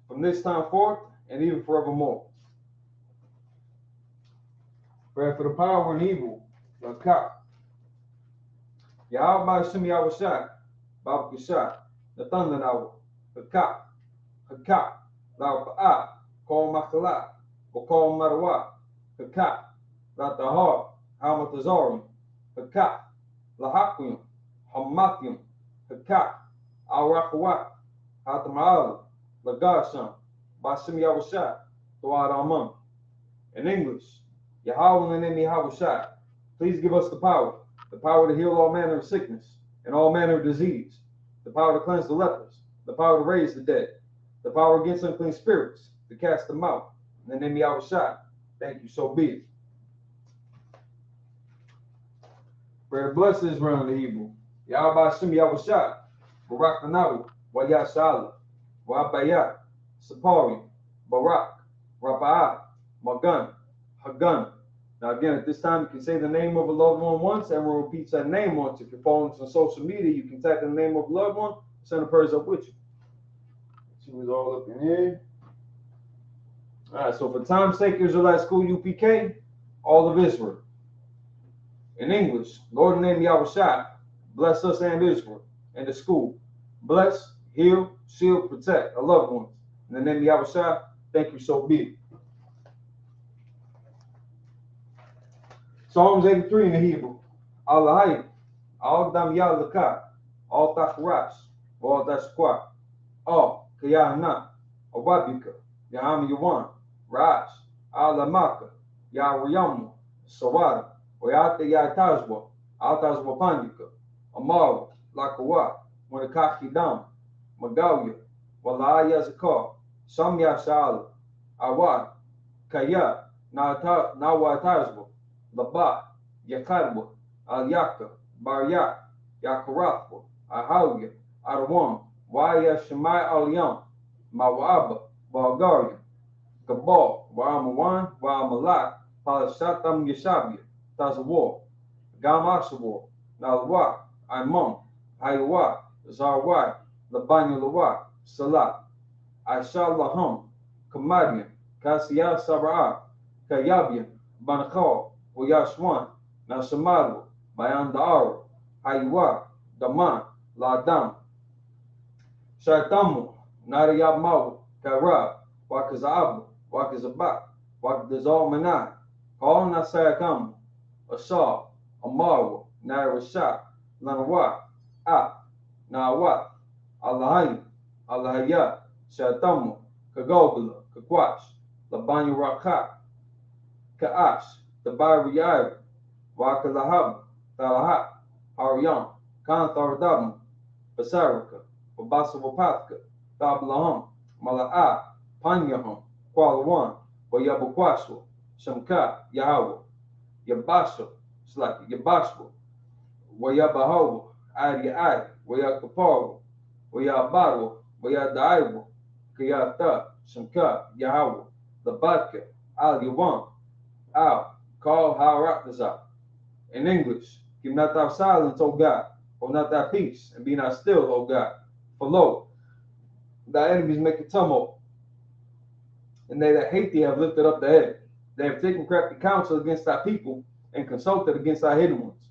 from this time forth and even forevermore. Prayer for the power and evil. Lakak. Yahweh Shem Yahushai. Babu Kishai. The thunder hour. Hakak. Hakak. La'a'a. Kol Makala. Kol Marawa. Hakak. Latahar. Hamatazarium. Hakak. Lahakim. Hamatium. Hakak. Al-Rakawat. Hatama'ala. Lagasham. Bashem Yahushai. Tuad Amon. In English, Yahweh in the name of Yahushai, please give us the power to heal all manner of sickness and all manner of disease, the power to cleanse the lepers, the power to raise the dead, the power against unclean spirits, to cast them out. In the name of Yahushai, thank you, so be it. Prayer bless Israel and the Hebrew. Yahweh Hashem Yahushai, Barak Nanahu, Wayashala, Wabayah, Sapari, Barak, Rapa'ah, Magan, Hagan. Now again, at this time, you can say the name of a loved one once. Everyone repeats that name once. If you're following us on social media, you can type the name of a loved one. Send the prayers up with you. She was all up in here. All right, so for time's sake, Israelite School UPK, all of Israel. In English, Lord in the name of Yahushua, bless us and Israel and the school. Bless, heal, shield, protect our loved ones. In the name of Yahushua, thank you, so be it. Psalms 83 in the Hebrew. Allahayim, Al Dam Yalaka, Al Tachrash, Al Dashqua, Al Kayana, Awabika, Yaham Yawan, Rash, Al Lamaka, Yawayamu, Sawada, Oyate Yatazwa, Al Tazwa Pandika, Amar, Lakawa, Monakakidam, Magalia, Walaya Zakar, Samya Shala, Awad, Kaya, Nawatazwa, Laba, Yakarwa, Al-Yaka, Baryak, Yakarathwa, Ahalya, Arwan, Waya Shemai Al-Yam, Mawaba, Bulgaria, Gabal, Wa'amawan, Wa'amalak, Palashatam Yashabia, Tazawar, Gamasawar, Nalwa, Imam, Haywa, Zarwai, Labanya Lawa, Salat, Aisha Laham, Kamadian, Kasiya Sabra, Kayabian, Banakal, Oyashwan, Nasamaru, Bayandaro, Haywa, Daman, Ladam, Shaitamu, Nariyamawu, Karab, Wakazabu, Wakazabak, Wakazal Manai, Kal Nasayakamu, Asar, Amaru, Narasha, Lanawa, Nawat, Allahayim, Allahaya, Shaitamu, Kagogula, Kakwash, Labanya Rakat, Ka'ash, the Bariyah, Wakalahab, Talahat, Haryam, Kantardam, Basarika, Babasavapatka, Tablaham, Mala'a, Panyaham, Kualawan, Wayabukwaswa, Shamka, Yahweh, Yabasha, Slaki, Yabashwa, Wayabahawa, Adi, Wayakapawa, Wayabawa, Wayadaiwa, Kayata, Shamka, Yahweh, Labatka, Al Yawan, Al, Call Harakazah. In English, keep not thy silence, O God, or not thy peace, and be not still, O God. For lo, thy enemies make a tumult, and they that hate thee have lifted up the head. They have taken crafty counsel against thy people, and consulted against thy hidden ones.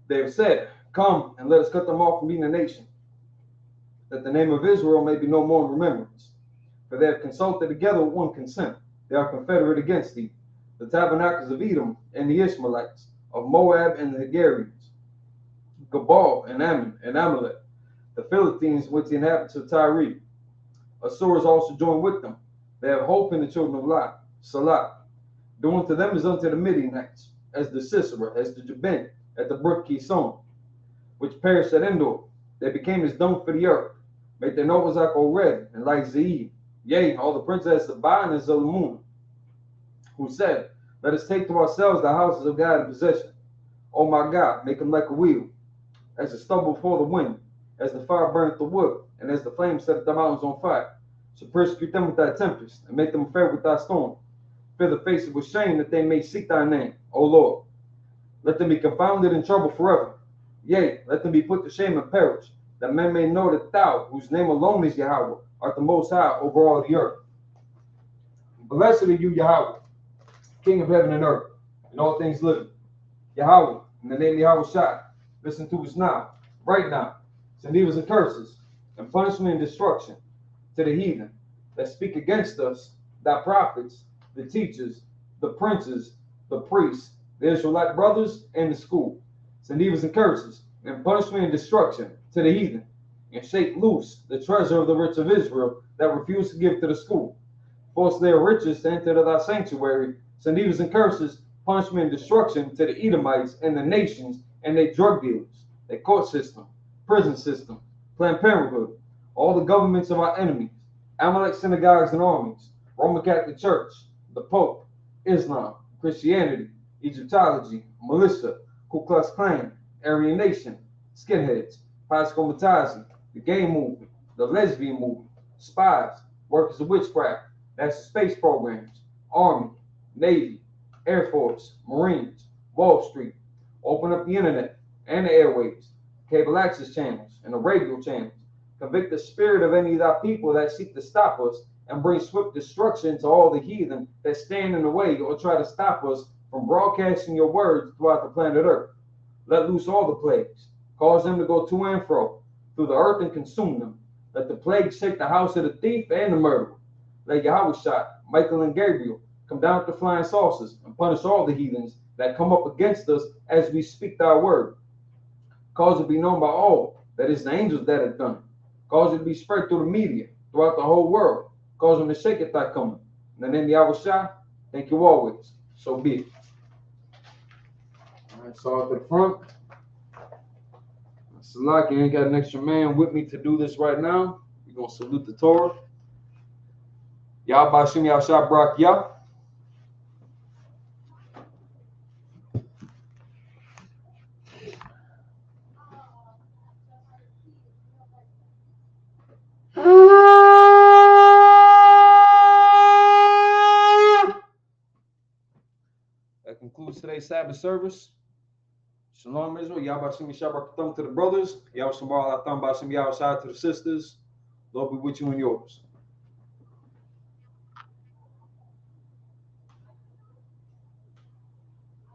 They have said, Come, and let us cut them off from being a nation. that the name of Israel may be no more in remembrance. For they have consulted together with one consent. They are confederate against thee, the tabernacles of Edom and the Ishmaelites, of Moab and the Hagarians, Gabal and Ammon and Amalek, the Philistines with the inhabitants of Tyre. Assur is also joined with them. They have hope in the children of Lot, Salah. Doing to them as unto the Midianites, as the Sisera, as the Jabin, at the brook Kison, which perished at Endor. They became as dung for the earth. Made their nobles like Ored and like Zeid. Yea, all the princes of Ba and Zalmun, who said, let us take to ourselves the houses of God in possession. O my God, make them like a wheel, as the stubble before the wind, as the fire burneth the wood, and as the flame setteth the mountains on fire. So persecute them with thy tempest, and make them afraid with thy storm. Fill the faces with shame, that they may seek thy name, O Lord. Let them be confounded in trouble forever. Yea, let them be put to shame and perish, that men may know that thou, whose name alone is Yahweh, art the most high over all the earth. Blessed are you, Yahweh, King of heaven and earth, and all things living. Yahweh, in the name of Yahweh Shai, listen to us now, right now. Send evils and curses, and punishment and destruction to the heathen that speak against us, thy prophets, the teachers, the princes, the priests, the Israelite brothers, and the school. Send evils and curses, and punishment and destruction to the heathen, and shake loose the treasure of the rich of Israel that refuse to give to the school. Force their riches to enter to thy sanctuary. Send evils and curses, punishment and destruction to the Edomites and the nations and their drug dealers, their court system, prison system, Planned Parenthood, all the governments of our enemies, Amalek synagogues and armies, Roman Catholic Church, the Pope, Islam, Christianity, Egyptology, militia, Ku Klux Klan, Aryan Nation, skinheads, Pascal Matazi, the gay movement, the lesbian movement, spies, workers of witchcraft, national space programs, Army, Navy, Air Force, Marines, Wall Street. Open up the internet and the airwaves, cable access channels, and the radio channels. Convict the spirit of any of thy people that seek to stop us, and bring swift destruction to all the heathen that stand in the way or try to stop us from broadcasting your words throughout the planet Earth. Let loose all the plagues. Cause them to go to and fro through the earth and consume them. Let the plagues shake the house of the thief and the murderer. Let Yahweh Shai, Michael and Gabriel come down with the flying saucers and punish all the heathens that come up against us as we speak thy word. Cause it to be known by all that it's the angels that have done it. Cause it to be spread through the media, throughout the whole world. Cause them to shake at thy coming. In the name of Yahweh Shai, thank you always. So be it. All right, so up to the front. Salaki ain't got an extra man with me to do this right now. We're going to salute the Torah. Yah Bashim Yah Shabrak Yah. That concludes today's Sabbath service. Shalom Israel. Yah Bashim Yah Shabrak to the brothers. Yah Shamar Latam Bashim Yah Shai to the sisters. Lord be with you and yours.